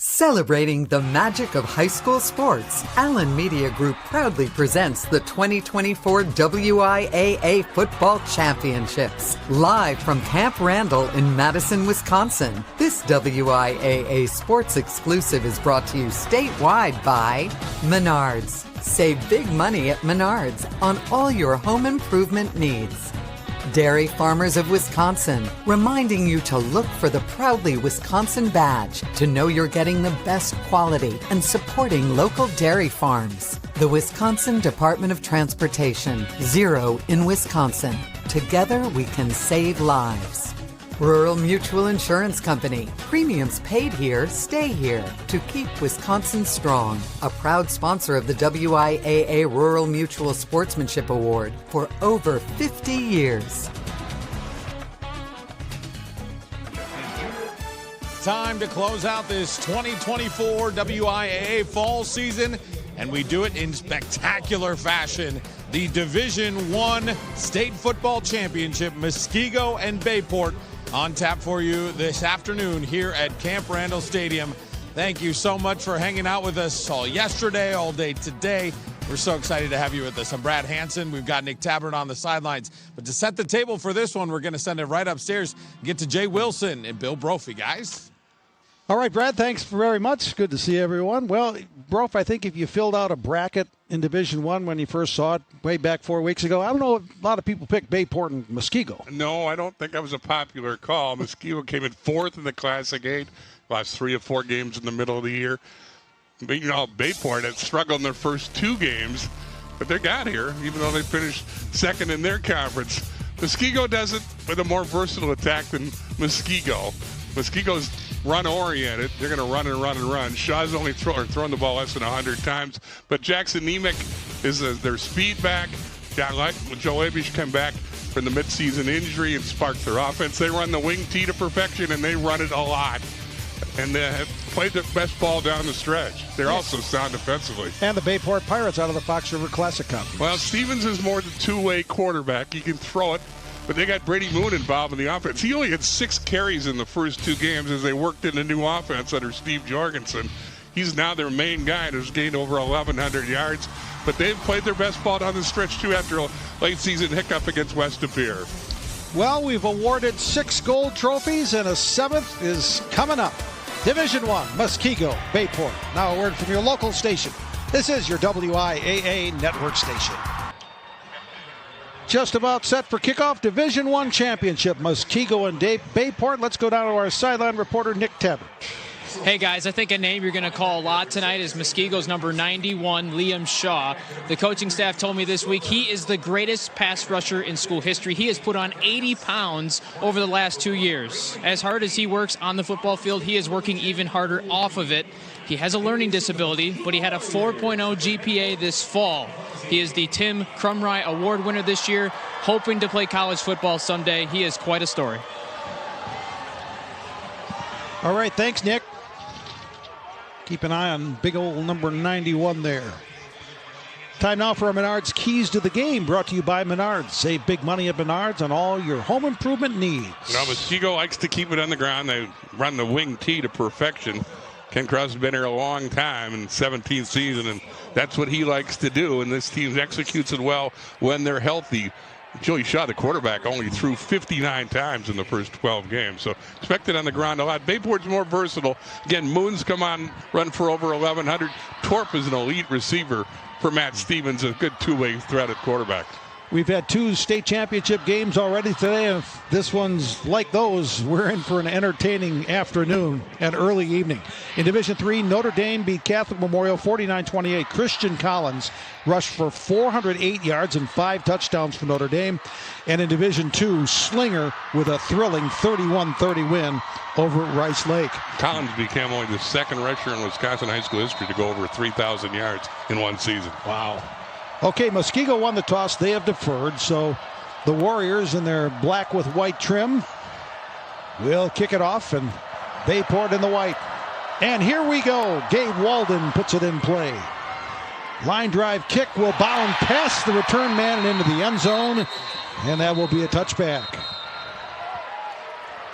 Celebrating the magic of high school sports, Allen Media Group proudly presents the 2024 WIAA Football Championships, live from Camp Randall in Madison, Wisconsin. This WIAA sports exclusive is brought to you statewide by Menards. Save big money at Menards on all your home improvement needs. Dairy Farmers of Wisconsin, reminding you to look for the Proudly Wisconsin badge to know you're getting the best quality and supporting local dairy farms. The Wisconsin Department of Transportation, Zero in Wisconsin. Together we can save lives. Rural Mutual Insurance Company. Premiums paid here, stay here to keep Wisconsin strong. A proud sponsor of the WIAA Rural Mutual Sportsmanship Award for over 50 years. Time to close out this 2024 WIAA fall season, and we do it in spectacular fashion. The Division I State Football Championship, Muskego and Bayport, on tap for you this afternoon here at Camp Randall Stadium. Thank you so much for hanging out with us all yesterday, all day today. We're so excited to have you with us. I'm Brad Hansen. We've got Nick Tabbert on the sidelines. But to set the table for this one, we're going to send it right upstairs and get to Jay Wilson and Bill Brophy, guys. All right, Brad, thanks very much. Good to see everyone. Well, Brof, I think if you filled out a bracket in Division I when you first saw it way back 4 weeks ago, I don't know if a lot of people picked Bayport and Muskego. No, I don't think that was a popular call. Muskego came in fourth in the Classic 8, lost 3 of 4 games in the middle of the year. But, you know, Bayport had struggled in their first 2 games, but they got here, even though they finished second in their conference. Muskego does it with a more versatile attack than Muskego. Muskego's run-oriented. They're going to run and run and run. Shaw's only thrown the ball less than 100 times. But Jackson Nemec is their speed back. Joe Abish come back from the midseason injury and sparked their offense. They run the wing tee to perfection, and they run it a lot. And they have played their best ball down the stretch. They're also sound defensively. And the Bayport Pirates out of the Fox River Classic Cup. Well, Stevens is more the two-way quarterback. He can throw it. But they got Brady Moon involved in the offense. He only had 6 carries in the first 2 games as they worked in a new offense under Steve Jorgensen. He's now their main guy and has gained over 1,100 yards. But they've played their best ball down the stretch, too, after a late-season hiccup against West De Pere. Well, we've awarded 6 gold trophies, and a 7th is coming up. Division I, Muskego, Bayport. Now a word from your local station. This is your WIAA network station. Just about set for kickoff, Division I Championship, Muskego and Bayport. Let's go down to our sideline reporter, Nick Tabbert. Hey guys, I think a name you're going to call a lot tonight is Muskego's number 91, Liam Shaw. The coaching staff told me this week he is the greatest pass rusher in school history. He has put on 80 pounds over the last 2 years. As hard as he works on the football field, he is working even harder off of it. He has a learning disability, but he had a 4.0 GPA this fall. He is the Tim Crumry Award winner this year, hoping to play college football someday. He is quite a story. All right, thanks, Nick. Keep an eye on big old number 91 there. Time now for our Menards Keys to the Game, brought to you by Menards. Save big money at Menards on all your home improvement needs. Now, Muskego likes to keep it on the ground. They run the wing tee to perfection. Ken Cross has been here a long time in 17th season, and that's what he likes to do, and this team executes it well when they're healthy. Joey Shaw, the quarterback, only threw 59 times in the first 12 games, so expect it on the ground a lot. Bayport's more versatile. Again, Moon's come on, run for over 1,100. Torp is an elite receiver for Matt Stevens, a good two-way threat at quarterback. We've had 2 state championship games already today, and if this one's like those, we're in for an entertaining afternoon and early evening. In Division III, Notre Dame beat Catholic Memorial 49-28. Christian Collins rushed for 408 yards and 5 touchdowns for Notre Dame. And in Division II, Slinger with a thrilling 31-30 win over at Rice Lake. Collins became only the 2nd rusher in Wisconsin high school history to go over 3,000 yards in one season. Wow. Okay, Muskego won the toss. They have deferred, so the Warriors in their black with white trim will kick it off, and Bayport in the white. And here we go. Gabe Walden puts it in play. Line drive kick will bound past the return man and into the end zone, and that will be a touchback.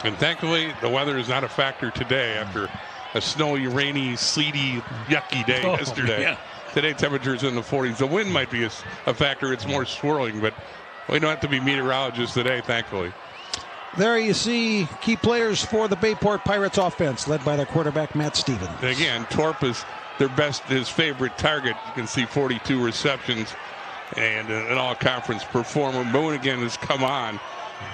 And thankfully, the weather is not a factor today after a snowy, rainy, sleety, yucky day yesterday. Yeah. Today, temperatures in the 40s. The wind might be a factor. It's more swirling, but we don't have to be meteorologists today, thankfully. There you see key players for the Bayport Pirates offense, led by their quarterback, Matt Stevens. And again, Torp is his favorite target. You can see 42 receptions and an all-conference performer. Moon again has come on.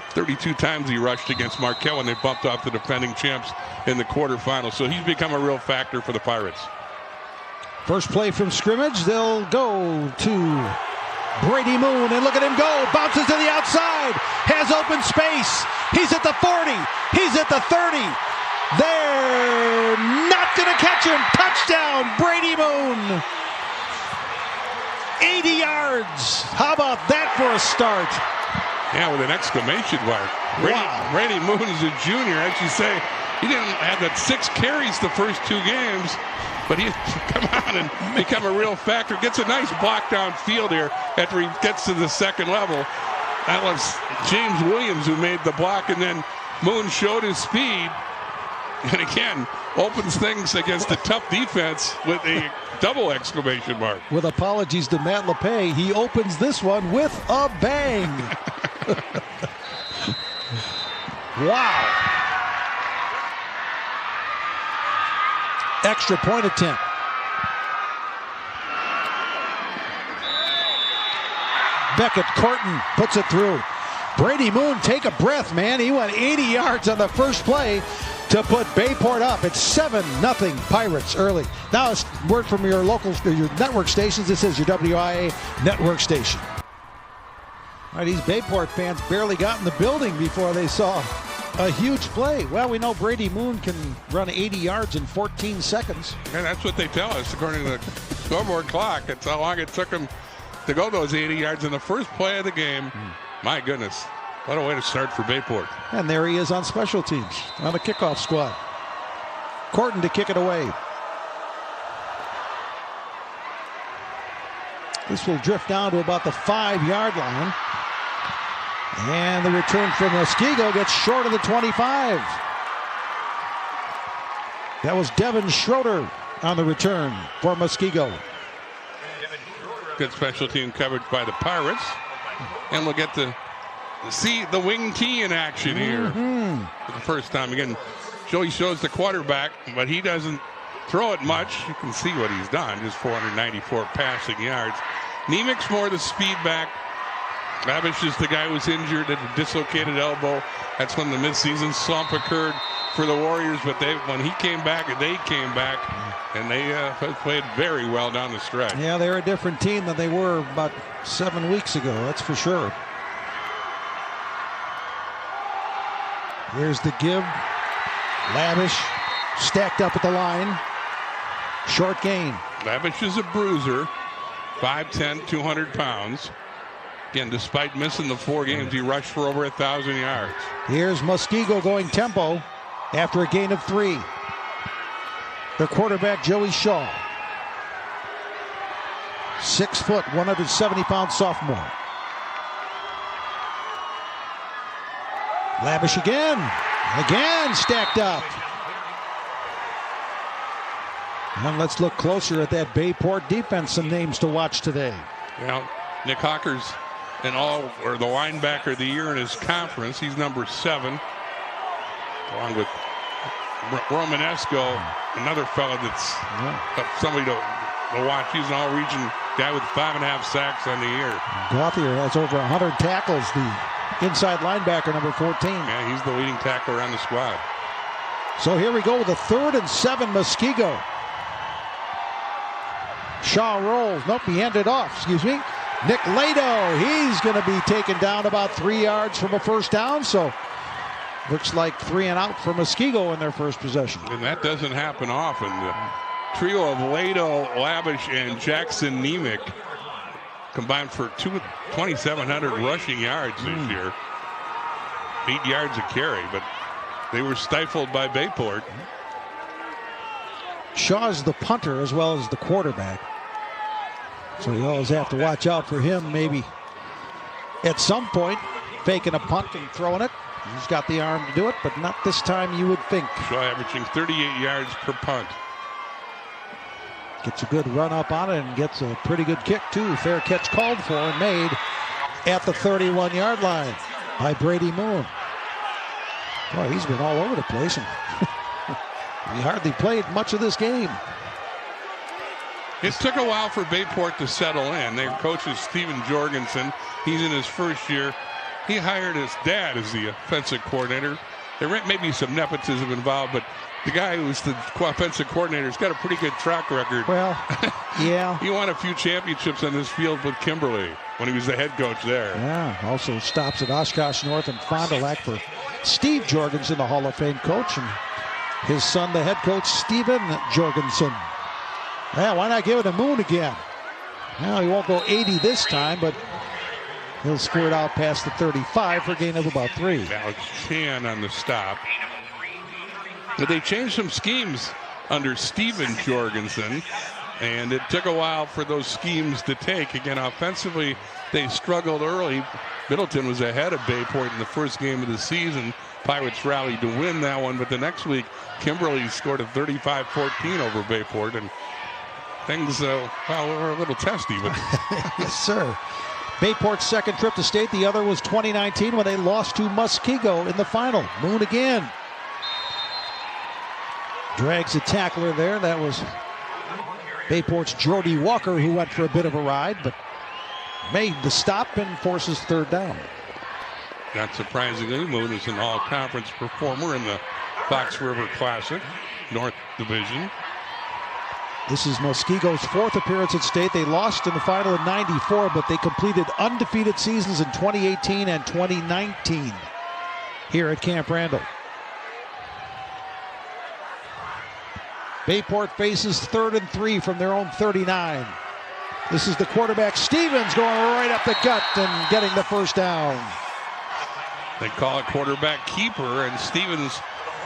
32 times he rushed against Marquette when they bumped off the defending champs in the quarterfinals. So he's become a real factor for the Pirates. First play from scrimmage, they'll go to Brady Moon, and look at him go. Bounces to the outside, has open space. He's at the 40, he's at the 30. They're not going to catch him. Touchdown, Brady Moon. 80 yards. How about that for a start? Yeah, with an exclamation mark. Brady Moon is a junior, as you say. He didn't have that 6 carries the first 2 games, but he's come on and become a real factor. Gets a nice block downfield here after he gets to the second level. That was James Williams who made the block, and then Moon showed his speed. And again, opens things against a tough defense with a double exclamation mark. With apologies to Matt LePay, he opens this one with a bang. Wow. Extra point attempt. Beckett Corton puts it through. Brady Moon, take a breath, man. He went 80 yards on the first play to put Bayport up. It's 7-0 Pirates early. Now it's word from your local, your network stations. This is your WIAA network station. All right, these Bayport fans barely got in the building before they saw a huge play. Well, we know Brady Moon can run 80 yards in 14 seconds. And that's what they tell us, according to the scoreboard clock. It's how long it took him to go those 80 yards in the first play of the game. My goodness, what a way to start for Bayport. And there he is on special teams, on the kickoff squad. Corton to kick it away. This will drift down to about the 5-yard line. And the return from Muskego gets short of the 25. That was Devin Schroeder on the return for Muskego. Good special team coverage by the Pirates. And we'll get to see the wing tee in action here for the first time. Again, Joey shows the quarterback, but he doesn't throw it much. You can see what he's done, just 494 passing yards. Nemec's more the speed back. Lavish is the guy who was injured at a dislocated elbow. That's when the midseason slump occurred for the Warriors. But when he came back, they came back, and they played very well down the stretch. Yeah, they're a different team than they were about 7 weeks ago. That's for sure. Here's the give. Lavish stacked up at the line. Short gain. Lavish is a bruiser. 5'10", 200 pounds. Again, despite missing the 4 games, he rushed for over 1,000 yards. Here's Muskego going tempo after a gain of 3. Their quarterback, Joey Shaw. 6 foot, 170-pound sophomore. Lavish again stacked up. And let's look closer at that Bayport defense. Some names to watch today. Well, Nick Hawker's the linebacker of the year in his conference. He's number 7, along with Romanesco, another fellow that's somebody to watch. He's an all-region guy with 5.5 sacks on the year. Gauthier has over 100 tackles. The inside linebacker, number 14. Yeah, he's the leading tackler on the squad. So here we go with a 3rd and 7, Muskego. Shaw rolls. Nope, he ended off. Excuse me. Nick Lado, he's going to be taken down about 3 yards from a first down. So looks like 3 and out for Muskego in their first possession. And that doesn't happen often. The trio of Lado, Lavish, and Jackson Nemec combined for 2,700 rushing yards this year. 8 yards a carry, but they were stifled by Bayport. Shaw's the punter as well as the quarterback. So you always have to watch out for him, maybe at some point faking a punt and throwing it. He's got the arm to do it, but not this time, you would think. Shaw averaging 38 yards per punt. Gets a good run up on it and gets a pretty good kick, too. Fair catch called for and made at the 31-yard line by Brady Moon. Boy, he's been all over the place, and he hardly played much of this game. It took a while for Bayport to settle in. Their coach is Steven Jorgensen. He's in his first year. He hired his dad as the offensive coordinator. There may be some nepotism involved, but the guy who's the offensive coordinator has got a pretty good track record. Well, yeah. He won a few championships on this field with Kimberly when he was the head coach there. Yeah, also stops at Oshkosh North and Fond du Lac for Steve Jorgensen, the Hall of Fame coach, and his son, the head coach, Steven Jorgensen. Yeah, why not give it a Moon again? Well, he won't go 80 this time, but he'll squirt out past the 35 for a gain of about 3. Alex Chan on the stop. But they changed some schemes under Steven Jorgensen, and it took a while for those schemes to take. Again, offensively, they struggled early. Middleton was ahead of Bayport in the first game of the season. Pirates rallied to win that one, but the next week, Kimberly scored a 35-14 over Bayport, and things, were a little testy. But yes, sir. Bayport's second trip to state. The other was 2019 when they lost to Muskego in the final. Moon again. Drags a tackler there. That was Bayport's Jordy Walker, who went for a bit of a ride, but made the stop and forces third down. Not surprisingly, Moon is an all-conference performer in the Fox River Classic, North Division. This is Muskego's fourth appearance at state. They lost in the final in '94, but they completed undefeated seasons in 2018 and 2019 here at Camp Randall. Bayport faces 3rd and 3 from their own 39. This is the quarterback, Stevens, going right up the gut and getting the first down. They call it quarterback keeper, and Stevens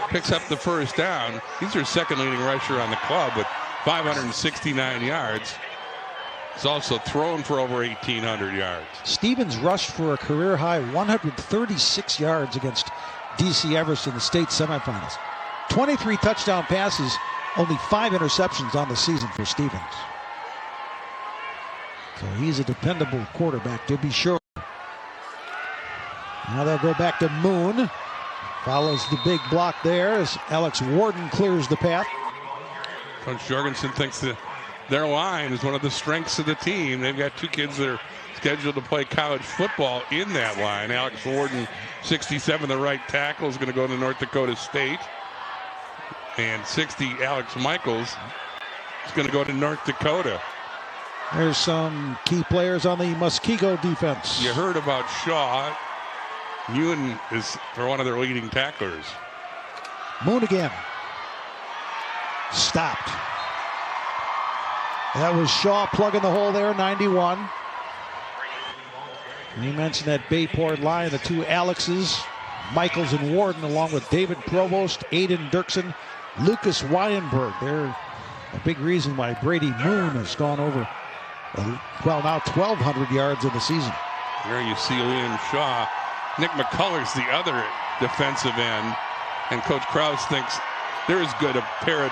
picks up the first down. He's their second leading rusher on the club with 569 yards. He's also thrown for over 1,800 yards. Stevens rushed for a career-high 136 yards against D.C. Everest in the state semifinals. 23 touchdown passes, only 5 interceptions on the season for Stevens. So he's a dependable quarterback, to be sure. Now they'll go back to Moon. Follows the big block there as Alex Warden clears the path. Coach Jorgensen thinks that their line is one of the strengths of the team. They've got 2 kids that are scheduled to play college football in that line. Alex Warden, 67, the right tackle, is going to go to North Dakota State. And 60, Alex Michaels, is going to go to North Dakota. There's some key players on the Muskego defense. You heard about Shaw. Ewan is for one of their leading tacklers. Moon again. Stopped. That was Shaw plugging the hole there, 91. And you mentioned that Bayport line, the 2 Alexes, Michaels and Warden, along with David Provost, Aiden Dirksen, Lucas Wyenberg. They're a big reason why Brady Moon has gone over, now 1,200 yards in the season. There you see Liam Shaw. Nick McCullers, the other defensive end. And Coach Krause thinks they're as good a pair of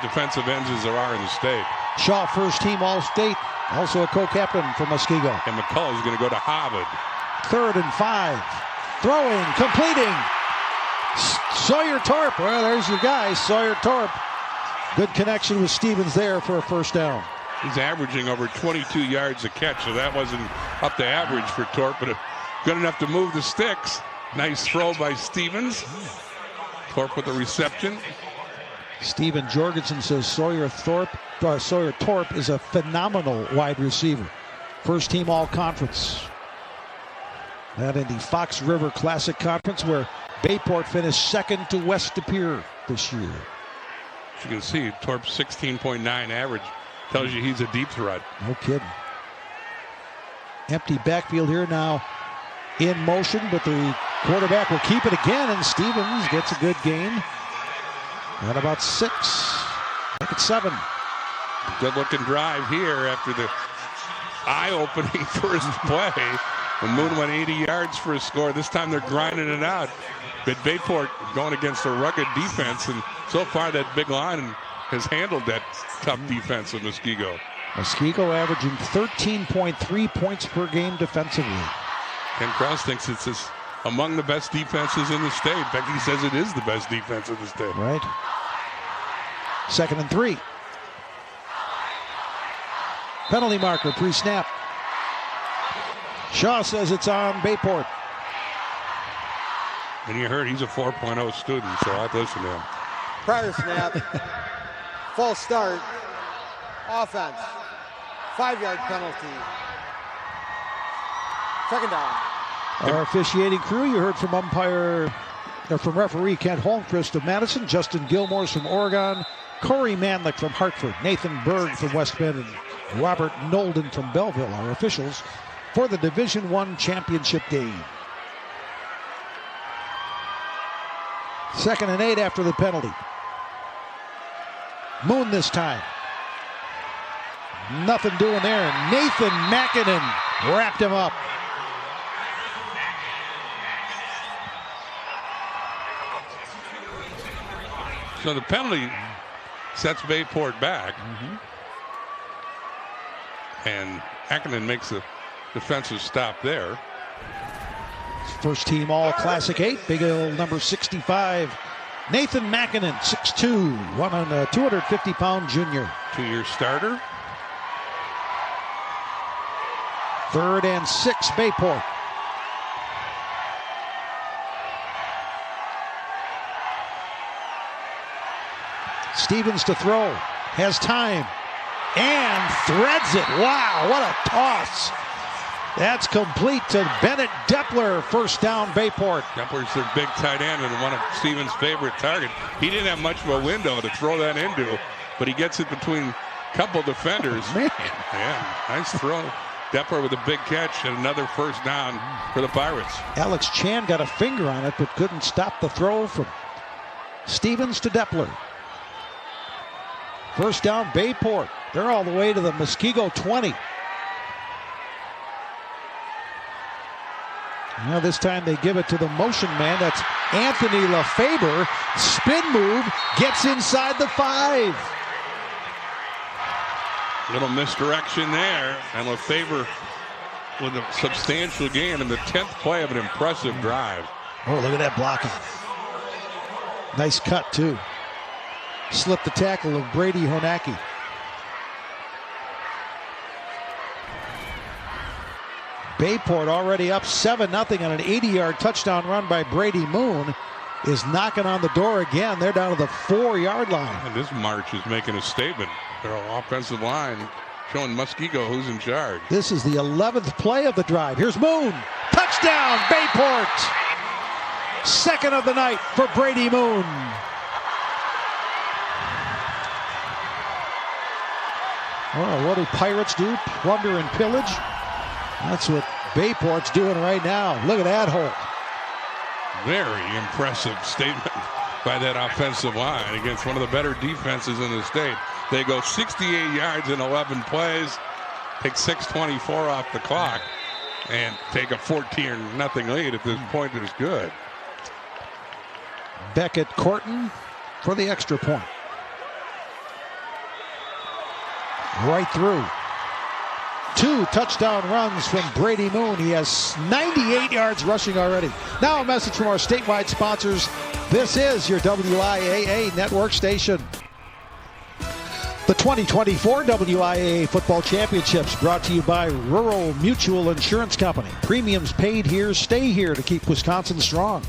defensive ends as there are in the state. Shaw, first team All-State, also a co-captain for Muskego. And McCullers going to go to Harvard. 3rd and 5. Throwing, completing. Sawyer Torp. Well, there's your guy, Sawyer Torp. Good connection with Stevens there for a first down. He's averaging over 22 yards a catch, so that wasn't up to average for Torp, but good enough to move the sticks. Nice throw by Stevens. Torp with the reception. Steven Jorgensen says Sawyer Torp is a phenomenal wide receiver. First team All-Conference. That in the Fox River Classic Conference, where Bayport finished second to West De Pere this year. As you can see, Torp's 16.9 average tells you he's a deep threat. No kidding. Empty backfield here now in motion, but the quarterback will keep it again, and Stevens gets a good gain. At about 6. I think it's 7. Good looking drive here after the eye-opening first play. When Moon went 80 yards for a score, this time they're grinding it out. But Bayport going against a rugged defense, and so far that big line has handled that tough defense of Muskego. Muskego averaging 13.3 points per game defensively. Ken Krause thinks it's among the best defenses in the state. In fact, he says it is the best defense in the state. Right. 2nd and 3. Penalty marker pre-snap. Shaw says it's on Bayport. And you heard he's a 4.0 student, so I'd listen to him. Prior snap, false start, offense, 5-yard penalty, 2nd down. Our officiating crew, you heard from from referee Kent Holmquist of Madison, Justin Gilmore's from Oregon, Corey Manlick from Hartford, Nathan Berg from West Bend, and Robert Nolden from Belleville, our officials for the Division I championship game. 2nd and 8 after the penalty. Moon this time. Nothing doing there. Nathan Mackinnon wrapped him up. So the penalty sets Bayport back. And Mackinnon makes a defensive stop there. First team all Classic 8, big old number 65. Nathan Mackinnon, 6'2", 250-pound junior. 2-year starter. 3rd and 6, Bayport. Stevens to throw, has time, and threads it. Wow, what a toss. That's complete to Bennett Depler. First down, Bayport. Depler's their big tight end and one of Stevens' favorite targets. He didn't have much of a window to throw that into, but he gets it between a couple defenders. Man. Yeah, nice throw. Depler with a big catch and another first down for the Pirates. Alex Chan got a finger on it, but couldn't stop the throw from Stevens to Depler. First down, Bayport. They're all the way to the Muskego 20. Now this time they give it to the motion man. That's Anthony LaFaber. Spin move, gets inside the 5. Little misdirection there, and LaFaber with a substantial gain in the 10th play of an impressive drive. Oh, look at that blocking. Nice cut, too. Slipped the tackle of Brady Honacki. Bayport already up 7-0 on an 80-yard touchdown run by Brady Moon is knocking on the door again. They're down to the 4-yard line. And this march is making a statement. Their offensive line showing Muskego who's in charge. This is the 11th play of the drive. Here's Moon. Touchdown, Bayport. 2nd of the night for Brady Moon. Well, what do Pirates do? Plunder and pillage? That's what Bayport's doing right now. Look at that hole. Very impressive statement by that offensive line against one of the better defenses in the state. They go 68 yards in 11 plays, take 6:24 off the clock, and take a 14-0 lead at this point is good. Beckett Corton for the extra point. Right through. 2 touchdown runs from Brady Moon. He has 98 yards rushing already. Now a message from our statewide sponsors. This is your WIAA network station. The 2024 WIAA Football Championships brought to you by Rural Mutual Insurance Company. Premiums paid here, stay here to keep Wisconsin strong.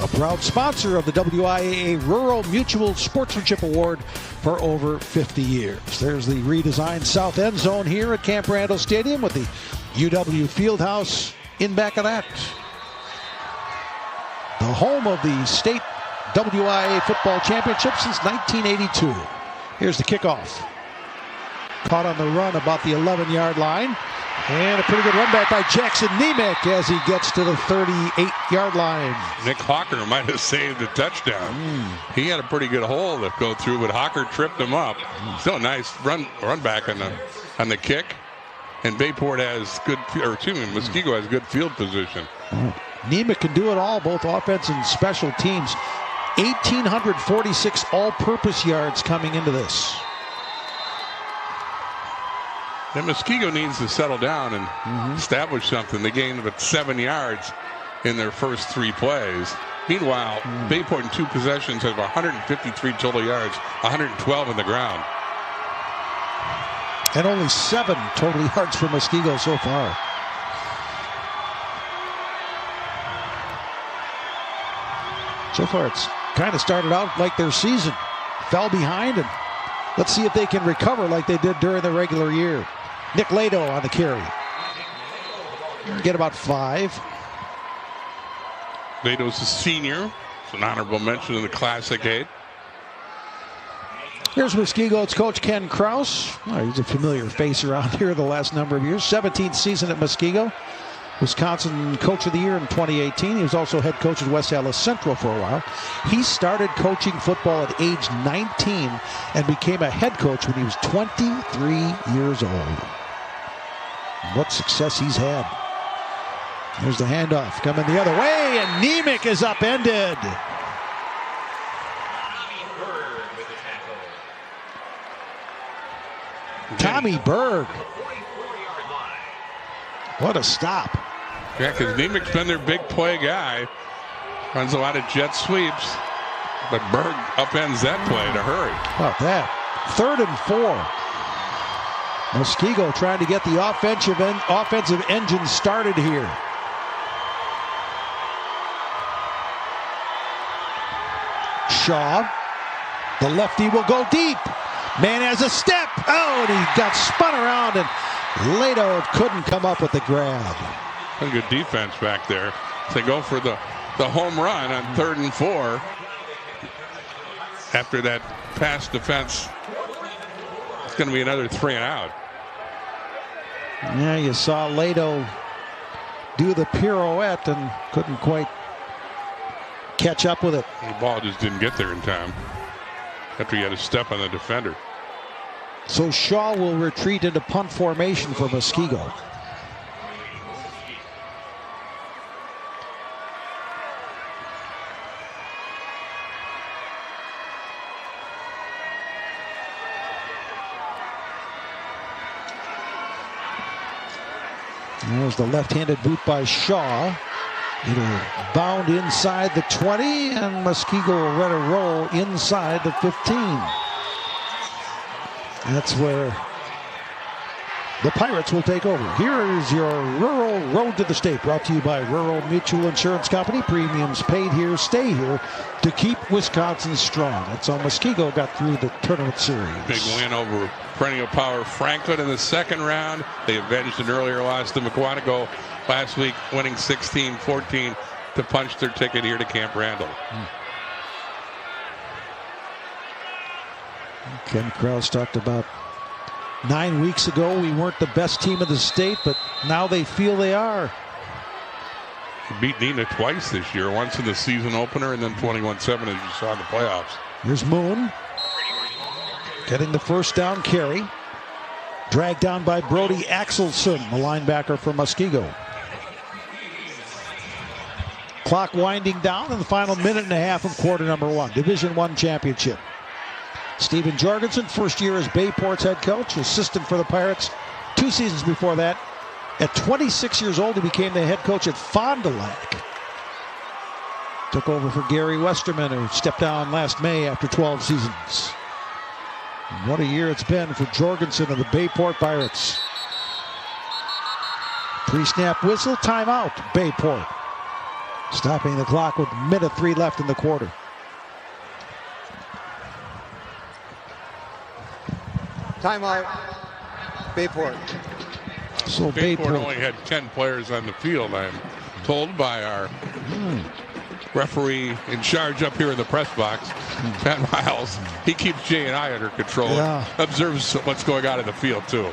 A proud sponsor of the WIAA Rural Mutual Sportsmanship Award for over 50 years. There's the redesigned south end zone here at Camp Randall Stadium with the UW Fieldhouse in back of that. The home of the state WIAA Football Championship since 1982. Here's the kickoff. Caught on the run about the 11-yard line. And a pretty good run back by Jackson Nemec as he gets to the 38-yard line. Nick Hawker might have saved a touchdown. He had a pretty good hole to go through, but Hawker tripped him up. Still a nice run back on the kick. and Bayport has good, or excuse me, Muskego has good field position. Nemec can do it all, both offense and special teams. 1,846 all-purpose yards coming into this. And Muskego needs to settle down and establish something. They gained about 7 yards in their first 3 plays. Meanwhile, Bayport in 2 possessions has 153 total yards, 112 on the ground. And only 7 total yards for Muskego so far. So far, it's kind of started out like their season. Fell behind, and let's see if they can recover like they did during the regular year. Nick Lado on the carry. Get about 5. Lado's a senior. It's an honorable mention in the Classic 8. Here's Muskego's coach Ken Kraus. Oh, he's a familiar face around here the last number of years. 17th season at Muskego. Wisconsin Coach of the Year in 2018. He was also head coach at West Allis Central for a while. He started coaching football at age 19 and became a head coach when he was 23 years old. What success he's had. There's the handoff coming the other way, and Nemec is upended. Tommy Berg. What a stop. Yeah, because Nemec's been their big play guy. Runs a lot of jet sweeps. But Berg upends that play to hurry. How about that? 3rd and 4. Muskego trying to get the offensive engine started here. Shaw. The lefty will go deep. Man has a step. Oh, and he got spun around, and Lado couldn't come up with the grab. A good defense back there. They go for the home run on 3rd and 4. After that pass defense, it's going to be another 3 and out. Yeah, you saw Lado do the pirouette and couldn't quite catch up with it. The ball just didn't get there in time after he had a step on the defender. So Shaw will retreat into punt formation for Muskego. There's the left-handed boot by Shaw. It'll bound inside the 20, and Muskego will let it roll inside the 15. That's where the Pirates will take over. Here is your Rural Road to the State, brought to you by Rural Mutual Insurance Company. Premiums paid here, stay here to keep Wisconsin strong. That's how Muskego got through the tournament series. Big win over perennial power Franklin in the 2nd round. They avenged an earlier loss to McQuantico last week, winning 16-14 to punch their ticket here to Camp Randall. Ken Kraus talked about 9 weeks ago we weren't the best team of the state, but now they feel they are. He beat Neenah twice this year, once in the season opener and then 21-7 as you saw in the playoffs. Here's Moon getting the first down carry. Dragged down by Brody Axelson, the linebacker from Muskego. Clock winding down in the final minute and a half of quarter number 1. Division I championship. Stephen Jorgensen, first year as Bayport's head coach, assistant for the Pirates 2 seasons before that. At 26 years old, he became the head coach at Fond du Lac. Took over for Gary Westerman, who stepped down last May after 12 seasons. What a year it's been for Jorgensen and the Bayport Pirates. Pre-snap whistle, timeout, Bayport. Stopping the clock with minute 3 left in the quarter. Timeout, Bayport. So Bayport only had 10 players on the field, I'm told by our referee in charge up here in the press box, Pat Miles. He keeps J&I under control. Yeah. Observes what's going on in the field, too.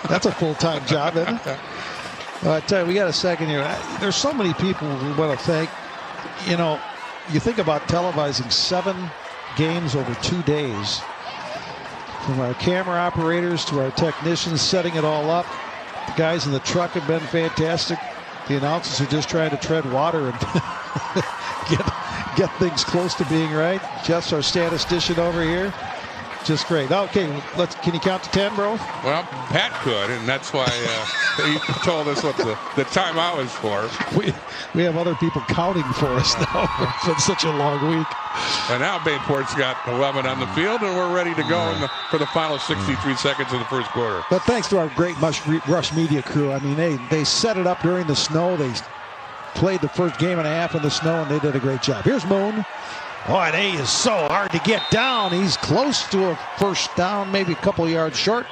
That's a full-time job, isn't it? I tell you, we got a second here. There's so many people we want to thank. You know, you think about televising 7 games over 2 days. From our camera operators to our technicians setting it all up. The guys in the truck have been fantastic. The announcers are just trying to tread water and get things close to being right. Jeff's our statistician over here. Just great. Okay, can you count to 10, bro? Well, Pat could, and that's why he told us what the timeout was for. We have other people counting for us now. It's been such a long week. And now Bayport's got 11 on the field, and we're ready to go for the final 63 seconds of the first quarter. But thanks to our great Rush Media crew. I mean, they set it up during the snow. They played the first game and a half in the snow, and they did a great job. Here's Moon. Oh, and A is so hard to get down. He's close to a first down, maybe a couple of yards short.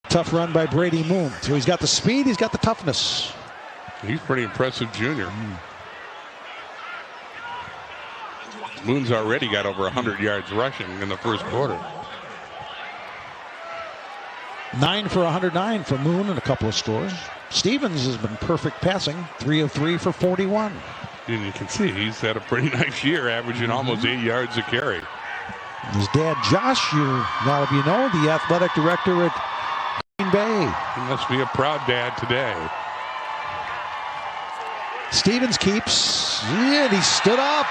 Tough run by Brady Moon. So he's got the speed, he's got the toughness. He's pretty impressive junior. Moon's already got over 100 yards rushing in the first quarter. 9 for 109 for Moon and a couple of scores. Stevens has been perfect passing, 3 of 3 for 41. And you can see he's had a pretty nice year, averaging almost 8 yards a carry. His dad, Josh, a lot of you know, the athletic director at Green Bay. He must be a proud dad today. Stevens keeps, and he stood up.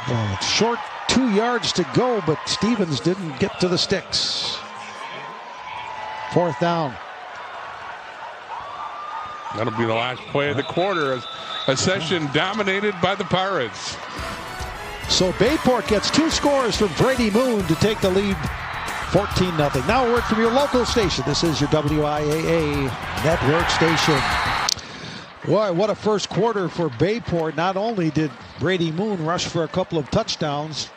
Well, short 2 yards to go, but Stevens didn't get to the sticks. Fourth down. That'll be the last play of the quarter. A session dominated by the Pirates. So Bayport gets 2 scores from Brady Moon to take the lead 14-0. Now a word from your local station. This is your WIAA network station. Boy, what a first quarter for Bayport. Not only did Brady Moon rush for a couple of touchdowns,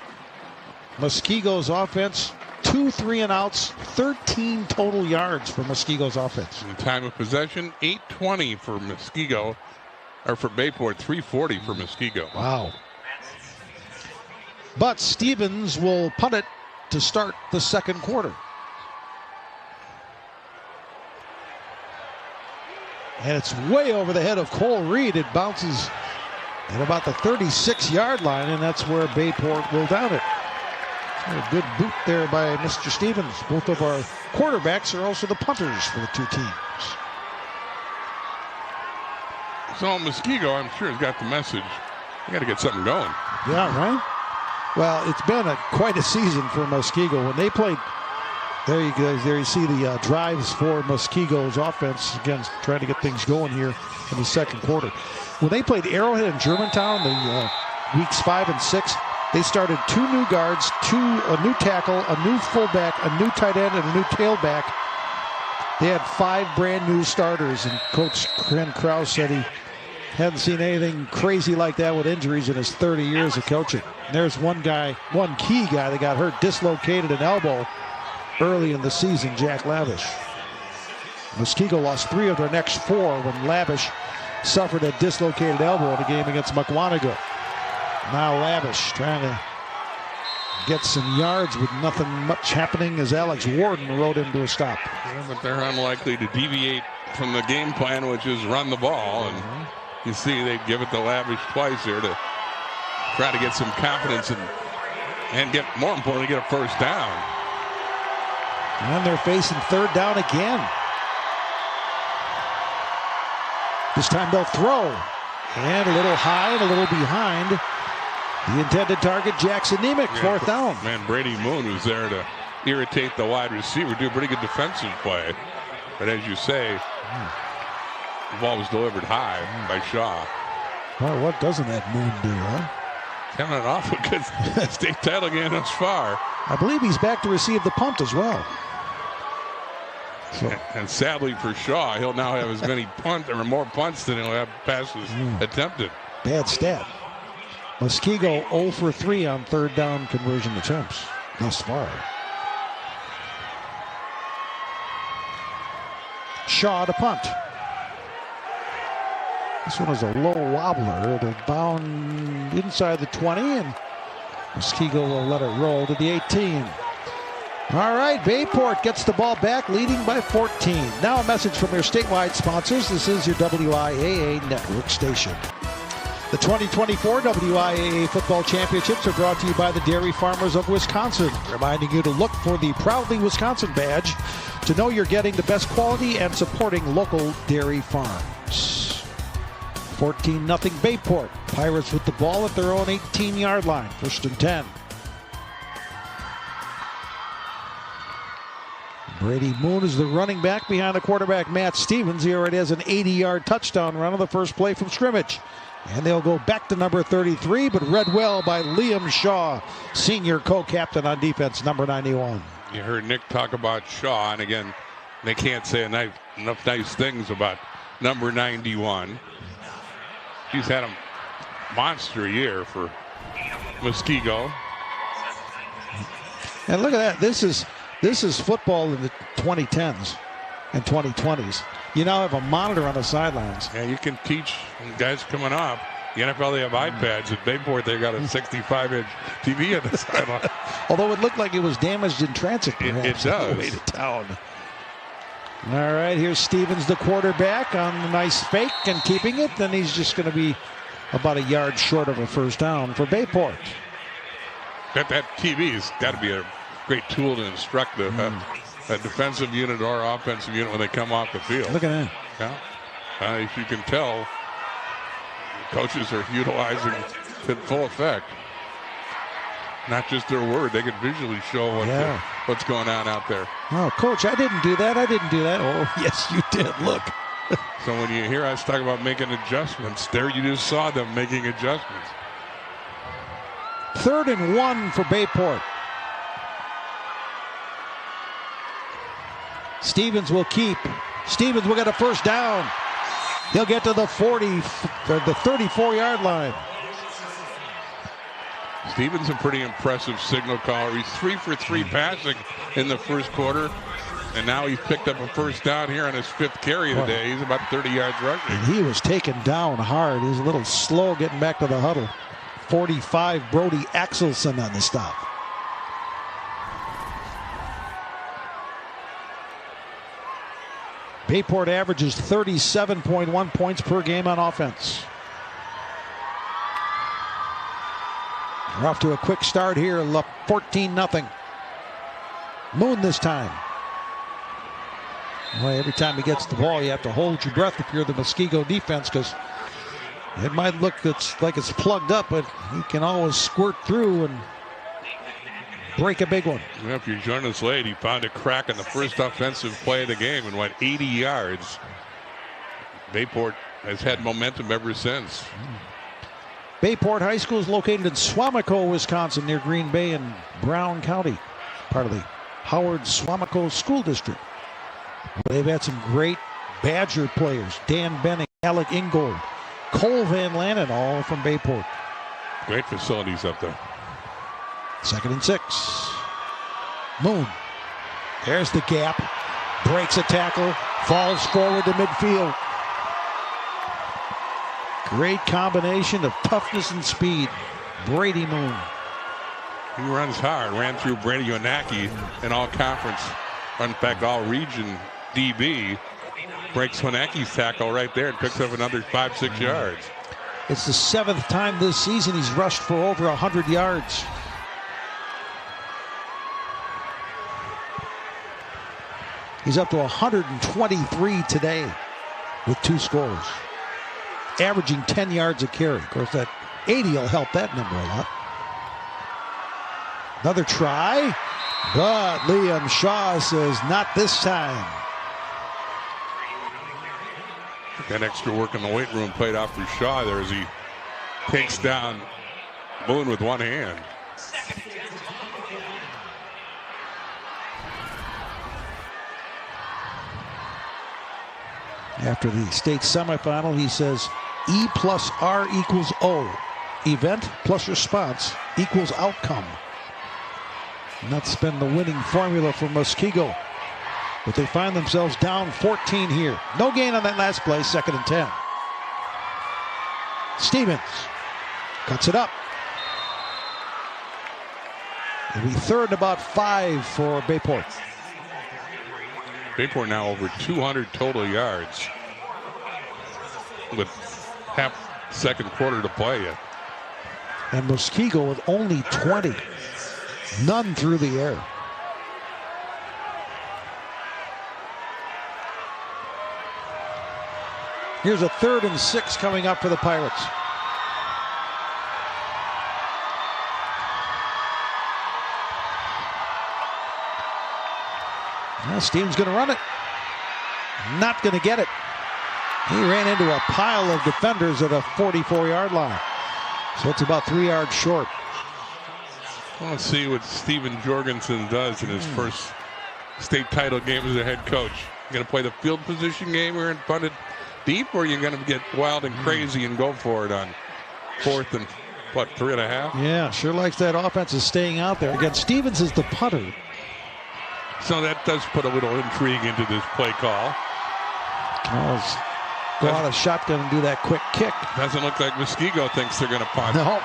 Muskego's offense, 2 3-and-outs, 13 total yards for Muskego's offense. In time of possession, 8:20 for Muskego, or for Bayport, 3:40 for Muskego. Wow. But Stevens will punt it to start the second quarter. And it's way over the head of Cole Reed. It bounces at about the 36-yard line, and that's where Bayport will down it. A good boot there by Mr. Stevens. Both of our quarterbacks are also the punters for the two teams. So Muskego, I'm sure, has got the message. You got to get something going. Yeah, right? Well, it's been quite a season for Muskego. When they played, there you see the drives for Muskego's offense. Again, trying to get things going here in the second quarter. When they played Arrowhead and Germantown, the weeks 5 and 6, they started 2 new guards, a new tackle, a new fullback, a new tight end, and a new tailback. They had 5 brand new starters, and Coach Ken Krause said he hadn't seen anything crazy like that with injuries in his 30 years of coaching. And there's one key guy that got hurt, dislocated an elbow early in the season, Jack Lavish. Muskego lost 3 of their next 4 when Lavish suffered a dislocated elbow in a game against Muskego. Now Lavish trying to get some yards with nothing much happening as Alex Warden rode him to a stop. Yeah, but they're unlikely to deviate from the game plan, which is run the ball. And you see they give it to Lavish twice here to try to get some confidence and get, more importantly, get a first down. And they're facing third down again. This time they'll throw. And a little high and a little behind the intended target, Jackson Nemec, fourth down. Man, Brady Moon was there to irritate the wide receiver, do a pretty good defensive play. But as you say, the ball was delivered high by Shaw. Well, what doesn't that Moon do, huh? Coming off a good state title game thus far. I believe he's back to receive the punt as well. So. And sadly for Shaw, he'll now have as many more punts than he'll have passes attempted. Bad stat. Muskego 0 for 3 on third down conversion attempts thus far. Shaw to punt. This one is a low wobbler. It'll bound inside the 20, and Muskego will let it roll to the 18. All right, Bayport gets the ball back, leading by 14. Now a message from your statewide sponsors. This is your WIAA network station. The 2024 WIAA Football Championships are brought to you by the Dairy Farmers of Wisconsin, reminding you to look for the Proudly Wisconsin badge to know you're getting the best quality and supporting local dairy farms. 14-0 Bayport. Pirates with the ball at their own 18-yard line. 1st and 10. Brady Moon is the running back behind the quarterback, Matt Stevens. He already has an 80-yard touchdown run on the first play from scrimmage. And they'll go back to number 33, but read well by Liam Shaw, senior co-captain on defense, number 91. You heard Nick talk about Shaw, and again, they can't say enough nice things about number 91. He's had a monster year for Muskego. And look at that. This is football in the 2010s and 2020s. You now have a monitor on the sidelines. Yeah, you can teach guys coming up. The NFL, they have iPads. At Bayport, they got a 65-inch TV on the sideline. Although it looked like it was damaged in transit, perhaps, it does. on the way to town. All right, here's Stevens, the quarterback, on a nice fake and keeping it. Then he's just going to be about a yard short of a first down for Bayport. That TV's got to be a great tool to instruct a defensive unit or offensive unit when they come off the field. Look at that. Yeah. As you can tell, coaches are utilizing it in full effect. Not just their word, they can visually show what's going on out there. Oh, Coach, I didn't do that. I didn't do that. Oh, yes, you did. Look. So when you hear us talk about making adjustments, there you just saw them making adjustments. 3rd and 1 for Bayport. Stevens will keep. Stevens will get a first down. He'll get to the 34-yard line. Stevens a pretty impressive signal caller. He's 3 for 3 passing in the first quarter, and now he's picked up a first down here on his 5th carry of the day. He's about 30 yards rushing. And he was taken down hard. He was a little slow getting back to the huddle. 45, Brody Axelson on the stop. Bayport averages 37.1 points per game on offense. We're off to a quick start here. 14-0. Moon this time. Boy, every time he gets the ball, you have to hold your breath if you're the Muskego defense, because it might look like it's plugged up, but he can always squirt through and break a big one. Well, if you joined us late, he found a crack in the first offensive play of the game and went 80 yards. Bayport has had momentum ever since. Bayport High School is located in Swamico, Wisconsin, near Green Bay and Brown County, part of the Howard-Swamico School District. They've had some great Badger players. Dan Benning, Alec Ingold, Cole Van Lannen, all from Bayport. Great facilities up there. 2nd and 6. Moon. There's the gap. Breaks a tackle. Falls forward to midfield. Great combination of toughness and speed. Brady Moon. He runs hard. Ran through Brady Yonaki in all conference. In fact, all region DB. Breaks Honaki's tackle right there and picks up another 5-6 yards. It's the 7th time this season he's rushed for over 100 yards. He's up to 123 today with 2 scores. Averaging 10 yards a carry. Of course, that 80 will help that number a lot. Another try, but Liam Shaw says not this time. That extra work in the weight room played off for Shaw there as he takes down Moon with one hand. After the state semifinal, he says E plus R equals O. Event plus response equals outcome. And that's been the winning formula for Muskego. But they find themselves down 14 here. No gain on that last play, 2nd and 10. Stevens cuts it up. It'll be 3rd and about 5 for Bayport. Bayport now over 200 total yards with half second quarter to play yet. And Muskego with only 20. None through the air. Here's a 3rd and 6 coming up for the Pirates. Well, Stevens going to run it. Not going to get it. He ran into a pile of defenders at a 44-yard line. So it's about 3 yards short. Well, let's see what Steven Jorgensen does in his first state title game as a head coach. You going to play the field position game here and punt it deep, or are you going to get wild and crazy and go for it on 4th and, 3.5? Yeah, sure likes that offense is staying out there. Again, Stevens is the punter. So that does put a little intrigue into this play call. Go out of shotgun and do that quick kick. Doesn't look like Muskego thinks they're going to punt. No.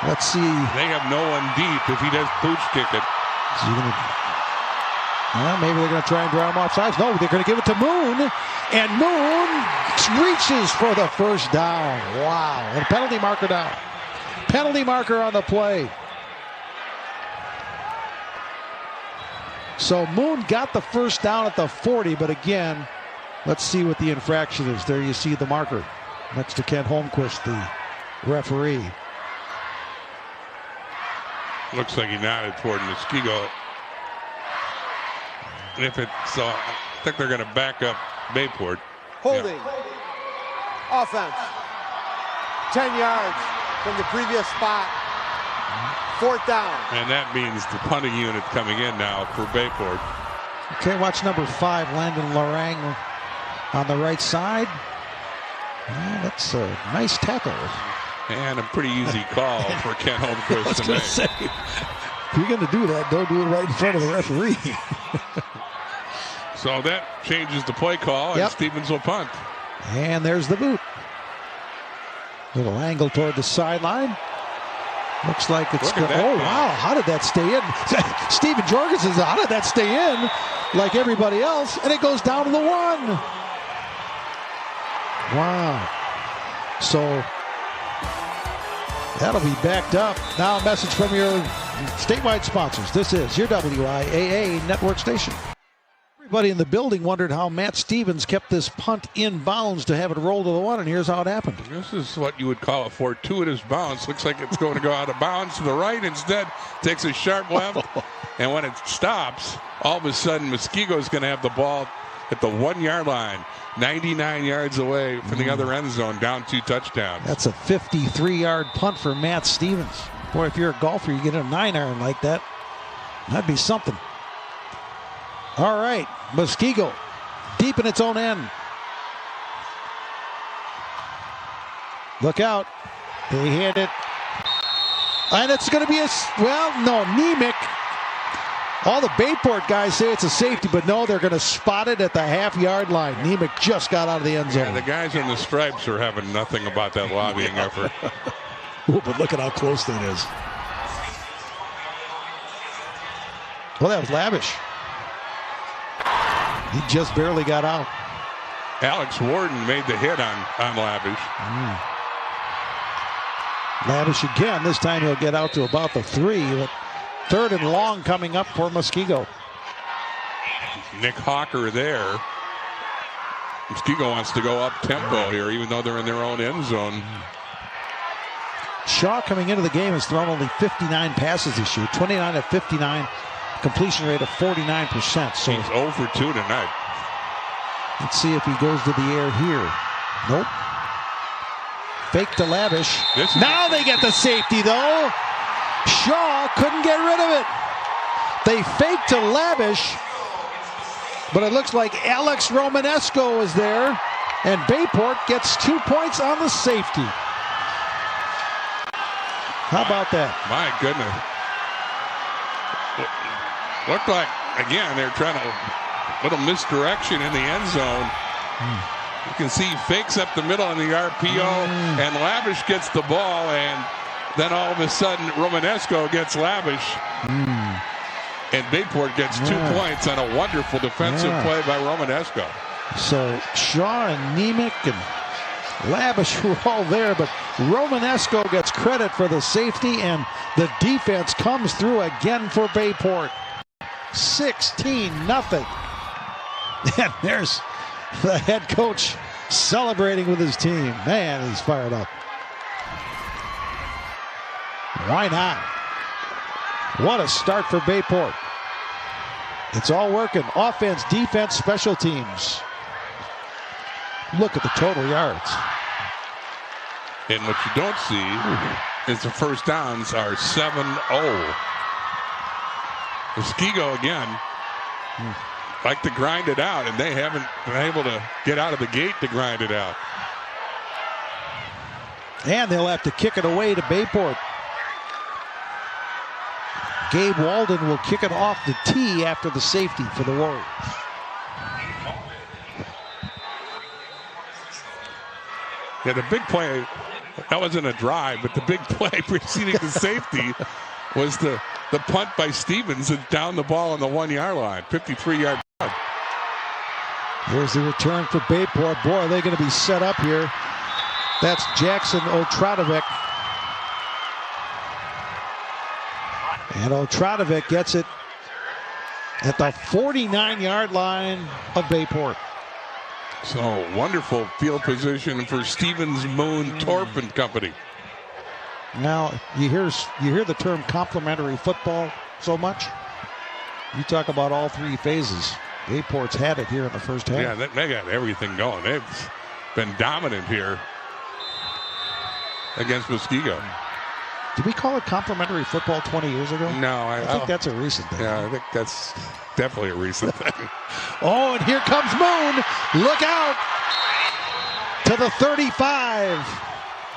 Let's see. They have no one deep if he does pooch kick it. Maybe they're going to try and draw him off sides. No, they're going to give it to Moon. And Moon reaches for the first down. Wow. And penalty marker down. Penalty marker on the play. So Moon got the first down at the 40, but again, let's see what the infraction is. There you see the marker next to Kent Holmquist, the referee. Looks like he nodded toward Muskego. And if it's so, I think they're going to back up Bayport. Holding. Offense. 10 yards from the previous spot. 4th down. And that means the punting unit coming in now for Bayport. Okay, watch number 5, Landon Larang on the right side. Yeah, that's a nice tackle. And a pretty easy call for Kent Holmquist to make. Say, if you're going to do that, don't do it right in front of the referee. So that changes the play call, and Stevens will punt. And there's the boot. Little angle toward the sideline. Looks like it's good. Oh, wow. How did that stay in? Steven Jorgensen says, how did that stay in? Like everybody else. And it goes down to the 1. Wow. So that'll be backed up. Now a message from your statewide sponsors. This is your WIAA network station. Everybody in the building wondered how Matt Stevens kept this punt in bounds to have it roll to the 1, and here's how it happened. This is what you would call a fortuitous bounce. Looks like it's going to go out of bounds to the right. Instead, takes a sharp left, and when it stops, all of a sudden, Muskego's going to have the ball at the 1-yard line, 99 yards away from the other end zone, down 2 touchdowns. That's a 53-yard punt for Matt Stevens. Boy, if you're a golfer, you get a 9-iron like that, that'd be something. All right, Muskego deep in its own end. Look out. They hit it. And it's going to be Nemec. All the Bayport guys say it's a safety, but no, they're going to spot it at the half-yard line. Nemec just got out of the end zone. Yeah, the guys in the stripes are having nothing about that lobbying effort. Ooh, but look at how close that is. Well, that was Lavish. He just barely got out. Alex Warden made the hit on Lavish. Lavish again. This time he'll get out to about the 3. But 3rd and long coming up for Muskego. Nick Hawker there. Muskego wants to go up tempo here, even though they're in their own end zone. Shaw coming into the game has thrown only 59 passes this year. 29 of 59. Completion rate of 49%. So he's 0 for 2 tonight. Let's see if he goes to the air here. Nope. Fake to Lavish. Now they get the safety, though. Shaw couldn't get rid of it. They fake to Lavish, but it looks like Alex Romanesco is there, and Bayport gets 2 points on the safety. How about that? My goodness. Looked like, again, they're trying to, little misdirection in the end zone. You can see fakes up the middle in the RPO, and Lavish gets the ball, and then all of a sudden Romanesco gets Lavish. And Bayport gets 2 points on a wonderful defensive play by Romanesco. So Shaw and Nemec and Labish were all there, but Romanesco gets credit for the safety, and the defense comes through again for Bayport. 16-0. And there's the head coach celebrating with his team. Man, he's fired up. Why not? What a start for Bayport. It's all working. Offense, defense, special teams. Look at the total yards. And what you don't see is the first downs are 7-0. Muskego again like to grind it out, and they haven't been able to get out of the gate to grind it out. And they'll have to kick it away to Bayport. Gabe Walden will kick it off the tee after the safety for the Warriors. Yeah, the big play, that wasn't a drive, but the big play preceding the safety was the punt by Stevens and down the ball on the 1-yard line, 53-yard punt. Here's the return for Bayport. Boy, are they going to be set up here. That's Jackson Otradovic. And Otradovic gets it at the 49-yard line of Bayport. So wonderful field position for Stevens, Moon, Torp and company. Now you hear the term complementary football so much. You talk about all three phases. Bayport's had it here in the first half. Yeah, they got everything going. They've been dominant here against Muskego. Did we call it complementary football 20 years ago? No, I think that's a recent thing. Yeah, I think that's definitely a recent thing. Oh, and here comes Moon. Look out to the 35.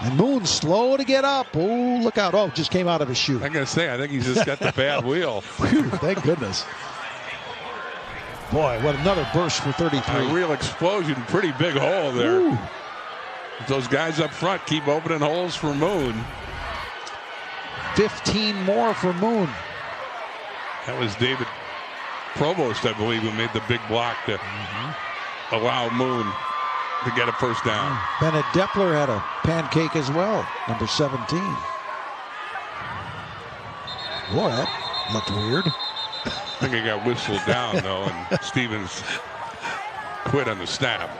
And Moon slow to get up. Oh, look out. Oh, just came out of his shoe. I'm going to say, I think he's just got the bad wheel. Whew, thank goodness. Boy, what another burst for 33. A real explosion. Pretty big hole there. Ooh. Those guys up front keep opening holes for Moon. 15 more for Moon. That was David Provost, I believe, who made the big block to allow Moon to get a first down. Bennett Depler had a pancake as well, number 17. Boy, that looked weird. I think he got whistled down, though, and Stevens quit on the snap.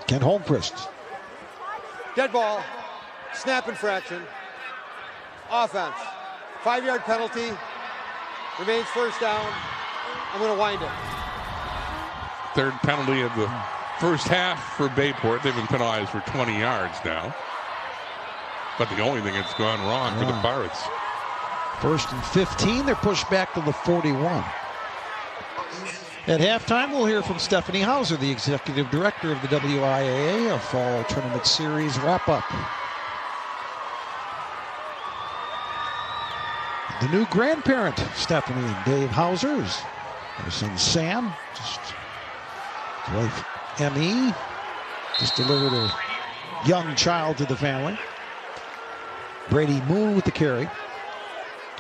Ken Holmquist. Dead ball. Snap infraction. Offense. 5-yard penalty. Remains first down. I'm going to wind it. Third penalty of the first half for Bayport. They've been penalized for 20 yards now. But the only thing that's gone wrong for the Pirates. 1st and 15. They're pushed back to the 41. At halftime, we'll hear from Stephanie Hauser, the executive director of the WIAA, a fall tournament series wrap-up. The new grandparent, Stephanie and Dave Hauser's. Their son Sam, just his wife Emmy, just delivered a young child to the family. Brady Moon with the carry.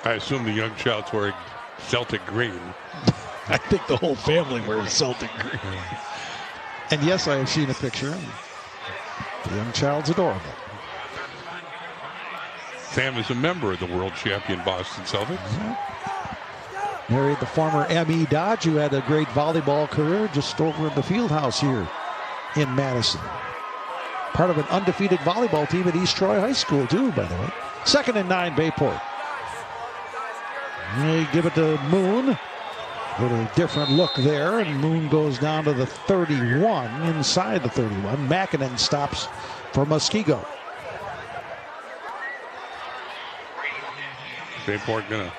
I assume the young child's wearing Celtic green. I think the whole family wears Celtic green. And yes, I have seen a picture. The young child's adorable. Sam is a member of the world champion Boston Celtics. Married the former M.E. Dodge, who had a great volleyball career just over in the field house here in Madison. Part of an undefeated volleyball team at East Troy High School, too, by the way. 2nd and 9, Bayport. They give it to Moon. A little different look there, and Moon goes down to the 31, inside the 31. Mackinnon stops for Muskego. Bayport going to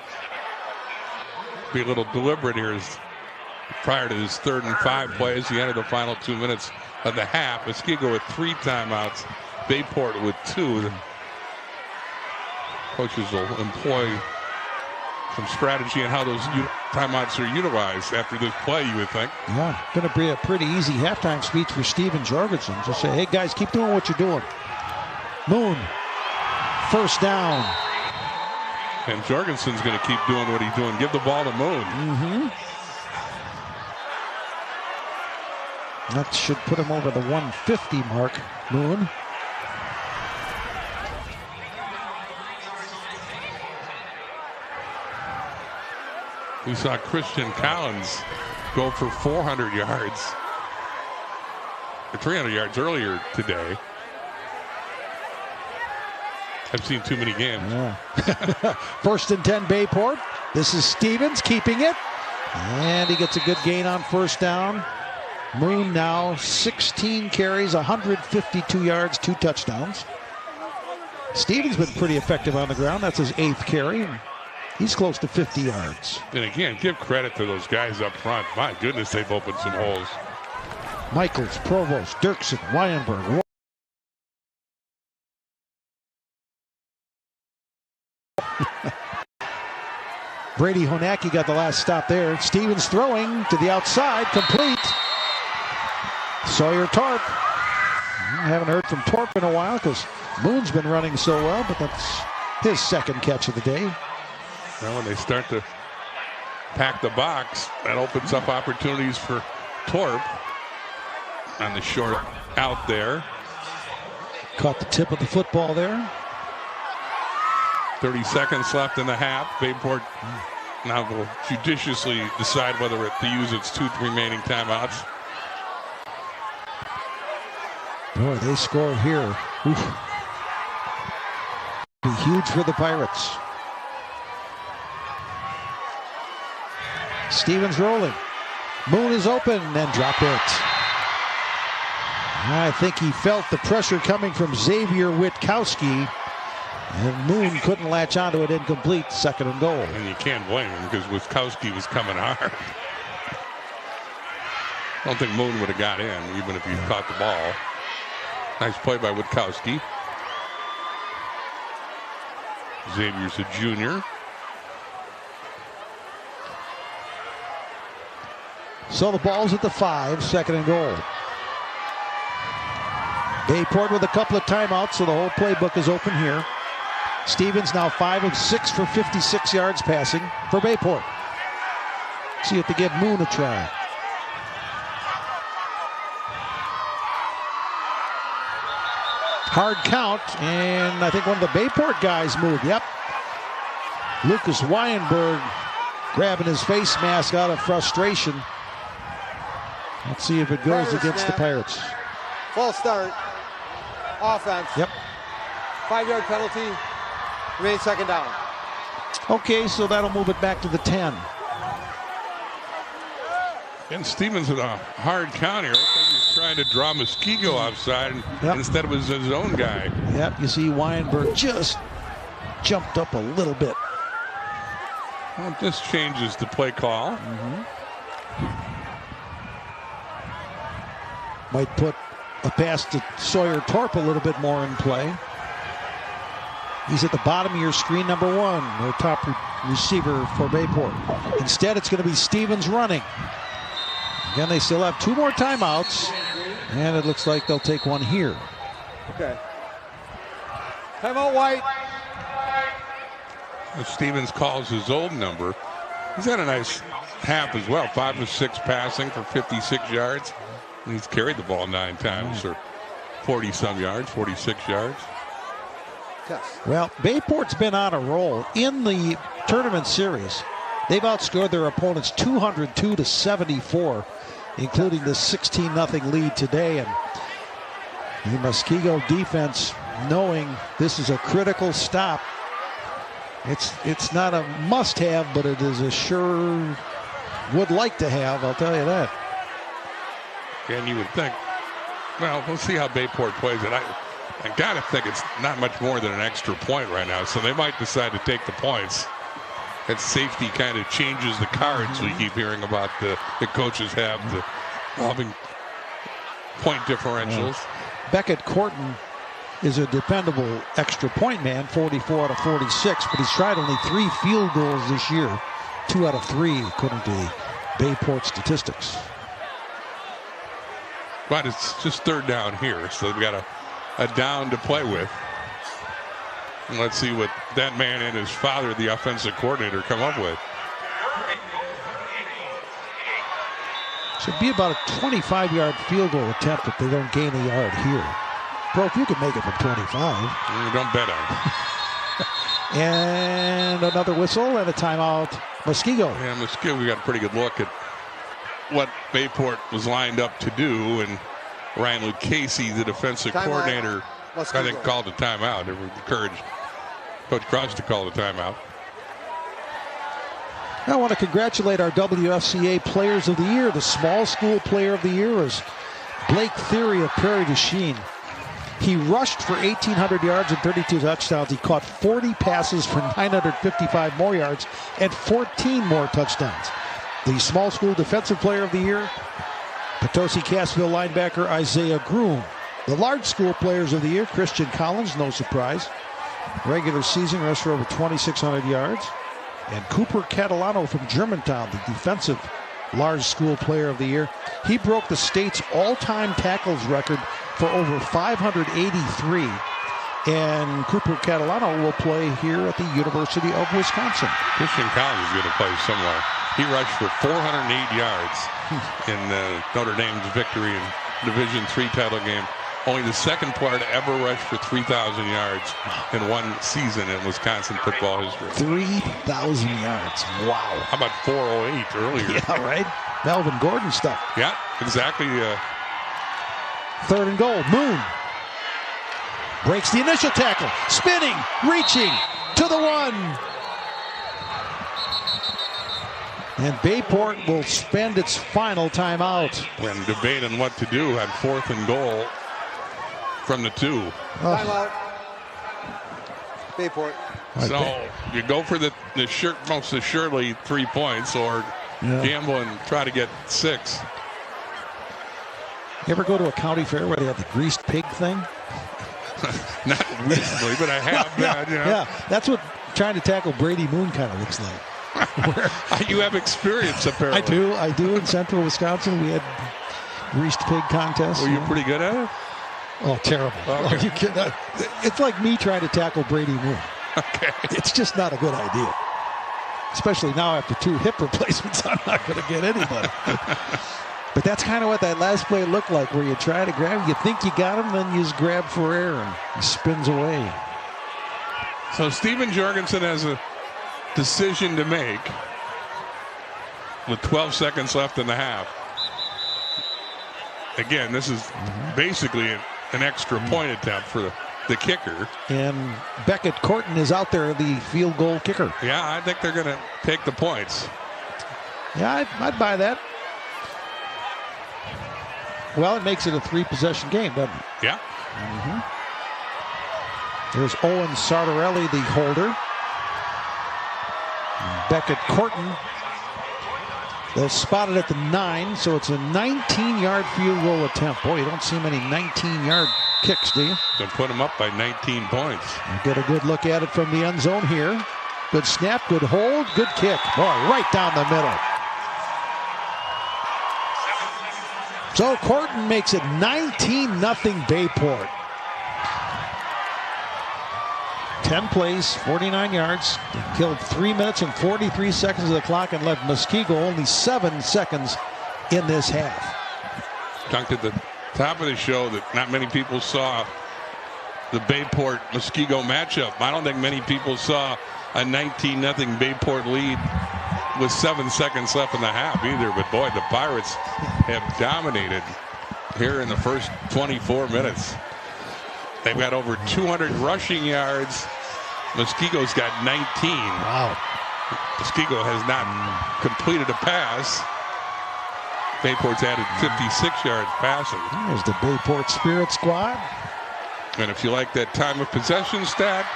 be a little deliberate here. Prior to his 3rd and 5 play, as he entered the final 2 minutes of the half. Muskego with 3 timeouts, Bayport with 2. The coaches will employ some strategy on how those timeouts are utilized after this play, you would think. Yeah, going to be a pretty easy halftime speech for Steven Jorgensen. Just say, hey guys, keep doing what you're doing. Moon, first down. And Jorgensen's going to keep doing what he's doing. Give the ball to Moon. That should put him over the 150 mark, Moon. We saw Christian Collins go for 400 yards. Or 300 yards earlier today. I've seen too many games. Yeah. 1st and 10 Bayport. This is Stevens keeping it. And he gets a good gain on 1st down. Moon now 16 carries, 152 yards, 2 touchdowns. Stevens been pretty effective on the ground. That's his 8th carry. He's close to 50 yards. And again, give credit to those guys up front. My goodness, they've opened some holes. Michaels, Provost, Dirksen, Weinberg. Brady Honacki got the last stop there. Stevens throwing to the outside, complete. Sawyer Torp. Haven't heard from Torp in a while because Moon's been running so well, but that's his 2nd catch of the day. Well, when they start to pack the box, that opens up opportunities for Torp on the short out there. Caught the tip of the football there. 30 seconds left in the half. Bayport now will judiciously decide whether to use its 2 remaining timeouts. Boy, they score here. Oof. Be huge for the Pirates. Stevens rolling. Moon is open and dropped it. I think he felt the pressure coming from Xavier Witkowski. And Moon couldn't latch onto it, incomplete, 2nd and goal. And you can't blame him because Witkowski was coming hard. I don't think Moon would have got in, even if he caught the ball. Nice play by Witkowski. Xavier's a junior. So the ball's at the 5, 2nd and goal. Bayport with a couple of timeouts, so the whole playbook is open here. Stevens now 5 of 6 for 56 yards passing for Bayport. See if they give Moon a try. Hard count, and I think one of the Bayport guys moved. Yep. Lucas Weinberg grabbing his face mask out of frustration. Let's see if it goes against the Pirates. False start. Offense. Yep. 5-yard penalty. Remains 2nd down. Okay, so that'll move it back to the 10. And Stevens with a hard count here. He's trying to draw Muskego offside, and instead it was his own guy. Yep, you see Weinberg just jumped up a little bit. Well, this changes the play call. Might put a pass to Sawyer Torp a little bit more in play. He's at the bottom of your screen, number 1, their top receiver for Bayport. Instead, it's going to be Stevens running. Again, they still have 2 more timeouts, and it looks like they'll take one here. Okay. Timeout, White. Stevens calls his old number. He's had a nice half as well. 5 of 6 passing for 56 yards. And he's carried the ball 9 times or 40-some yards, 46 yards. Well, Bayport's been on a roll in the tournament series. They've outscored their opponents 202-74, including the 16-0 lead today. And the Muskego defense, knowing this is a critical stop, it's not a must-have, but it is a sure would like to have, I'll tell you that. And you would think, well, we'll see how Bayport plays it. I gotta think it's not much more than an extra point right now, so they might decide to take the points. That safety kind of changes the cards we keep hearing about the coaches have involving point differentials. Beckett Corton is a dependable extra point man, 44 out of 46, but he's tried only 3 field goals this year, 2 out of 3 according to the Bayport statistics. But it's just 3rd down here, so they've got a down to play with. And let's see what that man and his father, the offensive coordinator, come up with. So it'd be about a 25-yard field goal attempt if they don't gain a yard here. Bro, if you can make it from 25. Don't bet on it. And another whistle and a timeout. Muskego. Yeah, Muskego, we got a pretty good look at what Bayport was lined up to do, and Ryan Lucchese, the defensive coordinator, I think called a timeout. They were encouraged Coach Cross to call the timeout. I want to congratulate our WFCA Players of the Year. The small school player of the year is Blake Theory of Prairie du Chien. He rushed for 1,800 yards and 32 touchdowns. He caught 40 passes for 955 more yards and 14 more touchdowns. The small school defensive player of the year, Potosi-Cassville linebacker Isaiah Groom. The large school players of the year, Christian Collins, no surprise. Regular season rushed for over 2,600 yards. And Cooper Catalano from Germantown, the defensive large school player of the year. He broke the state's all-time tackles record for over 583. And Cooper Catalano will play here at the University of Wisconsin. Christian Collins is going to play somewhere. He rushed for 408 yards in Notre Dame's victory in Division III title game. Only the second player to ever rush for 3,000 yards in one season in Wisconsin football history. 3,000 yards. Wow. How about 408 earlier? Yeah, right? Melvin Gordon stuff. Yeah, exactly. Third and goal. Moon breaks the initial tackle. Spinning, reaching to the one. And Bayport will spend its final timeout. When debating what to do on 4th and goal from the 2. Timeout. Bayport. So you go for the most assuredly 3 points, or gamble and try to get 6. You ever go to a county fair where they have the greased pig thing? Not recently, but I have. Yeah, that's what trying to tackle Brady Moon kind of looks like. You have experience, apparently. I do. In central Wisconsin, we had greased pig contests. Were you pretty good at it? Oh, terrible. Okay. It's like me trying to tackle Brady Moon. Okay. It's just not a good idea. Especially now after 2 hip replacements, I'm not going to get anybody. But that's kind of what that last play looked like, where you try to grab him, you think you got him, then you just grab for air, and he spins away. So Steven Jorgensen has a decision to make with 12 seconds left in the half. Again, this is basically an extra point attempt for the kicker. And Beckett Corton is out there, the field goal kicker. Yeah, I think they're going to take the points. Yeah, I'd buy that. Well, it makes it a 3-possession game, doesn't it? Yeah. There's Owen Sartorelli, the holder. And Beckett Corton, they'll spot it at the 9, so it's a 19-yard field goal attempt. Boy, you don't see many 19-yard kicks, do you? They'll put them up by 19 points. We'll get a good look at it from the end zone here. Good snap, good hold, good kick. Boy, right down the middle. So Corton makes it 19-0 Bayport. 10 plays, 49 yards. They killed 3 minutes and 43 seconds of the clock and left Muskego only 7 seconds in this half. Talked at the top of the show that not many people saw the Bayport-Muskego matchup. I don't think many people saw a 19-0 Bayport lead with 7 seconds left in the half either. But boy, the Pirates have dominated here in the first 24 minutes. They've got over 200 rushing yards. Muskego's got 19. Wow. Muskego has not completed a pass. Bayport's added 56 yards passing. There's the Bayport Spirit Squad. And if you like that time of possession stat,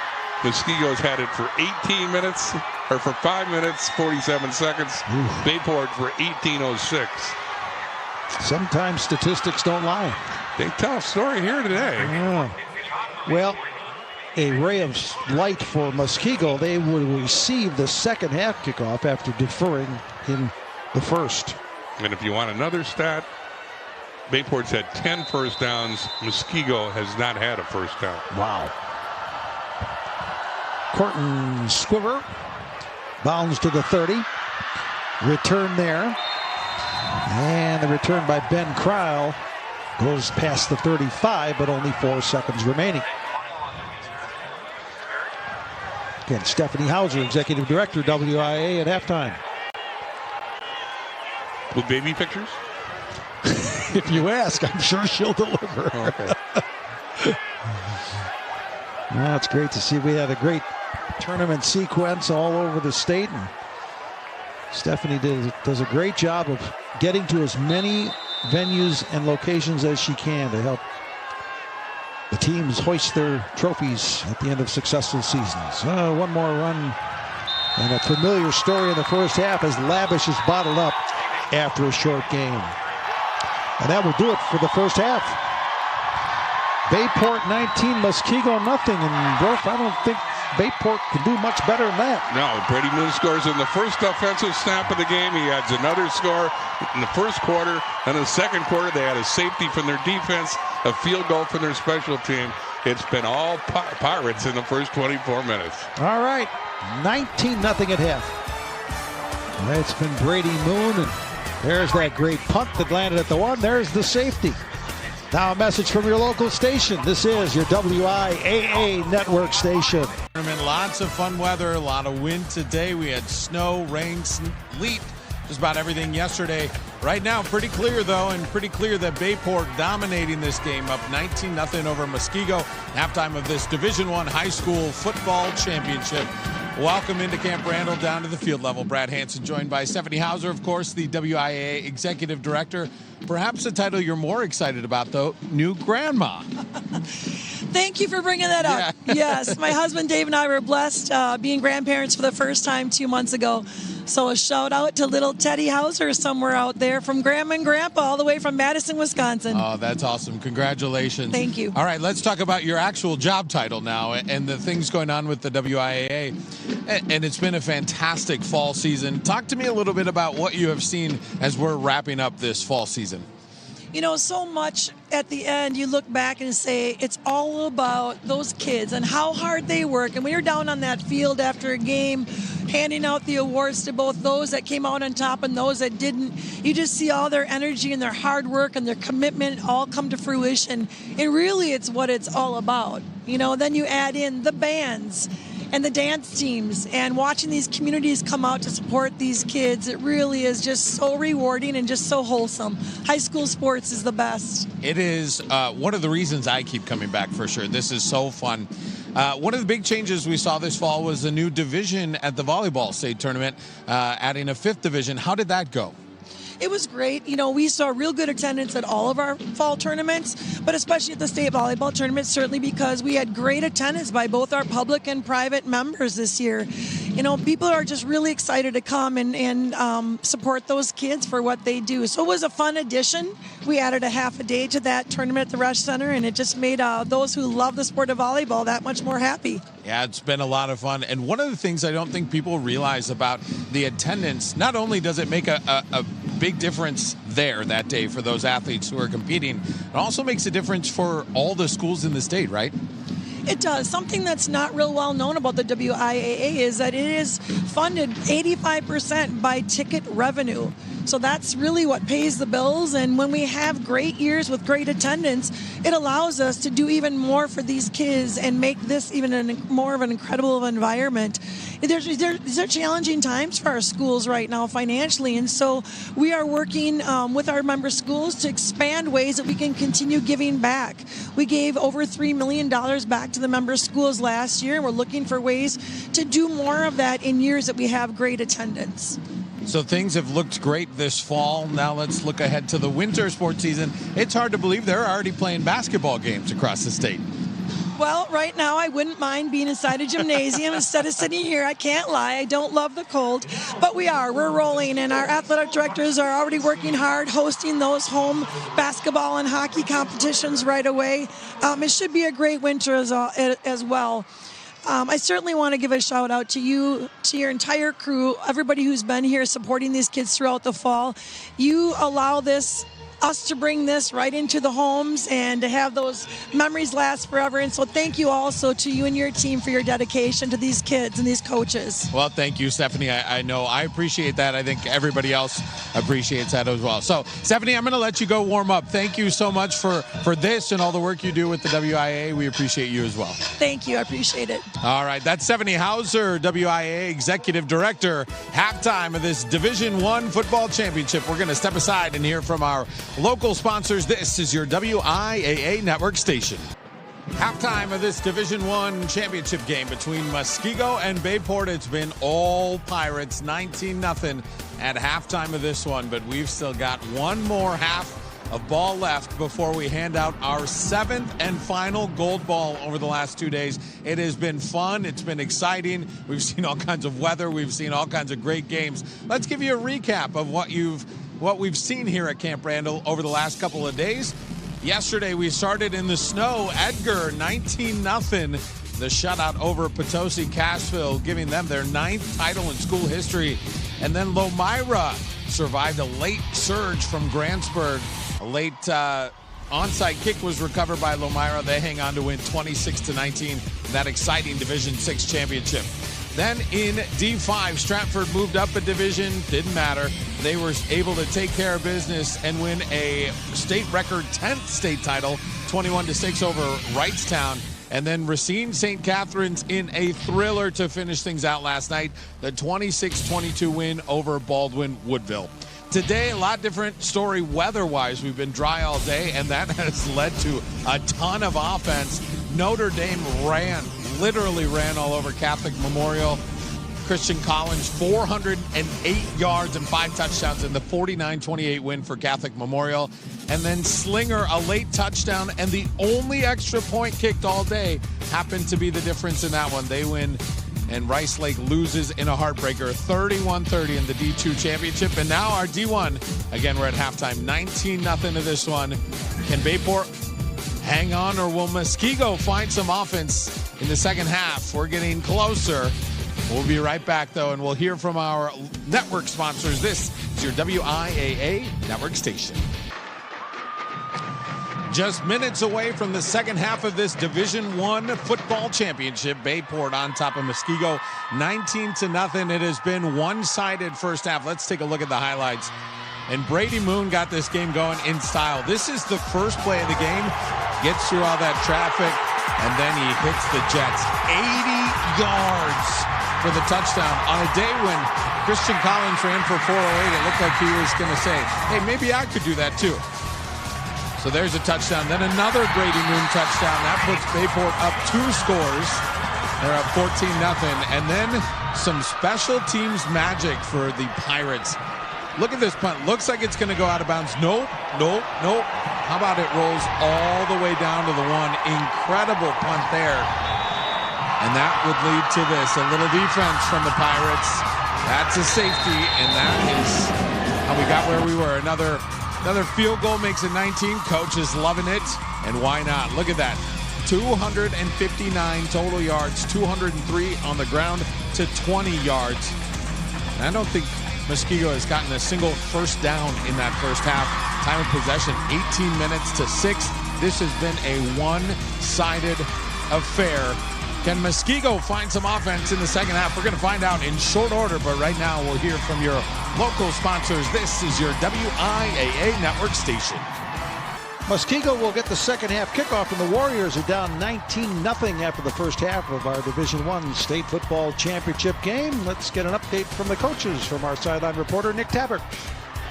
Muskego's had it for 18 minutes, or for 5 minutes, 47 seconds. Bayport for 18:06. Sometimes statistics don't lie. They tell a story here today. Yeah. Well, a ray of light for Muskego. They will receive the second half kickoff after deferring in the first. And if you want another stat, Bayport's had 10 first downs. Muskego has not had a first down. Wow. Corton Squiver bounds to the 30. Return there. And the return by Ben Cryle goes past the 35, but only 4 seconds remaining. Again, Stephanie Hauser, Executive Director, WIAA, at halftime. With baby pictures? If you ask, I'm sure she'll deliver. Okay. Well, it's great to see. We had a great tournament sequence all over the state, and Stephanie does a great job of getting to as many venues and locations as she can to help the teams hoist their trophies at the end of successful seasons. One more run, and a familiar story in the first half as Labish is bottled up after a short game. And that will do it for the first half. Bayport 19, Muskego nothing. And Dorf, I don't think Bayport can do much better than that. No, Brady Moon scores in the first offensive snap of the game. He adds another score in the first quarter. And in the second quarter, they had a safety from their defense, a field goal from their special team. It's been all Pirates in the first 24 minutes. All right, 19-0 at half. It's been Brady Moon, and there's that great punt that landed at the 1. There's the safety. Now a message from your local station. This is your WIAA network station. Lots of fun weather, a lot of wind today. We had snow, rain, sleet, just about everything yesterday. Right now, pretty clear, though, and pretty clear that Bayport dominating this game, up 19-0 over Muskego. Halftime of this Division I high school football championship. Welcome into Camp Randall, down to the field level. Brad Hansen joined by Stephanie Hauser, of course, the WIAA Executive Director. Perhaps the title you're more excited about, though, new grandma. Thank you for bringing that up. Yeah. Yes, my husband Dave and I were blessed being grandparents for the first time 2 months ago. So a shout out to little Teddy Hauser somewhere out there, from Grandma and Grandpa all the way from Madison, Wisconsin. Oh, that's awesome. Congratulations. Thank you. All right, let's talk about your actual job title now and the things going on with the WIAA. And it's been a fantastic fall season. Talk to me a little bit about what you have seen as we're wrapping up this fall season. You know, so much at the end, you look back and say it's all about those kids and how hard they work. And when you're down on that field after a game, handing out the awards to both those that came out on top and those that didn't, you just see all their energy and their hard work and their commitment all come to fruition. And really, it's what it's all about. You know, then you add in the bands and the dance teams, and watching these communities come out to support these kids. It really is just so rewarding and just so wholesome. High school sports is the best. It is one of the reasons I keep coming back, for sure. This is so fun. One of the big changes we saw this fall was a new division at the volleyball state tournament, adding a 5th division. How did that go? It was great. You know, we saw real good attendance at all of our fall tournaments, but especially at the state volleyball tournament, certainly because we had great attendance by both our public and private members this year. You know, people are just really excited to come and support those kids for what they do. So it was a fun addition. We added a half a day to that tournament at the Rush Center, and it just made those who love the sport of volleyball that much more happy. Yeah, it's been a lot of fun. And one of the things I don't think people realize about the attendance, not only does it make a big difference there that day for those athletes who are competing, it also makes a difference for all the schools in the state, right? It does. Something that's not real well known about the WIAA is that it is funded 85% by ticket revenue. So that's really what pays the bills. And when we have great years with great attendance, it allows us to do even more for these kids and make this even more of an incredible environment. These are challenging times for our schools right now financially, and so we are working with our member schools to expand ways that we can continue giving back. We gave over $3 million back to the member schools last year, and we're looking for ways to do more of that in years that we have great attendance. So things have looked great this fall. Now let's look ahead to the winter sports season. It's hard to believe they're already playing basketball games across the state. Well, right now I wouldn't mind being inside a gymnasium instead of sitting here. I can't lie. I don't love the cold, but we're rolling, and our athletic directors are already working hard, hosting those home basketball and hockey competitions right away. It should be a great winter as well. I certainly want to give a shout out to you, to your entire crew, everybody who's been here supporting these kids throughout the fall. You allow this us to bring this right into the homes and to have those memories last forever. And so thank you also to you and your team for your dedication to these kids and these coaches. Well, thank you, Stephanie. I know I appreciate that. I think everybody else appreciates that as well. So, Stephanie, I'm going to let you go warm up. Thank you so much for this and all the work you do with the WIAA. We appreciate you as well. Thank you. I appreciate it. All right. That's Stephanie Hauser, WIAA Executive Director. Halftime of this Division I football championship. We're going to step aside and hear from our local sponsors. This is your WIAA network station. Halftime of this Division I championship game between Muskego and Bayport. It's been all Pirates, 19-0 at halftime of this one, but we've still got one more half of ball left before we hand out our 7th and final gold ball over the last 2 days. It has been fun. It's been exciting. We've seen all kinds of weather. We've seen all kinds of great games. Let's give you a recap of what we've seen here at Camp Randall over the last couple of days. Yesterday, we started in the snow. Edgar, 19-0. The shutout over Potosi Cashville, giving them their 9th title in school history. And then Lomira survived a late surge from Grantsburg. A late onside kick was recovered by Lomira. They hang on to win 26-19, that exciting Division VI championship. Then in D5, Stratford moved up a division. Didn't matter. They were able to take care of business and win a state record 10th state title, 21-6 over Wrightstown. And then Racine St. Catharines in a thriller to finish things out last night, the 26-22 win over Baldwin Woodville. Today, a lot different story weather-wise. We've been dry all day, and that has led to a ton of offense. Notre Dame literally ran all over Catholic Memorial. Christian Collins, 408 yards and 5 touchdowns in the 49-28 win for Catholic Memorial. And then Slinger, a late touchdown, and the only extra point kicked all day happened to be the difference in that one. They win, and Rice Lake loses in a heartbreaker, 31-30 in the D2 championship. And now our D1, again, we're at halftime, 19-0 to this one. Can Bayport hang on, or will Muskego find some offense in the second half? We're getting closer. We'll be right back, though, and we'll hear from our network sponsors. This is your WIAA network station. Just minutes away from the second half of this Division I football championship. Bayport on top of Muskego, 19-0. It has been one-sided first half. Let's take a look at the highlights. And Brady Moon got this game going in style. This is the first play of the game. Gets through all that traffic, and then he hits the Jets. 80 yards for the touchdown on a day when Christian Collins ran for 408. It looked like he was going to say, hey, maybe I could do that too. So there's a touchdown. Then another Brady Moon touchdown. That puts Bayport up 2 scores. They're up 14-0. And then some special teams magic for the Pirates. Look at this punt. Looks like it's going to go out of bounds. Nope. How about it rolls all the way down to the 1. Incredible punt there. And that would lead to this. A little defense from the Pirates. That's a safety, and that is how we got where we were. Another field goal makes it 19. Coach is loving it, and why not? Look at that. 259 total yards, 203 on the ground to 20 yards. And I don't think Muskego has gotten a single first down in that first half. Time of possession, 18 minutes to 6. This has been a one-sided affair. Can Muskego find some offense in the second half? We're going to find out in short order, but right now we'll hear from your local sponsors. This is your WIAA network station. Muskego will get the second half kickoff, and the Warriors are down 19-0 after the first half of our Division I state football championship game. Let's get an update from the coaches from our sideline reporter, Nick Tabbert.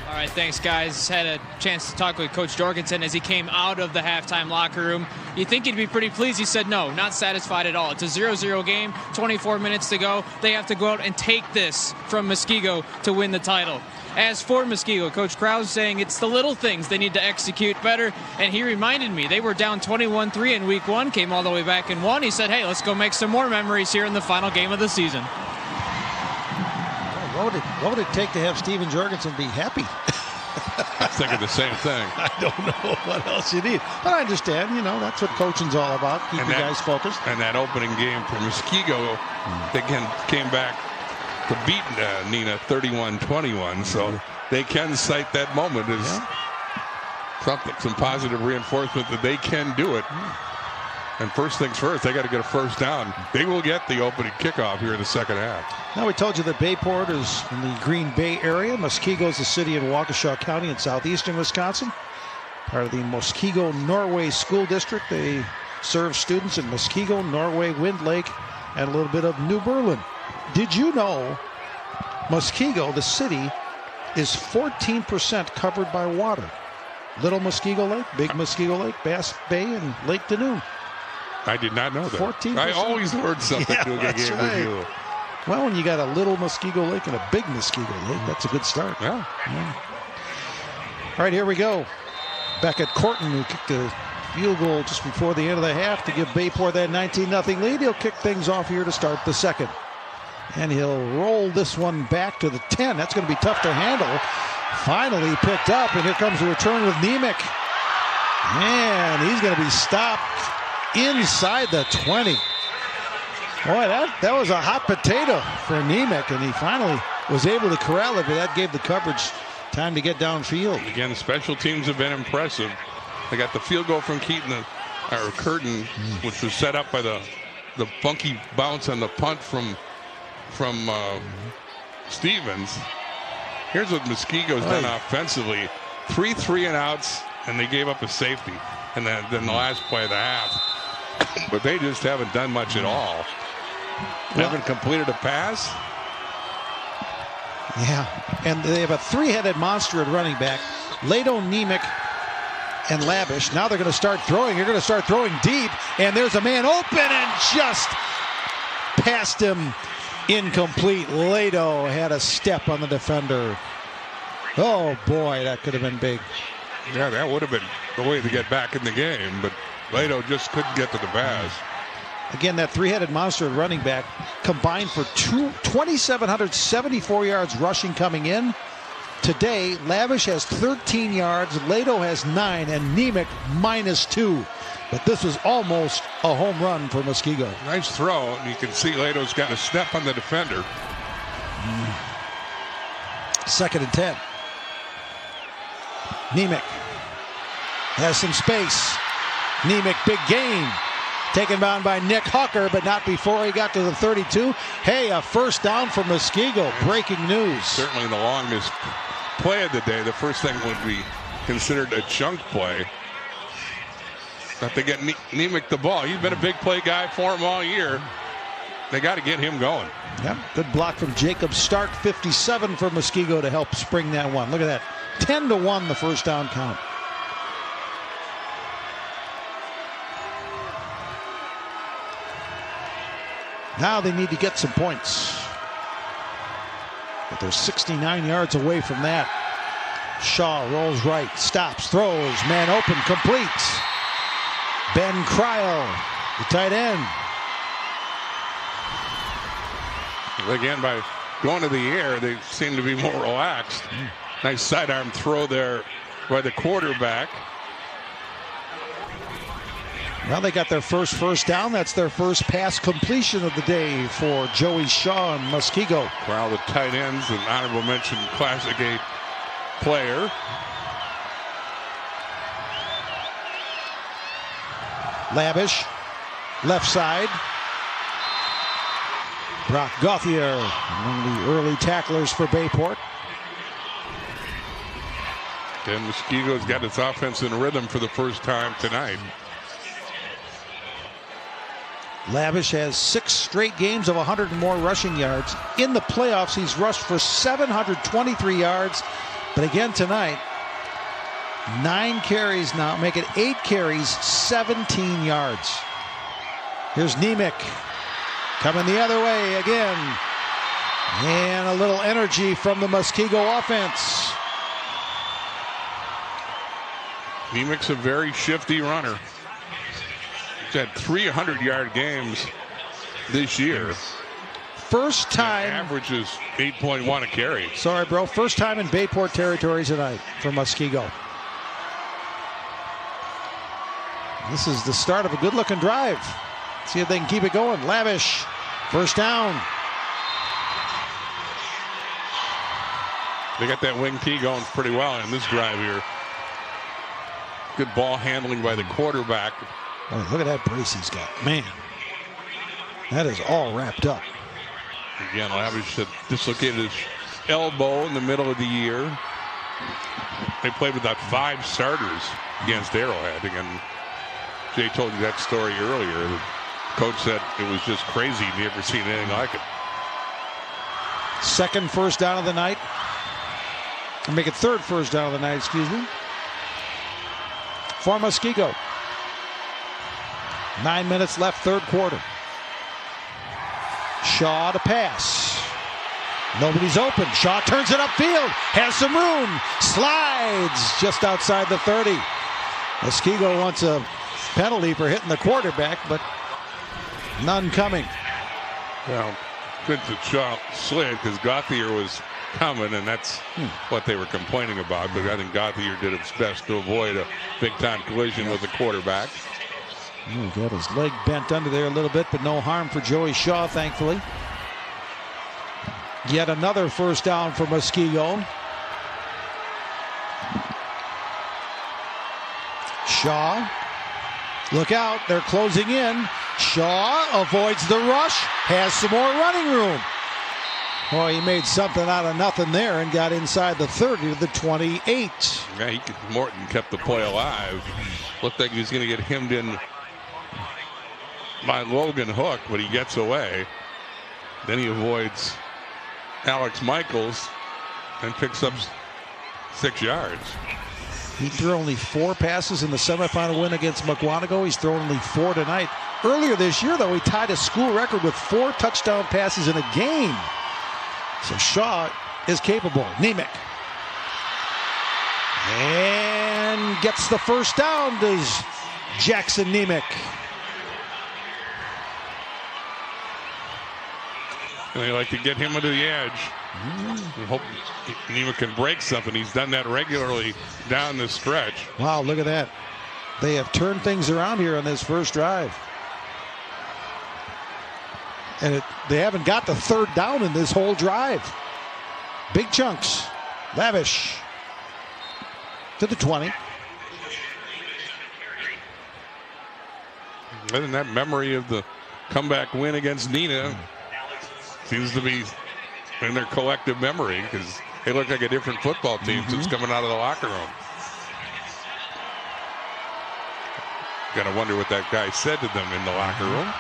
All right, thanks, guys. Had a chance to talk with Coach Jorgensen as he came out of the halftime locker room. You'd think he'd be pretty pleased. He said no, not satisfied at all. It's a 0-0 game, 24 minutes to go. They have to go out and take this from Muskego to win the title. As for Muskego, Coach Krause saying it's the little things they need to execute better. And he reminded me they were down 21-3 in week 1, came all the way back and won. He said, hey, let's go make some more memories here in the final game of the season. What would it take to have Steven Jorgensen be happy? I was thinking the same thing. I don't know what else you need. But I understand, that's what coaching's all about. Keep you guys focused. And that opening game for Muskego, they came back to beat Nina 31-21. So they can cite that moment as some positive reinforcement that they can do it. And first things first, they got to get a first down. They will get the opening kickoff here in the second half. Now, we told you that Bayport is in the Green Bay area. Muskego is a city in Waukesha County in southeastern Wisconsin. Part of the Muskego Norway School District. They serve students in Muskego, Norway, Wind Lake, and a little bit of New Berlin. Did you know Muskego, the city, is 14% covered by water? Little Muskego Lake, Big Muskego Lake, Bass Bay, and Lake Danoon. I did not know that. 14%. I always learned something doing a game with you. Well, when you got a little Muskego Lake and a big Muskego Lake, that's a good start. Yeah. All right, here we go. Back at Corton, who kicked a field goal just before the end of the half to give Bayport that 19-0 lead. He'll kick things off here to start the second. And he'll roll this one back to the 10. That's going to be tough to handle. Finally picked up, and here comes the return with Nemec. Man, he's going to be stopped inside the 20. Boy, that was a hot potato for Nemec, and he finally was able to corral it, but that gave the coverage time to get downfield. Again, special teams have been impressive. They got the field goal from Curtin, which was set up by the funky bounce on the punt from Stevens. Here's what Muskego's done offensively. 3 3-and-outs, and they gave up a safety. And then the last play of the half. But they just haven't done much at all. Haven't completed a pass. Yeah, and they have a three-headed monster at running back. Lado, Nemec, and Lavish. Now they're going to start throwing. They're going to start throwing deep, and there's a man open and just past him. Incomplete. Lado had a step on the defender. Oh, boy, that could have been big. Yeah, that would have been the way to get back in the game, but Lado just couldn't get to the pass. Again, that three-headed monster at running back combined for 2,774 yards rushing coming in. Today, Lavish has 13 yards, Lado has 9, and Nemec -2. But this was almost a home run for Muskego. Nice throw, and you can see Lado's got a step on the defender. 2nd and 10. Nemec has some space. Nemec, big gain. Taken down by Nick Hucker, but not before he got to the 32. Hey, a first down for Muskego. Breaking news. Certainly the longest play of the day. The first thing would be considered a chunk play. But they get Nemec the ball. He's been a big play guy for him all year. They got to get him going. Yep, good block from Jacob Stark. 57 for Muskego to help spring that one. Look at that. 10-1 the first down count. Now they need to get some points. But they're 69 yards away from that. Shaw rolls right, stops, throws, man open, complete. Ben Cryle, the tight end. Again, by going to the air, they seem to be more relaxed. Nice sidearm throw there by the quarterback. Well, they got their first down. That's their first pass completion of the day for Joey Shaw and Muskego. Well, the tight ends, an honorable mention Classic 8 player. Lavish, left side. Brock Gauthier, among the early tacklers for Bayport. And Muskego's got its offense in rhythm for the first time tonight. Lavish has 6 straight games of 100 and more rushing yards. In the playoffs, he's rushed for 723 yards. But again tonight, 9 carries now, make it 8 carries, 17 yards. Here's Nemec coming the other way again. And a little energy from the Muskego offense. Nemec's a very shifty runner. He's had 300-yard games this year. First time. Averages 8.1 a carry. Sorry, bro. First time in Bayport territory tonight for Muskego. This is the start of a good-looking drive. See if they can keep it going. Lavish, first down. They got that wing T going pretty well in this drive here. Good ball handling by the quarterback. Oh, look at that brace he's got. Man, that is all wrapped up. Again, Lavish had dislocated his elbow in the middle of the year. They played with about 5 starters against Arrowhead. Again, Jay told you that story earlier. The coach said it was just crazy. He'd never seen anything like it. Second first down of the night. I'll make it third first down of the night, excuse me. For Muskego. 9 minutes left, third quarter. Shaw to pass. Nobody's open. Shaw turns it upfield. Has some room. Slides just outside the 30. Muskego wants a penalty for hitting the quarterback, but none coming. Well, good that Shaw slid because Gauthier was coming, and that's what they were complaining about. But I think Gauthier did his best to avoid a big-time collision with the quarterback. He got his leg bent under there a little bit, but no harm for Joey Shaw, thankfully. Yet another first down for Muskego. Shaw. Look out, they're closing in. Shaw avoids the rush, has some more running room. Boy, he made something out of nothing there and got inside the 30 to the 28. Yeah, Morton kept the play alive. Looked like he was going to get hemmed in by Logan Hook, but he gets away. Then he avoids Alex Michaels and picks up 6 yards. He threw only 4 passes in the semifinal win against Muskego. He's thrown only 4 tonight. Earlier this year, though, he tied a school record with 4 touchdown passes in a game. So Shaw is capable. Nemec. And gets the first down, does Jackson Nemec. And they like to get him to the edge. And hope Nemec can break something. He's done that regularly down the stretch. Wow, look at that. They have turned things around here on this first drive. And they haven't got the third down in this whole drive. Big chunks. Lavish to the 20. And that memory of the comeback win against Nina seems to be in their collective memory because they look like a different football team since coming out of the locker room. Gotta wonder what that guy said to them in the locker room.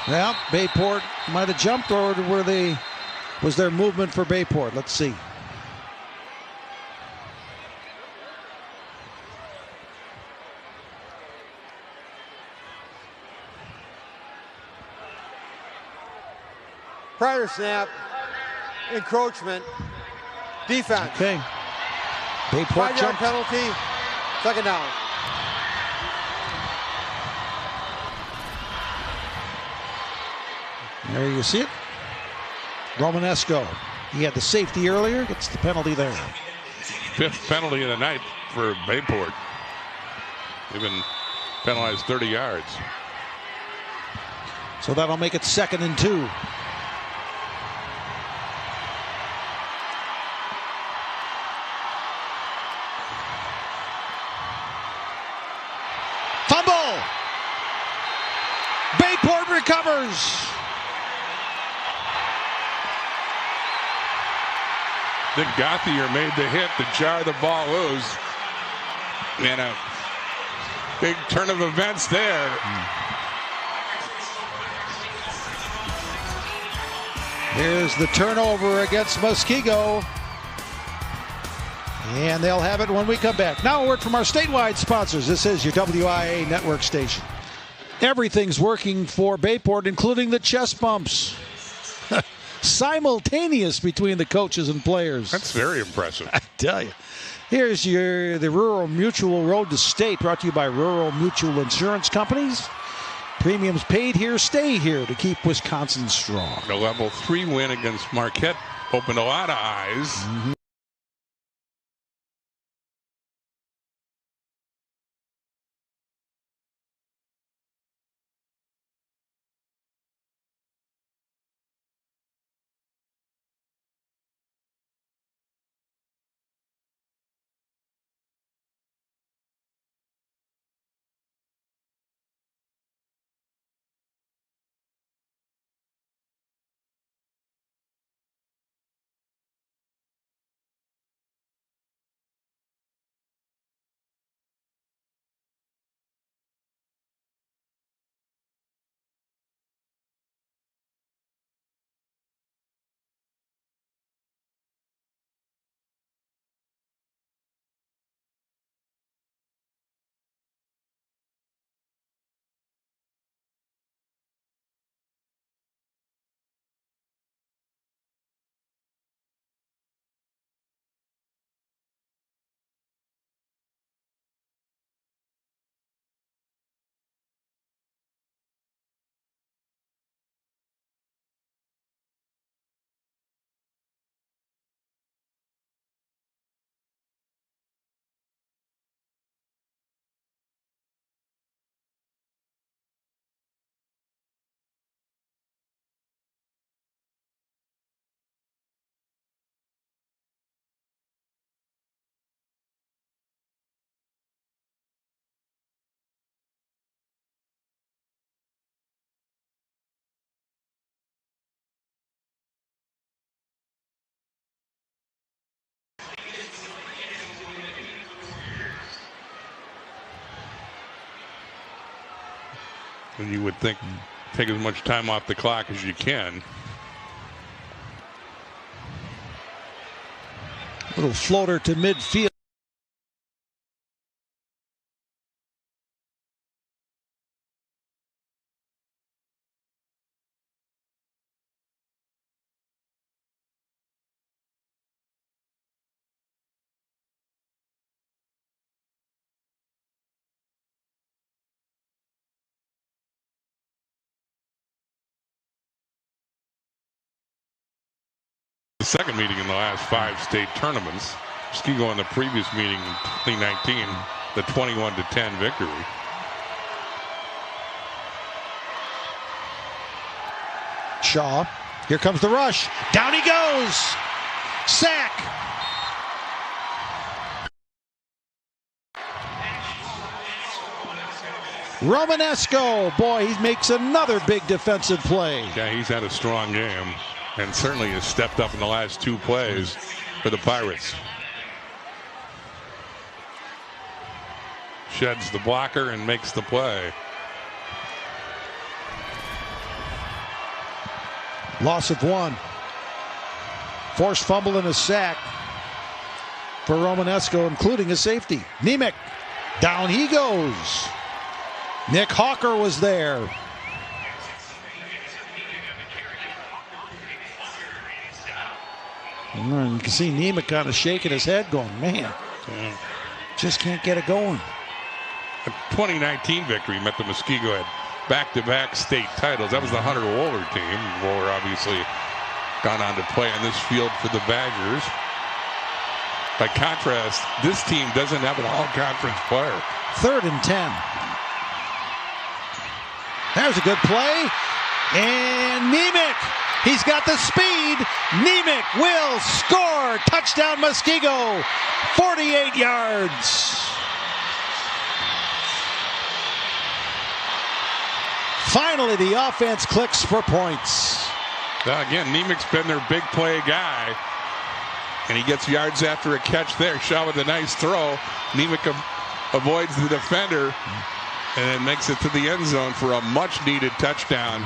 Well, Bayport might have jumped, or was there movement for Bayport? Let's see. Prior snap, encroachment, defense. Okay. Bayport 5-yard jumped. penalty, second down. There you see it. Romanesco. He had the safety earlier, gets the penalty there. 5th penalty of the night for Bayport. They've been penalized 30 yards. So that'll make it 2nd and 2. Fumble! Bayport recovers. Then Gauthier made the hit to jar the ball loose. And a big turn of events there. Here's the turnover against Muskego. And they'll have it when we come back. Now a word from our statewide sponsors. This is your WIAA network station. Everything's working for Bayport, including the chest bumps. Simultaneous between the coaches and players. That's very impressive. I tell you. Here's the Rural Mutual Road to State, brought to you by Rural Mutual Insurance Companies. Premiums paid here, stay here to keep Wisconsin strong. The level 3 win against Marquette opened a lot of eyes. And you would think take as much time off the clock as you can. Little floater to midfield. The second meeting in the last 5 state tournaments. Muskego in the previous meeting in 2019, the 21-10 victory. Shaw, here comes the rush. Down he goes. Sack. Romanesco, boy, he makes another big defensive play. Yeah, he's had a strong game and certainly has stepped up in the last 2 plays for the Pirates. Sheds the blocker and makes the play. Loss of 1. Forced fumble and a sack for Romanesco, including a safety. Nemec, down he goes. Nick Hawker was there. And you can see Nemec kind of shaking his head going, man, just can't get it going. The 2019 victory meant the Muskego had back-to-back state titles. That was the Hunter Wohler team. Wohler obviously gone on to play on this field for the Badgers. By contrast, this team doesn't have an all-conference player. 3rd and 10. There's a good play. And Nemec, he's got the speed. Nemec will score. Touchdown Muskego. 48 yards. Finally, the offense clicks for points. Now again, Nemec's been their big play guy. And he gets yards after a catch there. Shaw with a nice throw. Nemec avoids the defender and then makes it to the end zone for a much-needed touchdown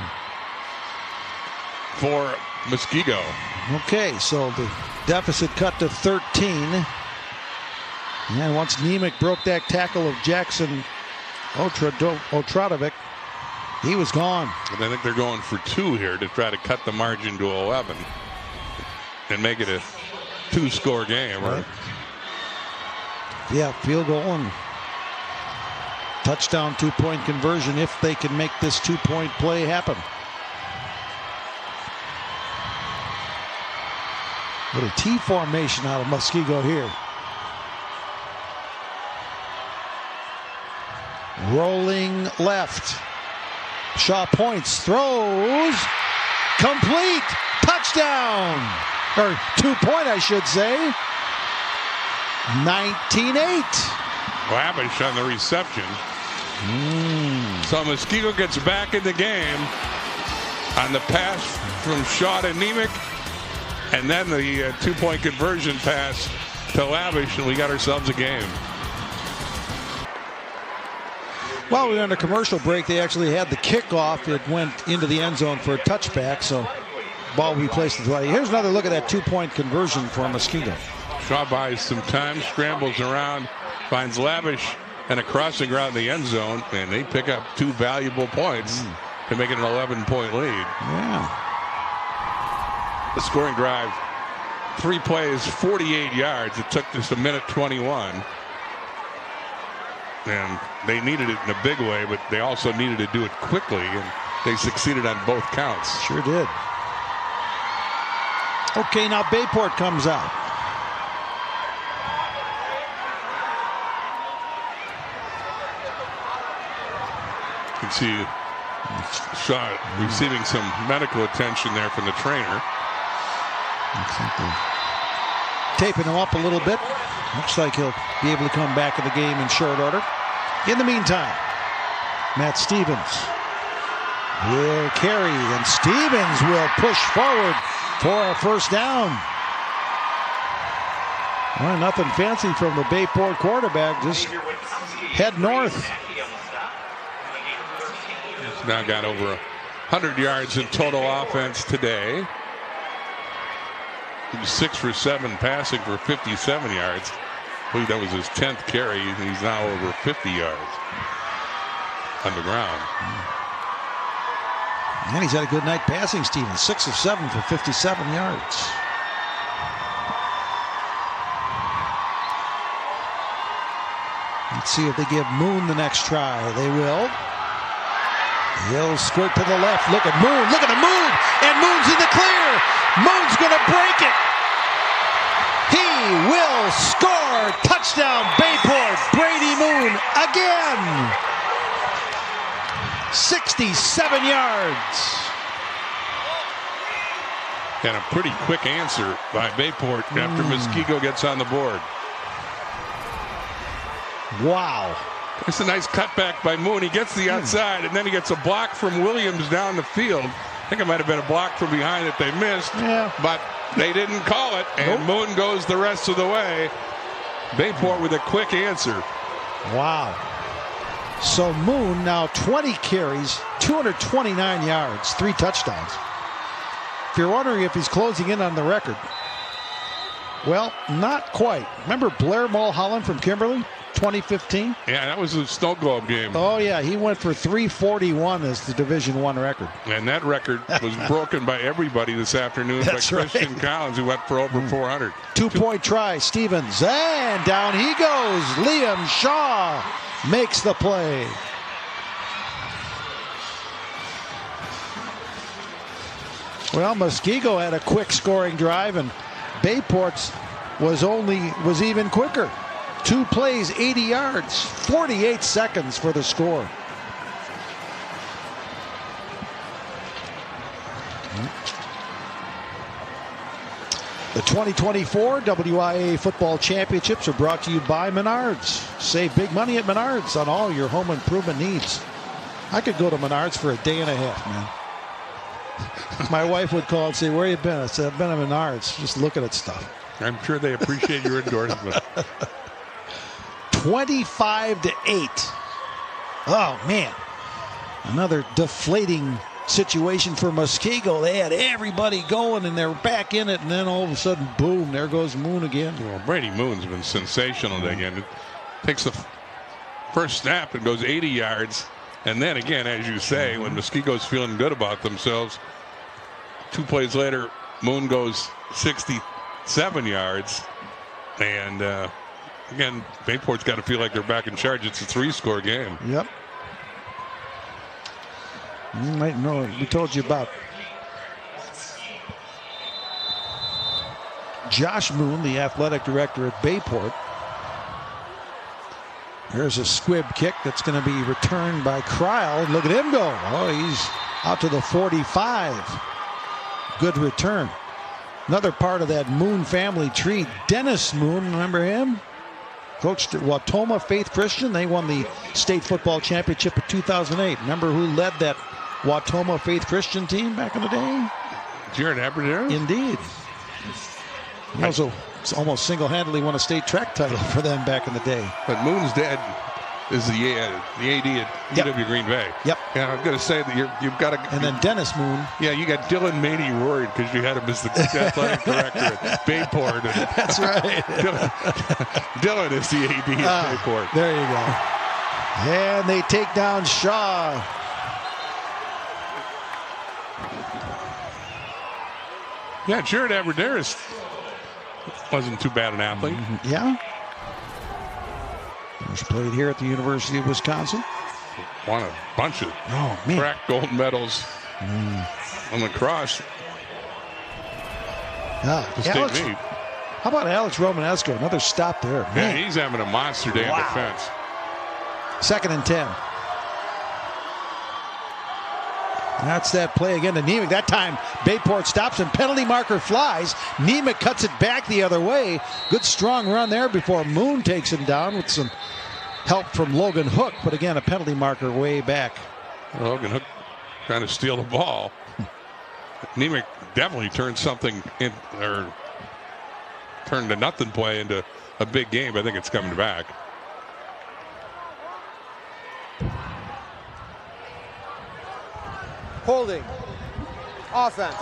for Muskego. Okay, so the deficit cut to 13. And once Nemec broke that tackle of Jackson Otradovic, he was gone. And I think they're going for 2 here to try to cut the margin to 11 and make it a 2-score game. Right? Yeah, field goal and touchdown 2-point conversion if they can make this 2-point play happen. Little T formation out of Muskego here. Rolling left. Shaw points, throws, complete, touchdown, or 2-point I should say. 19-8. Lavish on the reception. So Muskego gets back in the game on the pass from Shaw to Nemec, and then the 2-point conversion pass to Lavish, and we got ourselves a game. While we were on a commercial break, they actually had the kickoff. It went into the end zone for a touchback, so ball will be placed at the right. Here's another look at that 2-point conversion for Muskego. Shaw buys some time, scrambles around, finds Lavish and a crossing route in the end zone, and they pick up 2 valuable points to make it an 11-point lead. Yeah. The scoring drive, 3 plays, 48 yards. It took just a minute 21. And they needed it in a big way, but they also needed to do it quickly, and they succeeded on both counts. Sure did. Okay, now Bayport comes out. You can see Shaw receiving some medical attention there from the trainer. Taping him up a little bit. Looks like he'll be able to come back in the game in short order. In the meantime, Matt Stevens will carry, and Stevens will push forward for a first down. Well, nothing fancy from the Bayport quarterback, just head north. now got over 100 yards in total offense today. He was 6 for 7 passing for 57 yards. I believe that was his 10th carry, and he's now over 50 yards on the ground. And he's had a good night passing, Steven. 6 of 7 for 57 yards. Let's see if they give Moon the next try. They will. He'll squirt to the left. Look at Moon. Look at the move. And Moon's in the clear. Moon's going to break it. He will score. Touchdown, Bayport. Brady Moon again. 67 yards. And a pretty quick answer by Bayport after Muskego gets on the board. Wow. It's a nice cutback by Moon. He gets the outside, and then he gets a block from Williams down the field. I think it might have been a block from behind that they missed, but they didn't call it, and Moon goes the rest of the way. Bayport with a quick answer. Wow. So Moon now 20 carries, 229 yards, 3 touchdowns. If you're wondering if he's closing in on the record, well, not quite. Remember Blair Mulholland from Kimberly, 2015? Yeah, that was a snow globe game. Oh, yeah, he went for 341 as the Division I record. And that record was broken by everybody this afternoon. That's by Christian Collins, who went for over 400. 2-point try, Stevens, and down he goes. Liam Shaw makes the play. Well, Muskego had a quick scoring drive, and Bayport's was even quicker. 2 plays, 80 yards, 48 seconds for the score. The 2024 WIAA Football Championships are brought to you by Menards. Save big money at Menards on all your home improvement needs. I could go to Menards for a day and a half, man. My wife would call and say, "Where you been?" I said, "I've been at Menards, just looking at stuff." I'm sure they appreciate your endorsement. 25-8. Oh, man. Another deflating situation for Muskego. They had everybody going, and they're back in it, and then all of a sudden, boom, there goes Moon again. Well, Brady Moon's been sensational again. It takes the first snap and goes 80 yards. And then again, as you say, when Muskego's feeling good about themselves, 2 plays later, Moon goes 67 yards. And again, Bayport's got to feel like they're back in charge. It's a 3-score game. Yep. You might know, we told you about Josh Moon, the athletic director at Bayport. Here's a squib kick that's going to be returned by Cryle. Look at him go. Oh, he's out to the 45. Good return. Another part of that Moon family tree, Dennis Moon, remember him? Coached at Watoma Faith Christian. They won the state football championship in 2008. Remember who led that Watoma Faith Christian team back in the day? Jared Aberdeen? Indeed. He also almost single-handedly won a state track title for them back in the day. But Moon's dad is the AD at UW Green Bay. Yep. Yeah, I'm going to say that you've got to. And then Dennis Moon. Yeah, you got Dylan Maney worried because you had him as the athletic director at Bayport. And That's right. Dylan is the AD at Bayport. There you go. And they take down Shaw. Yeah, Jared Aberderis wasn't too bad an athlete. Yeah. He was played here at the University of Wisconsin. Won a bunch of track gold medals on the cross. Alex, how about Alex Romanesco? Another stop there. Yeah, he's having a monster day on defense. 2nd and 10. That's that play again to Nemec. That time, Bayport stops and penalty marker flies. Nemec cuts it back the other way. Good strong run there before Moon takes him down with some help from Logan Hook. But again, a penalty marker way back. Logan Hook trying to steal the ball. Nemec definitely turned something in, or turned a nothing play into a big game. I think it's coming back. Holding. Offense.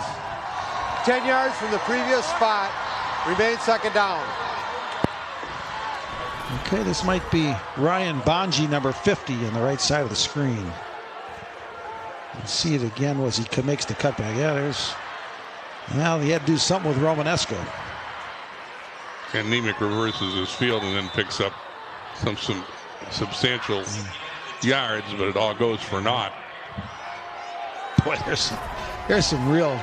10 yards from the previous spot. Remains second down. Okay, this might be Ryan Bonji, number 50, on the right side of the screen. Let's see it again. Was he makes the cutback? Yeah, there's. Well, he had to do something with Romanesco. And Nemec reverses his field and then picks up some substantial yards, but it all goes for naught. Boy, there's some real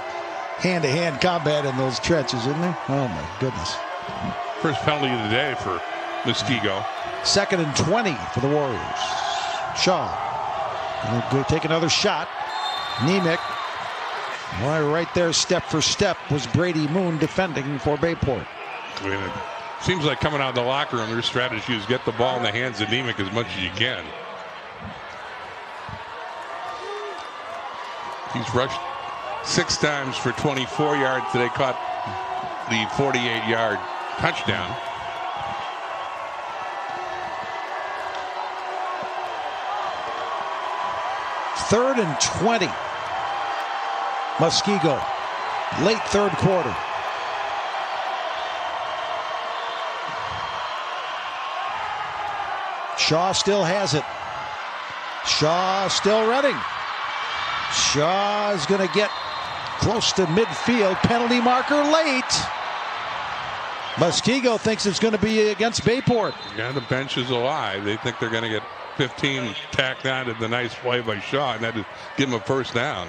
hand-to-hand combat in those trenches, isn't there? Oh my goodness. First penalty of the day for Muskego. 2nd and 20 for the Warriors. Shaw. Go take another shot. Nemec. Right there, step for step, was Brady Moon defending for Bayport. I mean, it seems like coming out of the locker room, their strategy is get the ball in the hands of Nemec as much as you can. He's rushed 6 times for 24 yards. They caught the 48-yard touchdown. Third and 20. Muskego. Late third quarter. Shaw still has it. Shaw still running. Shaw is going to get close to midfield. Penalty marker late. Muskego thinks it's going to be against Bayport. Yeah, the bench is alive. They think they're going to get 15 tacked on to the nice play by Shaw, and that is give him a first down.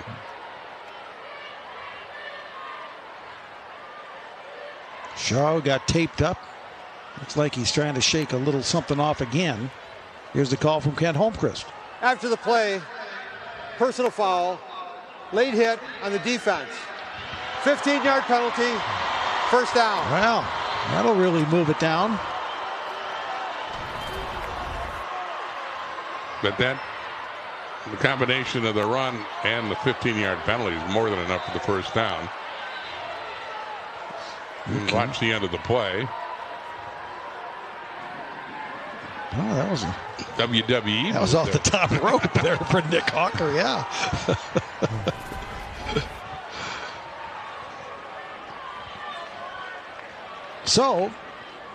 Shaw got taped up. Looks like he's trying to shake a little something off again. Here's the call from Kent Holmquist. After the play, personal foul, late hit on the defense. 15-yard penalty, first down. Well, that'll really move it down. But the combination of the run and the 15-yard penalty is more than enough for the first down. Okay. Watch the end of the play. Oh, that was a WWE. That was off the top rope there for Nick Hawker, yeah. So,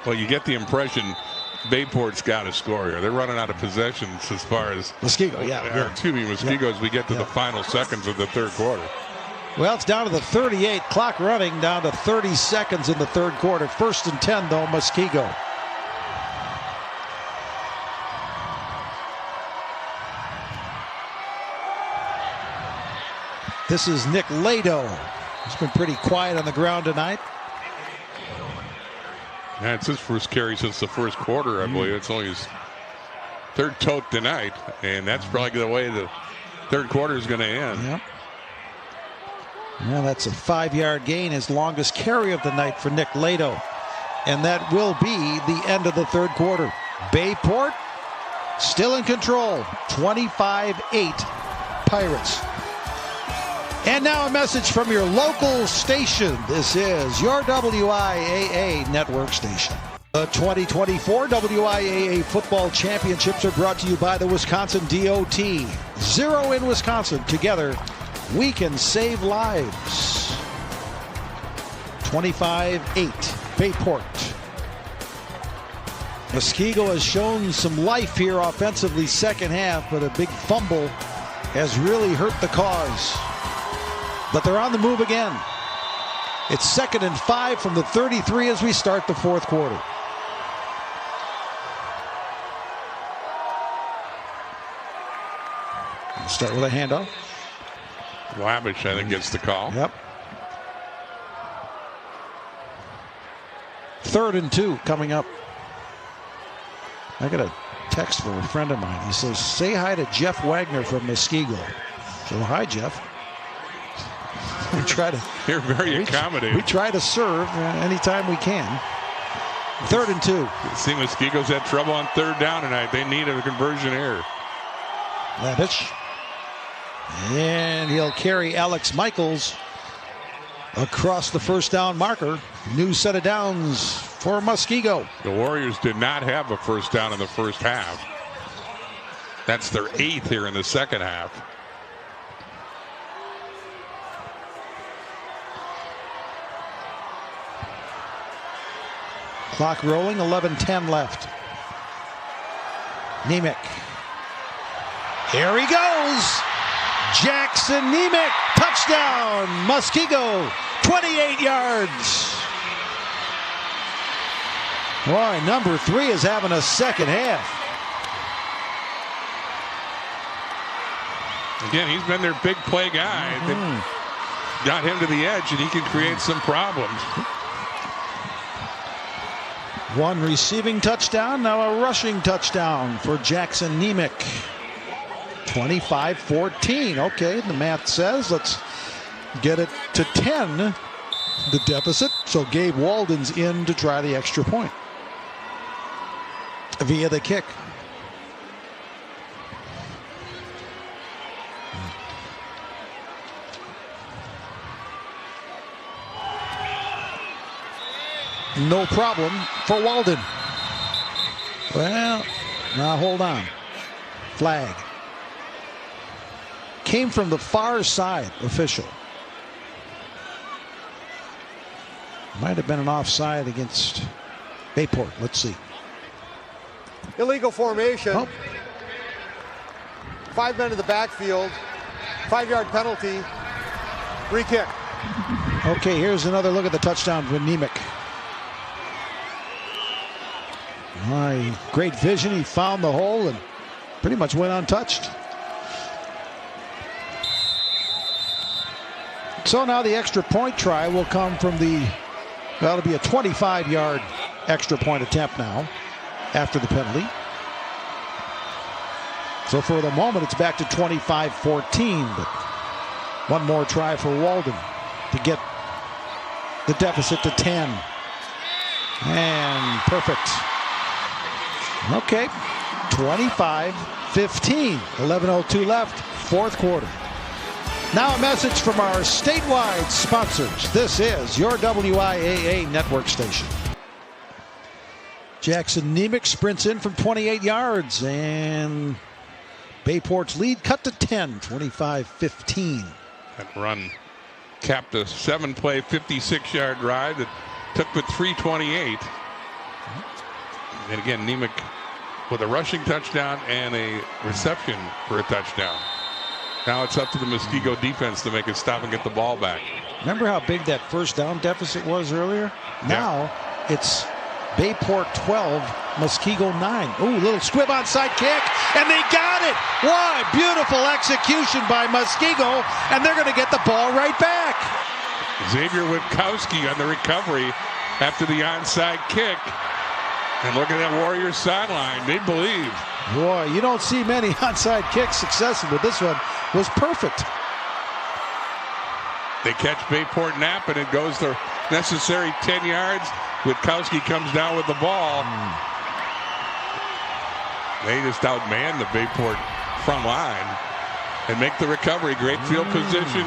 well, you get the impression Bayport's got to score here. They're running out of possessions as far as Muskego, Muskego as we get to the final seconds of the third quarter. Well, it's down to the 38, clock running down to 30 seconds in the third quarter. 1st and 10, though, Muskego. This is Nick Lado. He's been pretty quiet on the ground tonight. Yeah, it's his first carry since the first quarter, I believe. It's only his third tote tonight, and that's probably the way the third quarter is going to end. Yep. Well, that's a 5-yard gain, his longest carry of the night for Nick Lado. And that will be the end of the third quarter. Bayport still in control, 25-8 Pirates. And now a message from your local station. This is your WIAA network station. The 2024 WIAA Football Championships are brought to you by the Wisconsin DOT. 0 in Wisconsin. Together, we can save lives. 25-8, Bayport. Muskego has shown some life here offensively second half, but a big fumble has really hurt the cause. But they're on the move again. It's 2nd and 5 from the 33 as we start the fourth quarter. We'll start with a handoff. Lavish, I think, gets the call. Yep. 3rd and 2 coming up. I got a text from a friend of mine. He says, say hi to Jeff Wagner from Muskego. So, hi, Jeff. We try to. You're very accommodating. We try to serve anytime we can. 3rd and 2. See, Muskego's had trouble on 3rd down tonight. They need a conversion error. Lavich. And he'll carry Alex Michaels across the first down marker. New set of downs for Muskego. The Warriors did not have a first down in the first half. That's their 8th here in the second half. Clock rolling, 11:10 left. Nemec. Here he goes. Jackson Nemec, touchdown. Muskego, 28 yards. Boy, number 3 is having a second half. Again, he's been their big play guy. They've got him to the edge, and he can create some problems. One receiving touchdown, now a rushing touchdown for Jackson Nemec. 25-14. Okay, the math says let's get it to 10, the deficit. So Gabe Walden's in to try the extra point via the kick. No problem for Walden. Well, now hold on. Flag. Came from the far side, official. Might have been an offside against Bayport. Let's see. Illegal formation. Oh. 5 men in the backfield. 5-yard penalty. Free kick. Okay, here's another look at the touchdown for Nemec. My great vision. He found the hole and pretty much went untouched. So now the extra point try will come from well, it'll be a 25-yard extra point attempt now after the penalty. So for the moment, it's back to 25-14, but one more try for Walden to get the deficit to 10. And perfect. Okay, 25-15, 11:02 left, fourth quarter. Now a message from our statewide sponsors. This is your WIAA network station. Jackson Nemec sprints in from 28 yards, and Bayport's lead cut to 10, 25-15. That run capped a 7-play, 56-yard drive that took but 3:28. And again, Nemec with a rushing touchdown and a reception for a touchdown. Now it's up to the Muskego defense to make it stop and get the ball back. Remember how big that first down deficit was earlier? Yeah. Now it's Bayport 12, Muskego 9. Ooh, little squib onside kick, and they got it. Why? Beautiful execution by Muskego, and they're going to get the ball right back. Xavier Witkowski on the recovery after the onside kick. And look at that Warriors sideline. They believe. Boy, you don't see many onside kicks successful, but this one was perfect. They catch Bayport nap, and it goes the necessary 10 yards. Witkowski comes down with the ball. They just outman the Bayport front line and make the recovery. Great field position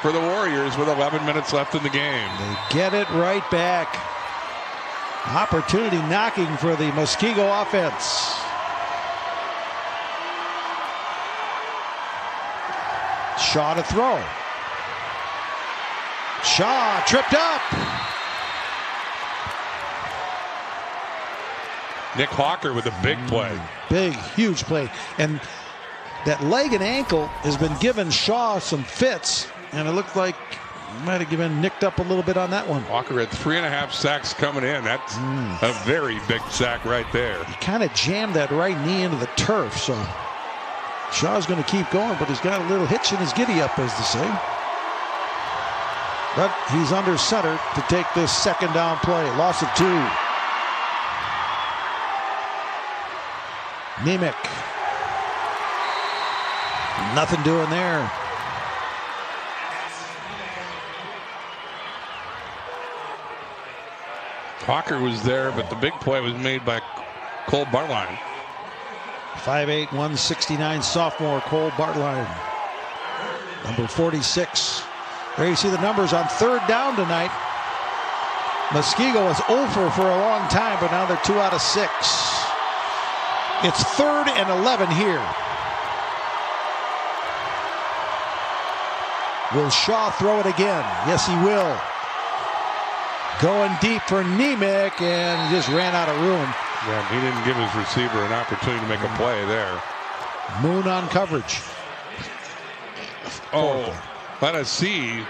for the Warriors with 11 minutes left in the game. They get it right back. Opportunity knocking for the Muskego offense. Shaw to throw. Shaw tripped up. Nick Hawker with a big play. Big, huge play. And that leg and ankle has been giving Shaw some fits, and it looked like he might have been nicked up a little bit on that one. Walker had 3.5 sacks coming in. That's a very big sack right there. He kind of jammed that right knee into the turf, so Shaw's going to keep going, but he's got a little hitch in his giddy-up, as they say. But he's under center to take this second down play. Loss of 2. Nemec. Nothing doing there. Hawker was there, but the big play was made by Cole Bartline. 5'8", 169 sophomore Cole Bartline. Number 46. There you see the numbers on third down tonight. Muskego was over for a long time, but now they're 2 out of 6. It's 3rd and 11 here. Will Shaw throw it again? Yes, he will. Going deep for Nemec, and just ran out of room. Yeah, he didn't give his receiver an opportunity to make a play there. Moon on coverage. Oh, let us see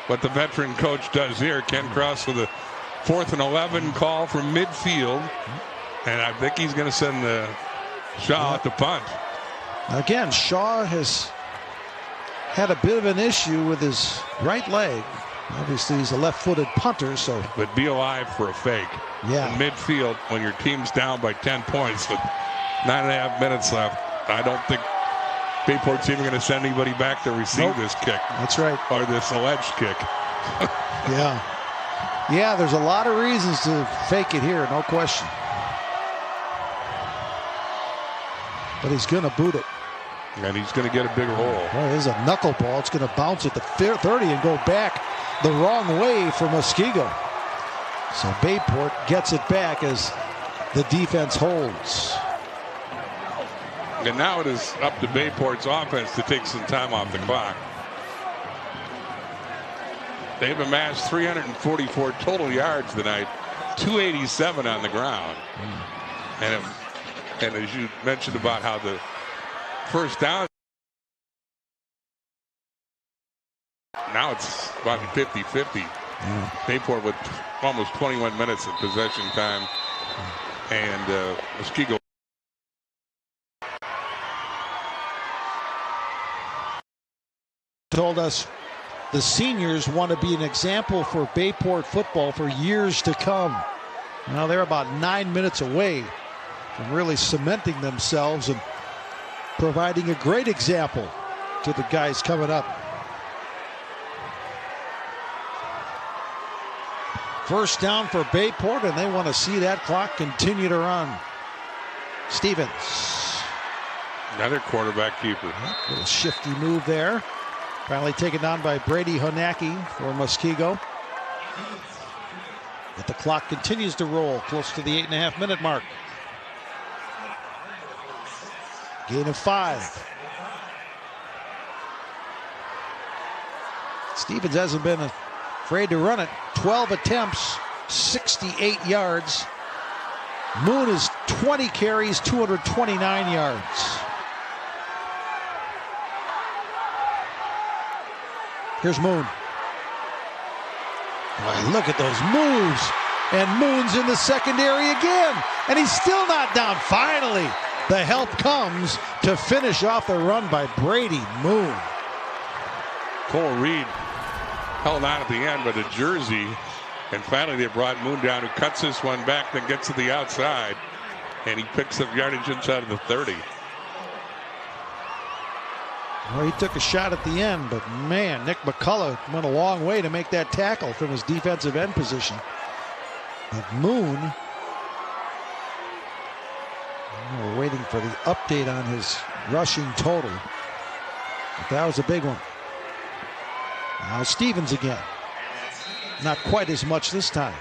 what the veteran coach does here. Ken Cross with a 4th and 11 call from midfield. And I think he's going to send the Shaw at the punt. Again, Shaw has had a bit of an issue with his right leg. Obviously, he's a left-footed punter, so. But be alive for a fake. Yeah. In midfield, when your team's down by 10 points with 9.5 minutes left, I don't think Bayport's even going to send anybody back to receive this kick. That's right. Or this alleged kick. Yeah. Yeah, there's a lot of reasons to fake it here, no question. But he's going to boot it. And he's going to get a big hole. Well, there's a knuckleball. It's going to bounce at the 30 and go back the wrong way for Muskego. So Bayport gets it back as the defense holds. And now it is up to Bayport's offense to take some time off the clock. They've amassed 344 total yards tonight, 287 on the ground. And as you mentioned about how the first down, now it's about 50-50. Bayport with almost 21 minutes of possession time, and Muskego. Told us the seniors want to be an example for Bayport football for years to come. Now they're about 9 minutes away from really cementing themselves and providing a great example to the guys coming up. First down for Bayport, and they want to see that clock continue to run. Stevens. Another quarterback keeper. Little shifty move there. Finally taken down by Brady Honacki for Muskego. But the clock continues to roll close to the 8.5-minute mark. Gain of 5. Stevens hasn't been afraid to run it. 12 attempts, 68 yards. Moon is 20 carries, 229 yards. Here's Moon. Boy, look at those moves. And Moon's in the secondary again. And he's still not down. Finally, the help comes to finish off the run by Brady Moon. Cole Reed held on at the end by the jersey. And finally they brought Moon down, who cuts this one back, then gets to the outside. And he picks up yardage inside of the 30. Well, he took a shot at the end, but man, Nick McCullough went a long way to make that tackle from his defensive end position. But Moon, we're waiting for the update on his rushing total. But that was a big one. Now Stevens again. Not quite as much this time.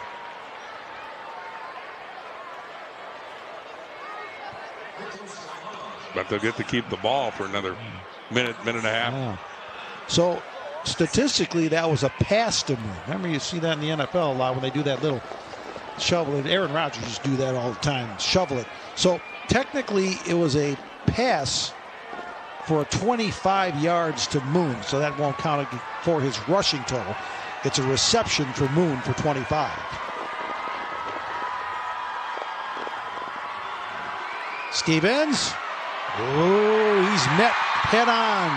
But they'll get to keep the ball for another minute and a half. Wow. So statistically, that was a pass to Moon. Remember, you see that in the NFL a lot when they do that little shovel it. Aaron Rodgers used to do that all the time, shovel it. So technically, it was a pass for 25 yards to Moon. So that won't count for his rushing total. It's a reception for Moon for 25. Stevens. Oh, he's met head on.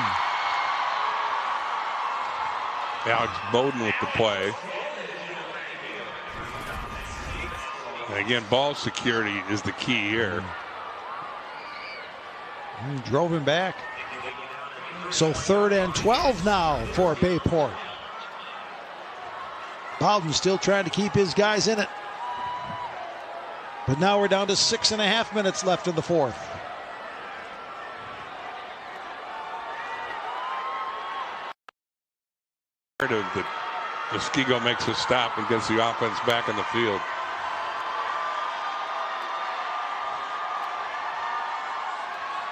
Alex Bowden with the play. And again, ball security is the key here. Drove him back. So 3rd and 12 now for Bayport. Bowden still trying to keep his guys in it. But now we're down to 6.5 minutes left in the 4th. That Muskego makes a stop and gets the offense back in the field.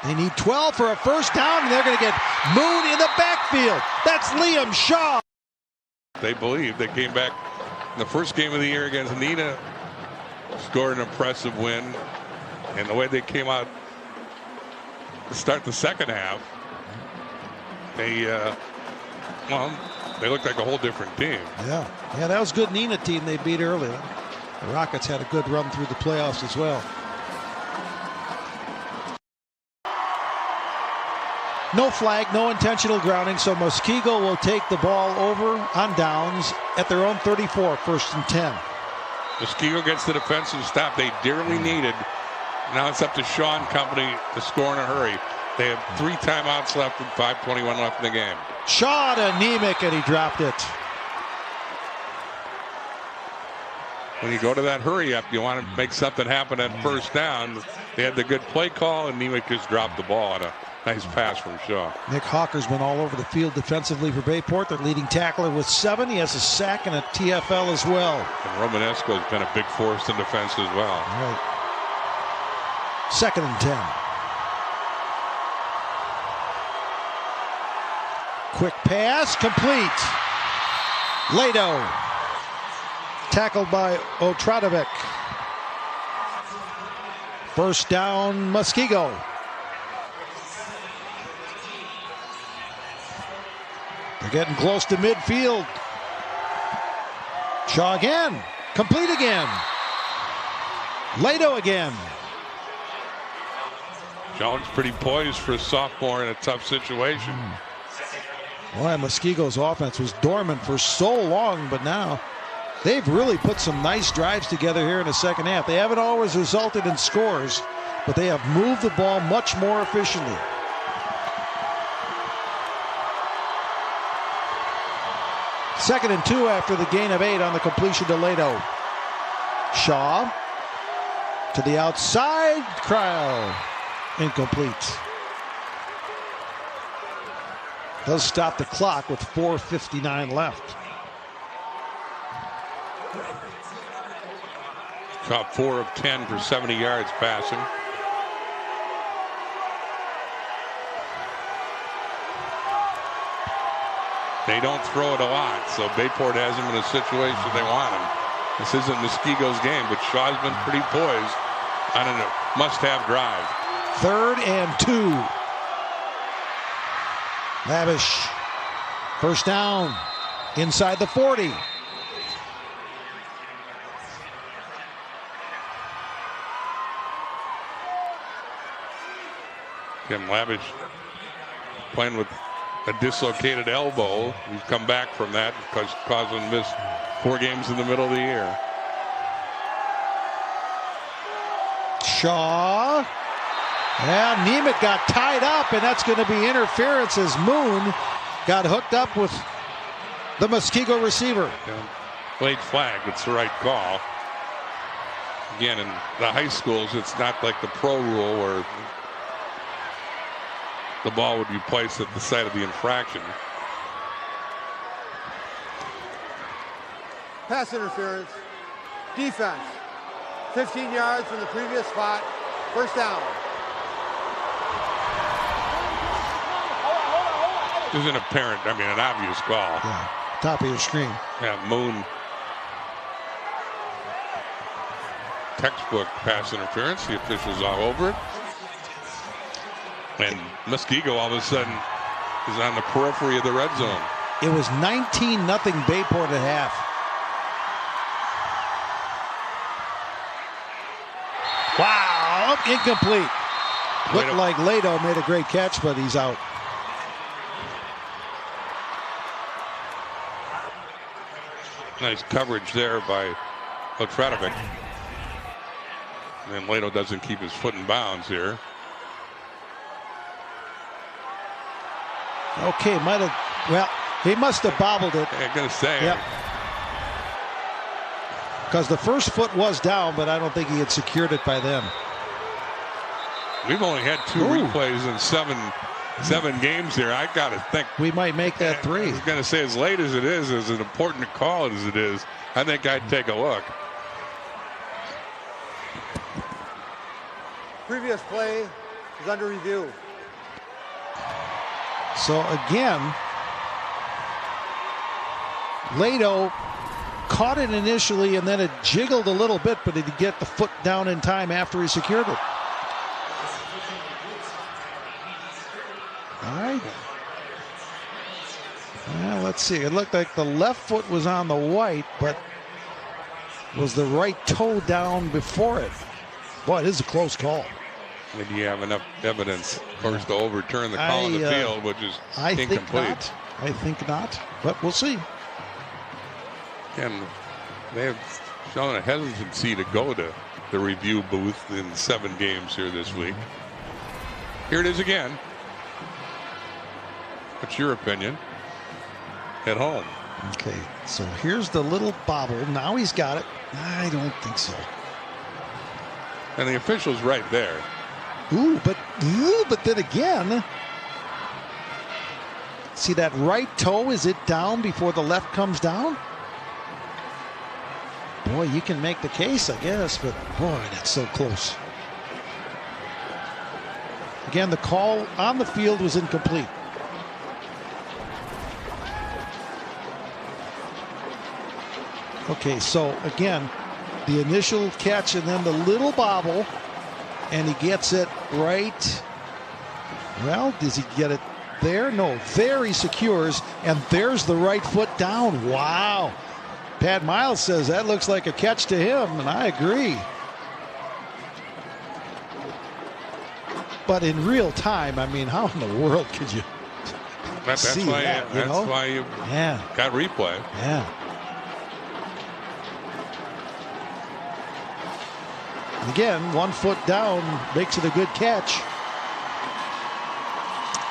They need 12 for a first down, and they're going to get Moon in the backfield. That's Liam Shaw. They believe they came back In the first game of the year against Neenah, scored an impressive win. And the way they came out to start the second half, they looked like a whole different team. Yeah, that was a good Neenah team they beat earlier. The Rockets had a good run through the playoffs as well. No flag, no intentional grounding, so Muskego will take the ball over on downs at their own 34, 1st and 10. Muskego gets the defensive stop they dearly needed. Now it's up to Shaw and company to score in a hurry. They have 3 timeouts left and 5:21 left in the game. Shaw to Nemec, and he dropped it. When you go to that hurry up, you want to make something happen at first down. They had the good play call, and Nemec just dropped the ball on a nice pass from Shaw. Nick Hawker's been all over the field defensively for Bayport. Their leading tackler with 7. He has a sack and a TFL as well. And Romanesco has been a big force in defense as well. Right. 2nd and 10. Quick pass, complete. Lado. Tackled by Otradovic. 1st down, Muskego. They're getting close to midfield. Shaw again. Complete again. Lado again. Jones pretty poised for a sophomore in a tough situation. Boy, Muskego's offense was dormant for so long, but now they've really put some nice drives together here in the second half. They haven't always resulted in scores, but they have moved the ball much more efficiently. Second and 2 after the gain of 8 on the completion to Lado. Shaw to the outside. Crowell. Incomplete. Does stop the clock with 4:59 left. Caught 4 of 10 for 70 yards passing. They don't throw it a lot, so Bayport has them in a situation they want him. This isn't Muskego's game, but Shaw's been pretty poised on a must-have drive. 3rd and 2. Lavish. 1st down. Inside the 40. Kim Lavish playing with a dislocated elbow. He's come back from that because causing him to miss 4 games in the middle of the year. Shaw. Yeah, Nemec got tied up, and that's going to be interference as Moon got hooked up with the Muskego receiver. Yeah. Late flag. It's the right call. Again, in the high schools, it's not like the pro rule where the ball would be placed at the site of the infraction. Pass interference. Defense. 15 yards from the previous spot. 1st down. There's an apparent, an obvious call. Yeah, top of your screen. Yeah, Moon. Textbook pass interference. The officials all over it. And Muskego all of a sudden is on the periphery of the red zone. It was 19-0 Bayport at half. Wow, incomplete. Looked like Lado made a great catch, but he's out. Nice coverage there by Otradovic. And Lado doesn't keep his foot in bounds here. Okay, he must have bobbled it. I'm going to say. Yep. Because the first foot was down, but I don't think he had secured it by then. We've only had 2 replays in seven games here. I got to think we might make that 3. I was going to say, as late as it is, as important to call it as it is, I think I'd take a look. Previous play is under review. So again, Lado caught it initially, and then it jiggled a little bit, but did he get the foot down in time after he secured it? All right. Well, let's see. It looked like the left foot was on the white, but was the right toe down before it? Boy, it is a close call. And you have enough evidence, of course, to overturn the call on the field, which is incomplete. I think not, but we'll see. And they have shown a hesitancy to go to the review booth in 7 games here this week. Here it is again. What's your opinion? At home. Okay, so here's the little bobble. Now he's got it. I don't think so. And the official's right there. But then again, see that right toe? Is it down before the left comes down? Boy, you can make the case, I guess, but boy, that's so close. Again, the call on the field was incomplete. Okay, so again, the initial catch and then the little bobble, and he gets it right. Well, does he get it there? No, there he secures, and there's the right foot down. Wow. Pat Miles says that looks like a catch to him, and I agree. But in real time, I mean, how in the world could you see that? That's why you got replay. Yeah. Again, 1 foot down makes it a good catch.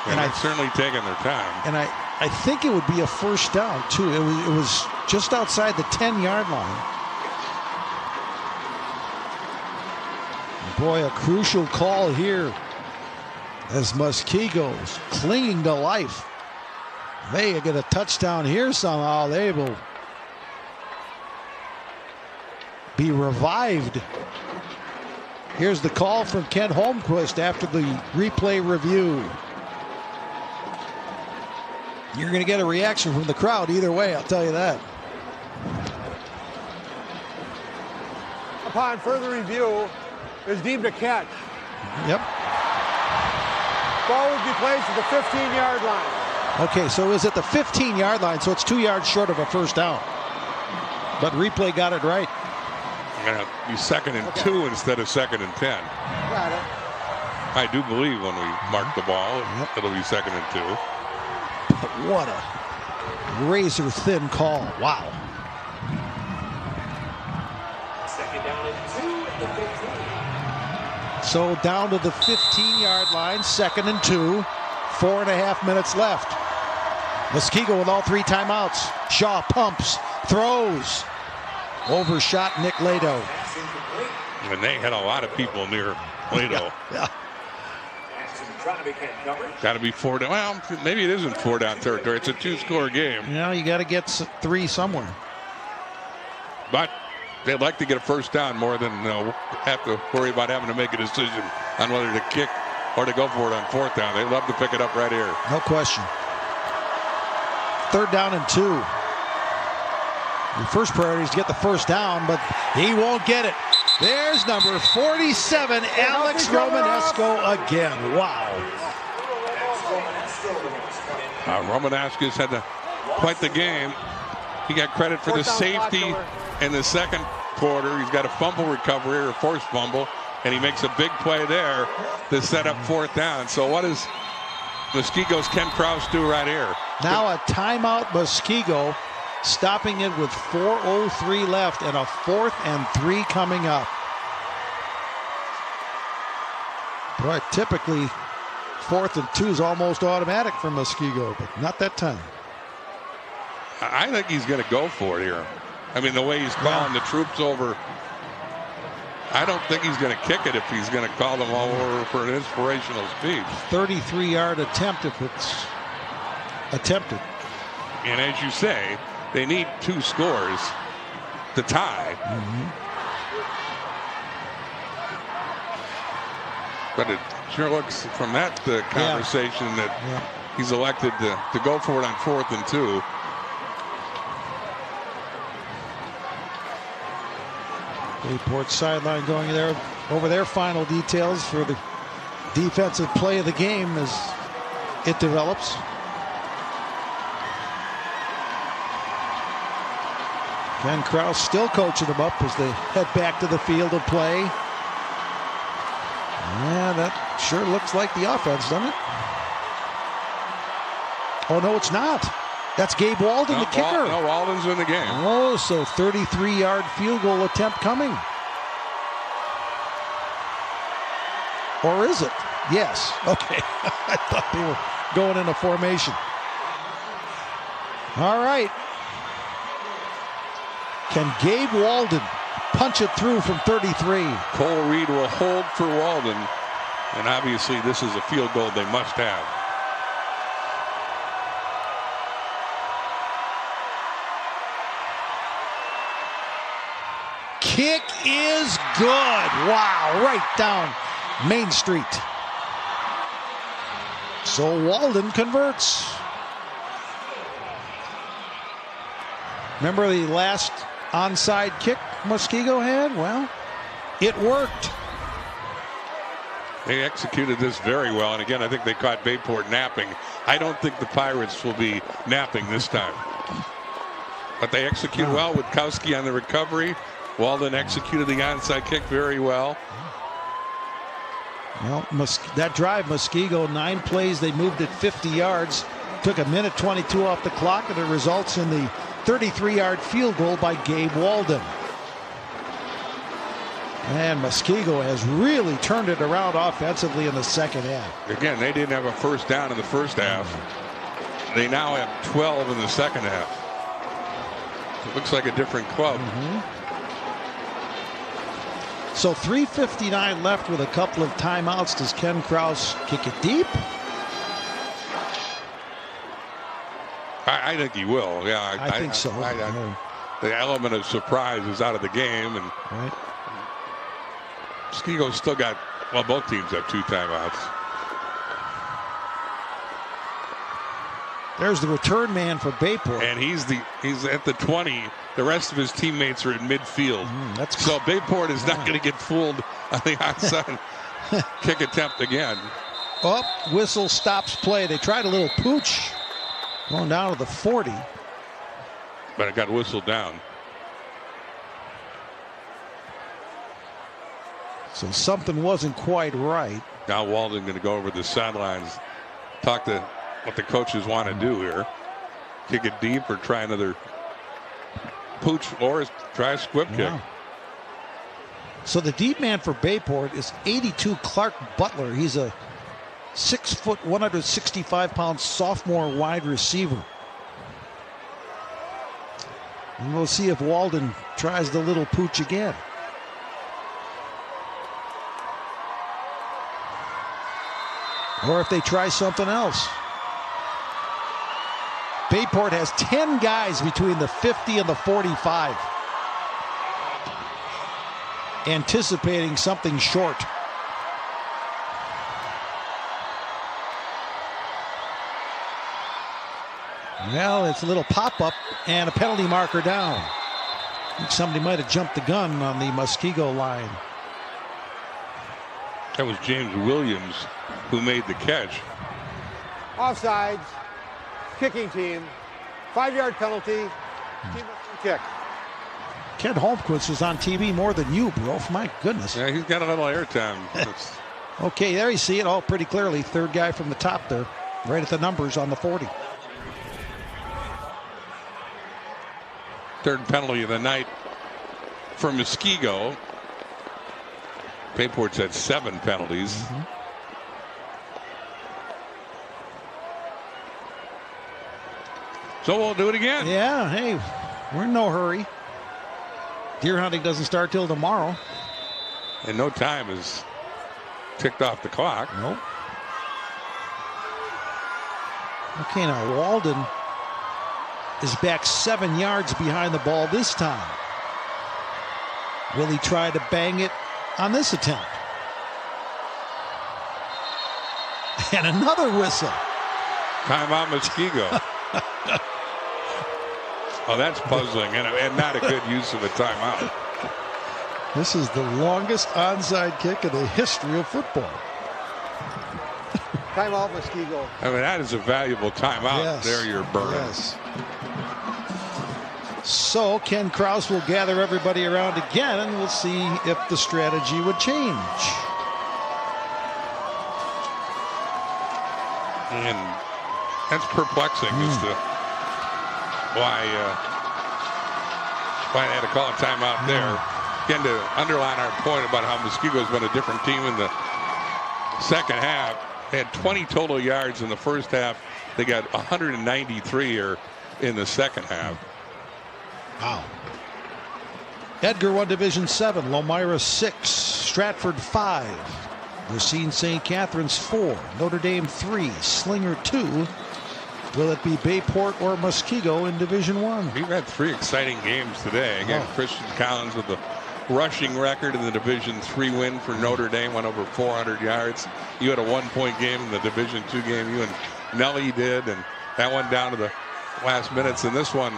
And they've certainly taken their time. And I think it would be a first down, too. It was just outside the 10-yard line. Boy, a crucial call here as Muskego's clinging to life. They get a touchdown here somehow. They will be revived. Here's the call from Kent Holmquist after the replay review. You're going to get a reaction from the crowd either way, I'll tell you that. Upon further review, is deemed a catch. Yep. Ball would be placed at the 15-yard line. Okay, so it was at the 15-yard line, so it's 2 yards short of a first down. But replay got it right. Going to be 2nd and 2 instead of 2nd and 10. Got it. I do believe when we mark the ball, it'll be 2nd and 2. But what a razor thin call. Wow. 2nd down and 2 at the 15. So down to the 15-yard line, 2nd and 2. 4.5 minutes left. Muskego with all 3 timeouts. Shaw pumps, throws. Overshot Nick Lado. And they had a lot of people near Lado. Yeah. Got to be 4 down. Well, maybe it isn't 4 down territory. It's a 2-score game. You you got to get 3 somewhere. But they'd like to get a first down more than have to worry about having to make a decision on whether to kick or to go for it on 4th down. They'd love to pick it up right here. No question. 3rd down and 2. The first priority is to get the first down, but he won't get it. There's number 47, Alex Romanesco again. Wow. Romanesco had quite the game. He got credit for the safety in the 2nd quarter. He's got a fumble recovery or a forced fumble, and he makes a big play there to set up 4th down. So what does Muskego's Ken Kraus do right here? Now a timeout Muskego, stopping it with 4:03 left and a 4th and 3 coming up. Boy, typically 4th and 2 is almost automatic for Muskego, but not that time. I think he's going to go for it here. I mean, the way he's calling the troops over, I don't think he's going to kick it if he's going to call them all over for an inspirational speech. 33-yard attempt if it's attempted. And as you say, they need 2 scores to tie. But it sure looks from that conversation that he's elected to go for it on 4th and 2. Bayport sideline going there over their final details for the defensive play of the game as it develops. Ken Krause still coaching them up as they head back to the field of play. Yeah, that sure looks like the offense, doesn't it? Oh, no, it's not. That's Gabe Walden, the kicker. No, Walden's in the game. Oh, so 33-yard field goal attempt coming. Or is it? Yes. Okay. I thought they were going in a formation. All right. Can Gabe Walden punch it through from 33? Cole Reed will hold for Walden. And obviously this is a field goal they must have. Kick is good. Wow, right down Main Street. So Walden converts. Remember the last onside kick Muskego had? Well, it worked. They executed this very well. And again, I think they caught Bayport napping. I don't think the Pirates will be napping this time. But they execute well with Kowski on the recovery. Walden executed the onside kick very well. Well, that drive, Muskego, 9 plays, they moved it 50 yards. Took a minute 22 off the clock, and it results in the 33-yard field goal by Gabe Walden. And Muskego has really turned it around offensively in the second half. Again, they didn't have a first down in the first half. They now have 12 in the second half. It looks like a different club. So 3:59 left with a couple of timeouts. Does Ken Krause kick it deep? I think he will. Yeah, I think so. The element of surprise is out of the game, and Muskego's still got. Well, both teams have 2 timeouts. There's the return man for Bayport, and he's at the 20. The rest of his teammates are in midfield. So Bayport is not going to get fooled on the outside kick attempt again. Oh, whistle stops play. They tried a little pooch going down to the 40. But it got whistled down. So something wasn't quite right. Now Walden going to go over the sidelines, talk to what the coaches want to do here. Kick it deep or try another pooch or try a squib kick. So the deep man for Bayport is 82 Clark Butler. He's a 6 foot, 165 pound sophomore wide receiver. And we'll see if Walden tries the little pooch again. Or if they try something else. Bayport has 10 guys between the 50 and the 45. Anticipating something short. Well, it's a little pop-up and a penalty marker down. I think somebody might have jumped the gun on the Muskego line. That was James Williams who made the catch. Offsides, kicking team, 5-yard penalty, team kick. Ken Holmquist was on TV more than you, bro. My goodness. Yeah, he's got a little airtime. Okay, there you see it all pretty clearly. Third guy from the top there, right at the numbers on the 40. Third penalty of the night for Muskego. Bayport's had 7 penalties. So we'll do it again. Yeah, hey, we're in no hurry. Deer hunting doesn't start till tomorrow. And no time is ticked off the clock. Nope. Okay, now Walden is back 7 yards behind the ball this time. Will he try to bang it on this attempt? And another whistle. Timeout Muskego. Oh, that's puzzling and not a good use of a timeout. This is the longest onside kick in the history of football. Timeout, Muskego. I mean, that is a valuable timeout. Yes. There you're burned. Yes. So Ken Kraus will gather everybody around again, and we'll see if the strategy would change. And that's perplexing as to why they had to call a timeout there. Again, to underline our point about how Muskego's been a different team in the second half. They had 20 total yards in the first half. They got 193 here in the second half. Wow. Edgar won Division 7, Lomira 6, Stratford 5, Racine St. Catharines 4, Notre Dame 3, Slinger 2. Will it be Bayport or Muskego in Division 1? We've had 3 exciting games today. Again, Christian Collins with the rushing record in the Division 3 win for Notre Dame, went over 400 yards. You had a 1-point game in the Division 2 game. You and Nelly did, and that went down to the last minutes. And this one,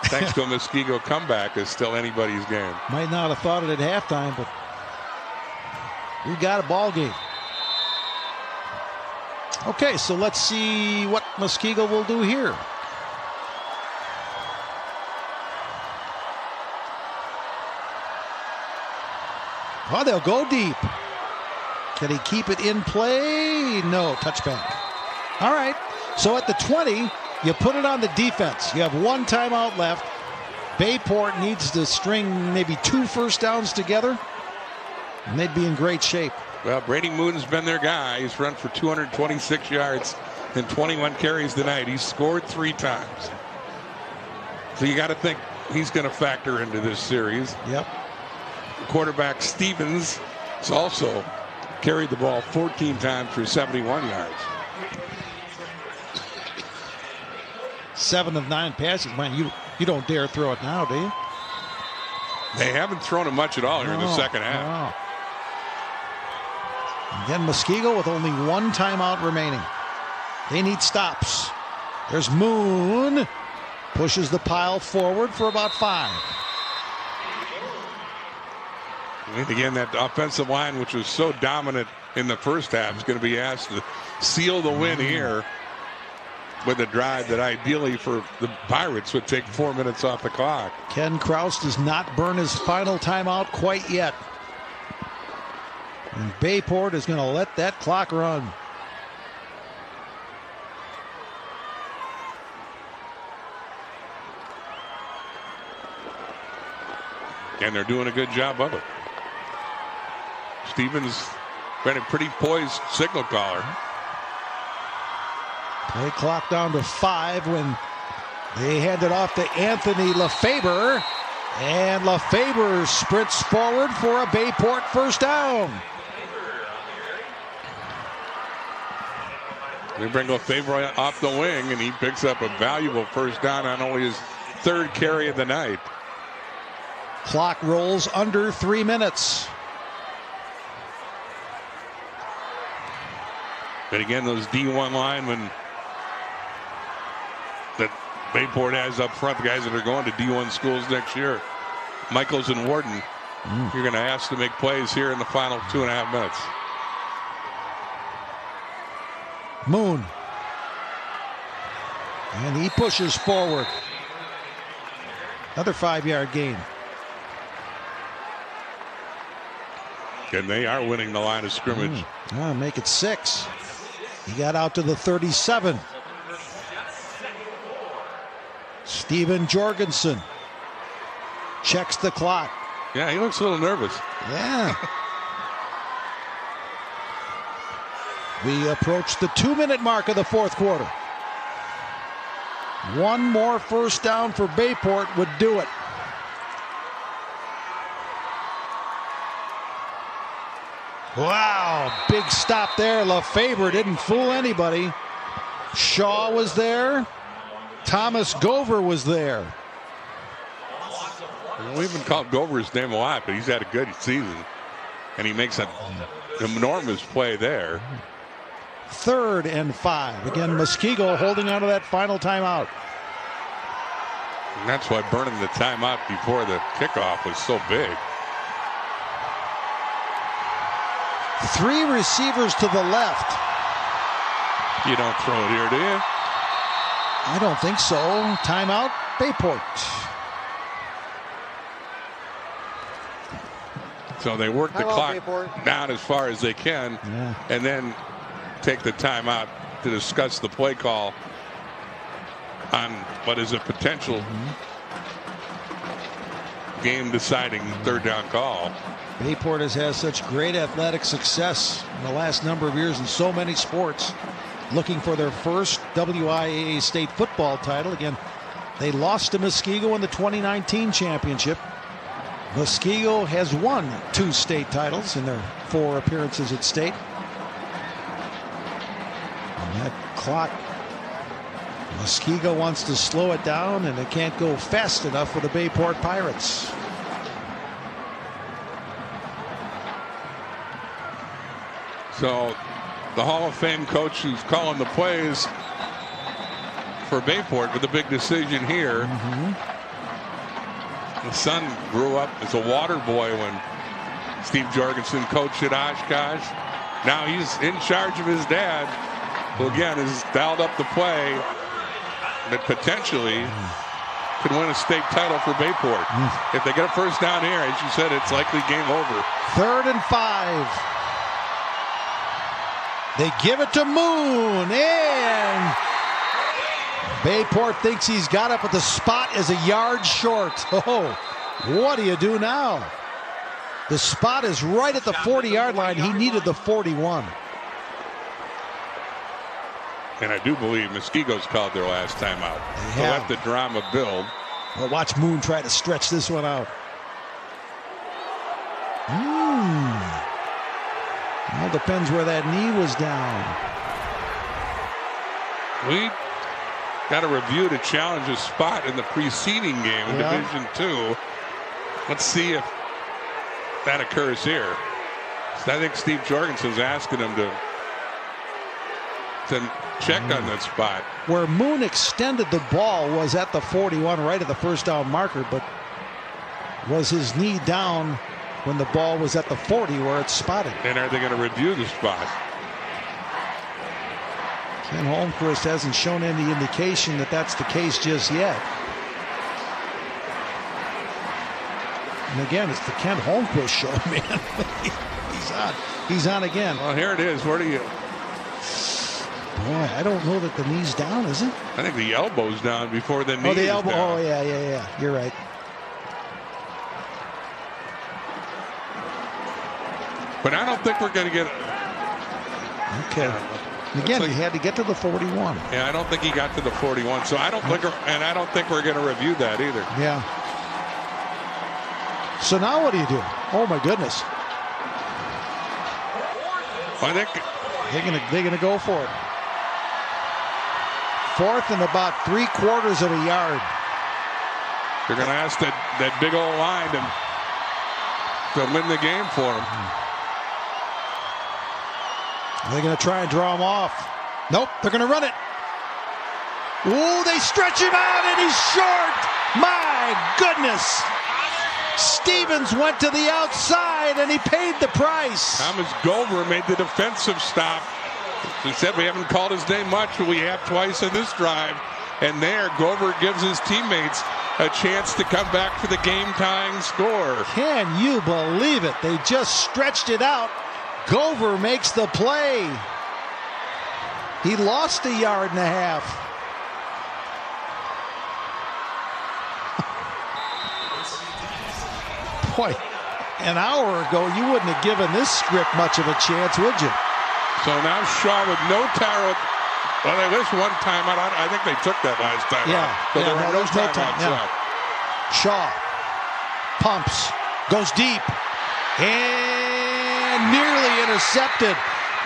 thanks to a Muskego comeback, is still anybody's game. Might not have thought it at halftime, but we got a ball game. Okay, so let's see what Muskego will do here. Oh, they'll go deep. Can he keep it in play? No, touchback. All right, so at the 20, you put it on the defense. You have 1 timeout left. Bayport needs to string maybe 2 first downs together, and they'd be in great shape. Well, Brady Moon's been their guy. He's run for 226 yards and 21 carries tonight. He's scored 3 times. So you got to think he's going to factor into this series. Yep. Quarterback Stevens has also carried the ball 14 times for 71 yards. 7 of 9 passes. Man, you don't dare throw it now, do you? They haven't thrown it much at all here in the second half. No. Again, Muskego with only 1 timeout remaining. They need stops. There's Moon. Pushes the pile forward for about 5. And again, that offensive line, which was so dominant in the first half, is going to be asked to seal the win here with a drive that ideally for the Pirates would take 4 minutes off the clock. Ken Kraus does not burn his final timeout quite yet. And Bayport is going to let that clock run. And they're doing a good job of it. Stevens been a pretty poised signal caller. Play clock down to 5 when they hand it off to Anthony LaFaber. And LaFaber sprints forward for a Bayport first down. They bring LaFaber off the wing, and he picks up a valuable first down on only his 3rd carry of the night. Clock rolls under 3 minutes. But again, those D1 linemen that Bayport has up front, the guys that are going to D1 schools next year, Michaels and Warden, you're going to ask to make plays here in the final 2.5 minutes. Moon. And he pushes forward. Another 5-yard gain. And they are winning the line of scrimmage. Make it 6. He got out to the 37. Steven Jorgensen checks the clock. Yeah, he looks a little nervous. Yeah. We approach the 2-minute mark of the 4th quarter. 1 more first down for Bayport would do it. Wow, big stop there. LaFaber didn't fool anybody. Shaw was there. Thomas Gover was there. We've been called Gover's name a lot, but he's had a good season. And he makes an enormous play there. 3rd and 5. Again, Muskego holding on to that final timeout. And that's why burning the timeout before the kickoff was so big. Three receivers to the left. You don't throw it here, do you? I don't think so. Timeout, Bayport. So they work the Timeout, clock Bayport. down as far as they can, and then take the timeout to discuss the play call on what is a potential game-deciding third down call. Bayport has had such great athletic success in the last number of years in so many sports, looking for their first WIAA state football title. Again, they lost to Muskego in the 2019 championship. Muskego has won 2 state titles in their 4 appearances at state. And that clock, Muskego wants to slow it down, and it can't go fast enough for the Bayport Pirates. So the Hall of Fame coach who's calling the plays for Bayport with a big decision here. The son grew up as a water boy when Steve Jorgensen coached at Oshkosh. Now he's in charge of his dad, who again has dialed up the play that potentially could win a state title for Bayport. If they get a first down here, as you said, it's likely game over. 3rd and 5. They give it to Moon, and Bayport thinks he's got it, but the spot is a yard short. Oh, what do you do now? The spot is right at the 40-yard line. He needed the 41. And I do believe Muskego's called their last timeout. So let the drama build. Well, watch Moon try to stretch this one out. All depends where that knee was down. We got a review to challenge a spot in the preceding game in Division II. Let's see if that occurs here. So I think Steve Jorgensen's asking him to check on that spot. Where Moon extended the ball was at the 41, right at the first down marker, but was his knee down when the ball was at the 40 where it's spotted? And are they going to review the spot? Ken Holmquist hasn't shown any indication that that's the case just yet. And again, it's the Ken Holmquist show, man. He's on again. Well, here it is. Where do you... Boy, I don't know that the knee's down, is it? I think the elbow's down before the knee. Oh, the elbow. Down. Oh, yeah. You're right. But I don't think we're going to get... Okay. Again, he had to get to the 41. Yeah, I don't think he got to the 41. So I don't think, and I don't think we're going to review that either. Yeah. So now what do you do? Oh my goodness. I think they're gonna go for it. 4th and about 3/4 of a yard. They're going to ask that big old line to win the game for them. They're going to try and draw him off. Nope, they're going to run it. Ooh, they stretch him out and he's short. My goodness. Stevens went to the outside and he paid the price. Thomas Gover made the defensive stop. He said we haven't called his name much, but we have twice in this drive. And there, Gover gives his teammates a chance to come back for the game-tying score. Can you believe it? They just stretched it out. Gover makes the play. He lost 1.5 yards. Boy, an hour ago, you wouldn't have given this script much of a chance, would you? So now Shaw with no timeout. Well, at least one timeout. I think they took that last time. But there were no timeouts left. Shaw pumps, goes deep, and nearly intercepted.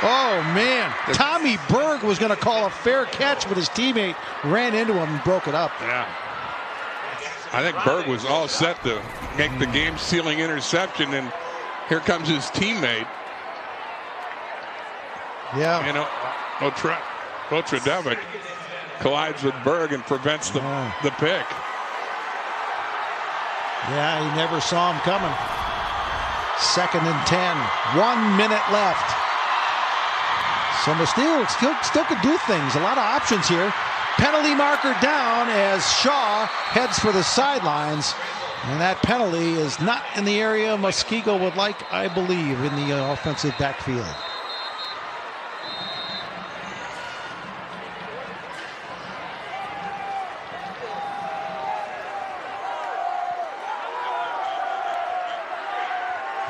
Oh, man. Tommy Berg was going to call a fair catch, but his teammate ran into him and broke it up. Yeah. I think Berg was all set to make the game-sealing interception, and here comes his teammate. Yeah. You know, Otradevic collides with Berg and prevents the pick. Yeah, he never saw him coming. 2nd and 10. 1 minute left. So Muskego still could do things. A lot of options here. Penalty marker down as Shaw heads for the sidelines. And that penalty is not in the area Muskego would like, I believe, in the offensive backfield.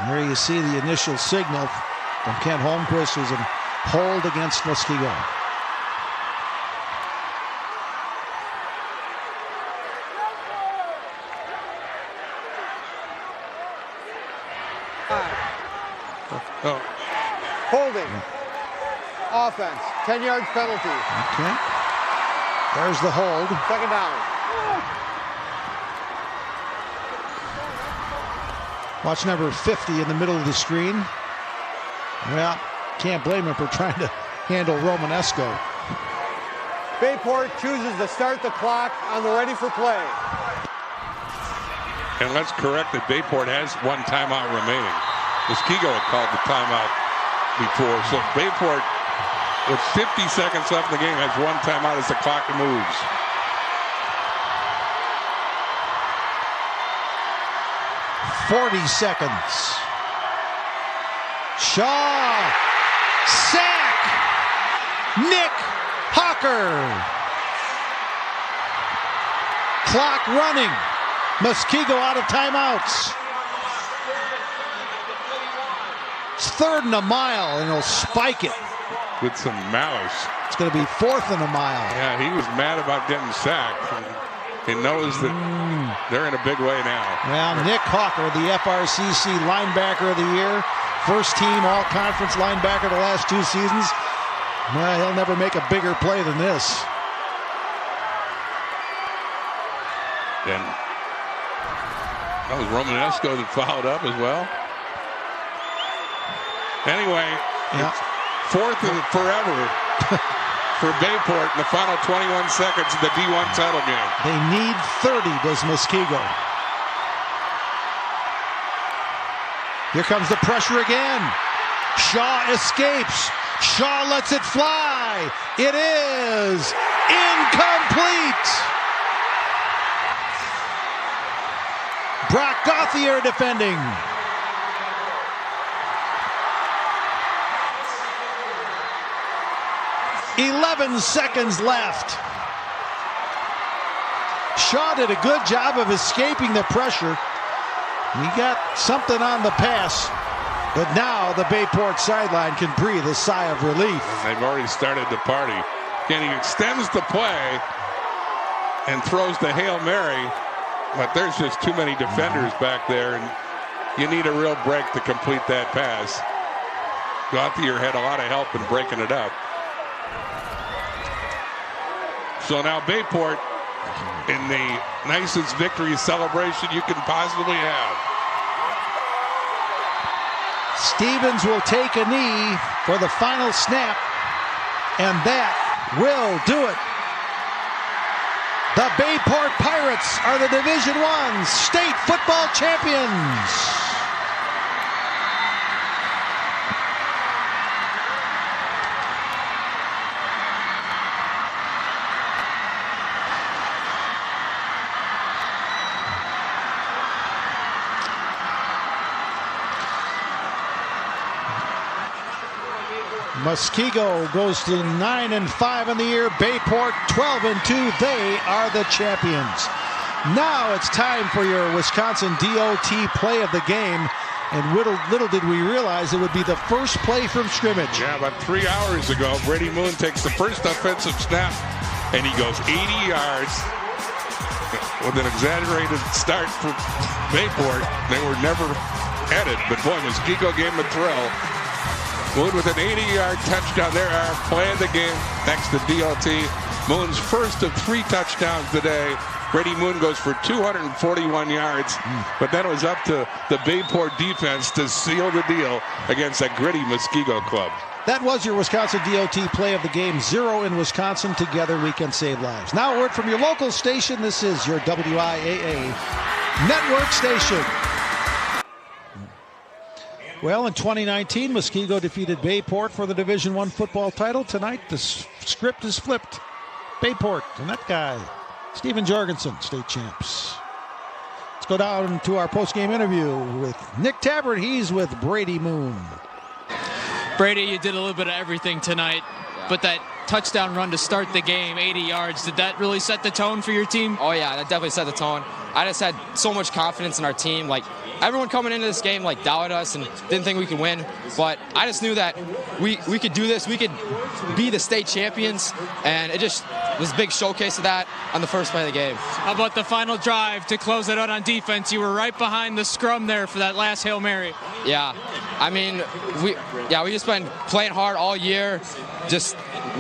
And there you see the initial signal from Kent Holmquist as a hold against Muskego. Holding. Offense. 10-yard penalty. Okay. There's the hold. 2nd down. Watch number 50 in the middle of the screen. Well, can't blame him for trying to handle Romanesco. Bayport chooses to start the clock on the ready for play. And let's correct that Bayport has 1 timeout remaining. Muskego had called the timeout before. So Bayport, with 50 seconds left in the game, has 1 timeout as the clock moves. .40 seconds. Shaw. Sack. Nick Hawker. Clock running. Muskego out of timeouts. It's 3rd and a mile, and he'll spike it. With some malice. It's going to be 4th and a mile. Yeah, he was mad about getting sacked. He knows that they're in a big way now. Well, Nick Hawker, the FRCC linebacker of the year, first team all-conference linebacker the last 2 seasons. Well, he'll never make a bigger play than this. And that was Romanesco that fouled up as well. Anyway, yeah. It's 4th and forever for Bayport in the final 21 seconds of the D1 title game. They need 30, does Muskego. Here comes the pressure again. Shaw escapes. Shaw lets it fly. It is incomplete. Brock Gauthier defending. .11 seconds left. Shaw did a good job of escaping the pressure. He got something on the pass, but now the Bayport sideline can breathe a sigh of relief. And they've already started the party. And he extends the play and throws the Hail Mary, but there's just too many defenders back there, and you need a real break to complete that pass. Gauthier had a lot of help in breaking it up. So now Bayport in the nicest victory celebration you can possibly have. Stevens will take a knee for the final snap, and that will do it. The Bayport Pirates are the Division I state football champions. Muskego goes to 9-5 in the year. Bayport 12-2. They are the champions. Now it's time for your Wisconsin DOT play of the game. And little did we realize it would be the first play from scrimmage. Yeah, about 3 hours ago, Brady Moon takes the first offensive snap, and he goes 80 yards with an exaggerated start for Bayport. They were never headed, but boy, Muskego gave him a thrill. Moon with an 80-yard touchdown. There are play of the game thanks to DOT. Moon's first of 3 touchdowns today. Brady Moon goes for 241 yards, but then it was up to the Bayport defense to seal the deal against a gritty Muskego club. That was your Wisconsin DOT play of the game. 0 in Wisconsin. Together we can save lives. Now a word from your local station. This is your WIAA network station. Well, in 2019, Muskego defeated Bayport for the Division I football title. Tonight, the script is flipped. Bayport and that guy, Stephen Jorgensen, state champs. Let's go down to our post-game interview with Nick Tabbert. He's with Brady Moon. Brady, you did a little bit of everything tonight, but that touchdown run to start the game, 80 yards, did that really set the tone for your team? Oh, yeah, that definitely set the tone. I just had so much confidence in our team. Like, everyone coming into this game, like, doubted us and didn't think we could win. But I just knew that we could do this. We could be the state champions, and it just was a big showcase of that on the first play of the game. How about the final drive to close it out on defense? You were right behind the scrum there for that last Hail Mary. Yeah, I mean, we just been playing hard all year.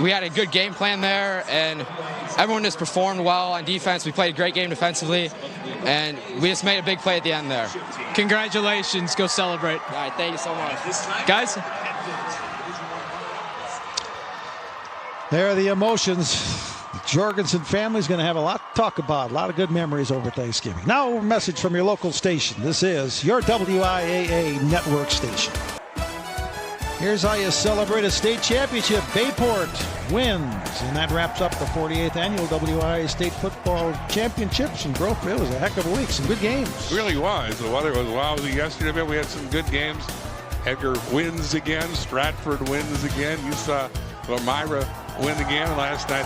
We had a good game plan there, and everyone just performed well on defense. We played a great game defensively, and we just made a big play at the end there. Congratulations. Go celebrate. All right, thank you so much. Guys? There are the emotions. The Jorgensen family's going to have a lot to talk about, a lot of good memories over Thanksgiving. Now a message from your local station. This is your WIAA network station. Here's how you celebrate a state championship. Bayport wins, and that wraps up the 48th annual WIAA State Football Championships. And Grove, it was a heck of a week, some good games. It really was. The weather was lousy yesterday, but we had some good games. Edgar wins again. Stratford wins again. You saw Elmira win again last night.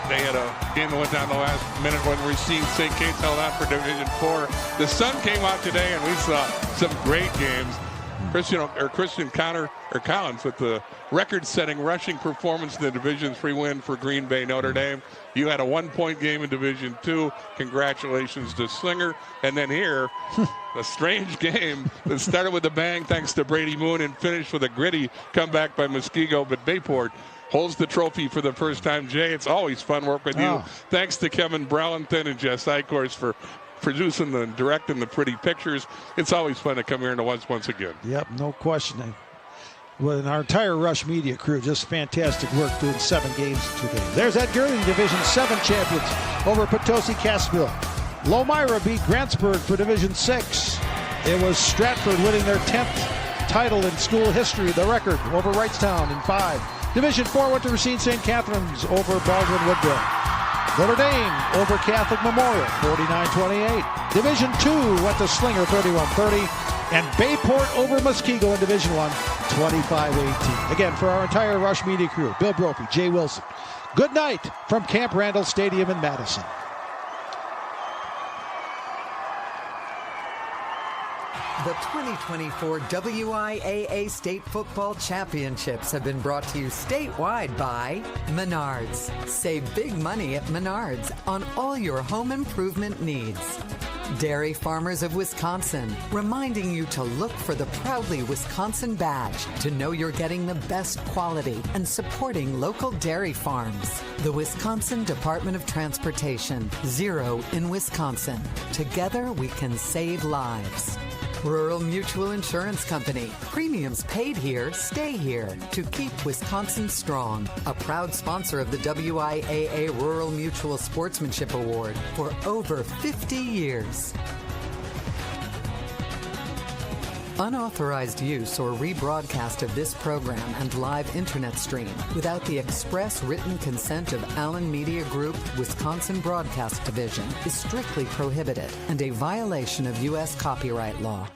They had a game that went down the last minute when Racine St. Kate's held out for Division 4. The sun came out today, and we saw some great games. Christian Collins with the record-setting rushing performance in the Division III win for Green Bay Notre Dame. You had a 1-point game in Division II. Congratulations to Slinger. And then here, a strange game that started with a bang thanks to Brady Moon and finished with a gritty comeback by Muskego. But Bayport holds the trophy for the first time. Jay, it's always fun work with you. Thanks to Kevin Browington and Jess Eichhorst for producing and directing the pretty pictures. It's always fun to come here and once again. Yep, no question. With our entire Rush Media crew, just fantastic work doing 7 games in 2 days. There's Ed Girling, Division 7 champions over Potosi Cassville. Lomira beat Grantsburg for Division 6. It was Stratford winning their 10th title in school history, the record, over Wrightstown in 5. Division 4 went to Racine St. Catherine's over Baldwin Woodville. Notre Dame over Catholic Memorial, 49-28. Division 2 went to Slinger, 31-30. And Bayport over Muskego in Division 1, 25-18. Again, for our entire Rush Media crew, Bill Brophy, Jay Wilson, good night from Camp Randall Stadium in Madison. The 2024 WIAA State Football Championships have been brought to you statewide by Menards. Save big money at Menards on all your home improvement needs. Dairy Farmers of Wisconsin, reminding you to look for the proudly Wisconsin badge to know you're getting the best quality and supporting local dairy farms. The Wisconsin Department of Transportation, Zero in Wisconsin. Together we can save lives. Rural Mutual Insurance Company. Premiums paid here, stay here to keep Wisconsin strong. A proud sponsor of the WIAA Rural Mutual Sportsmanship Award for over 50 years. Unauthorized use or rebroadcast of this program and live internet stream without the express written consent of Allen Media Group, Wisconsin Broadcast Division is strictly prohibited and a violation of U.S. copyright law.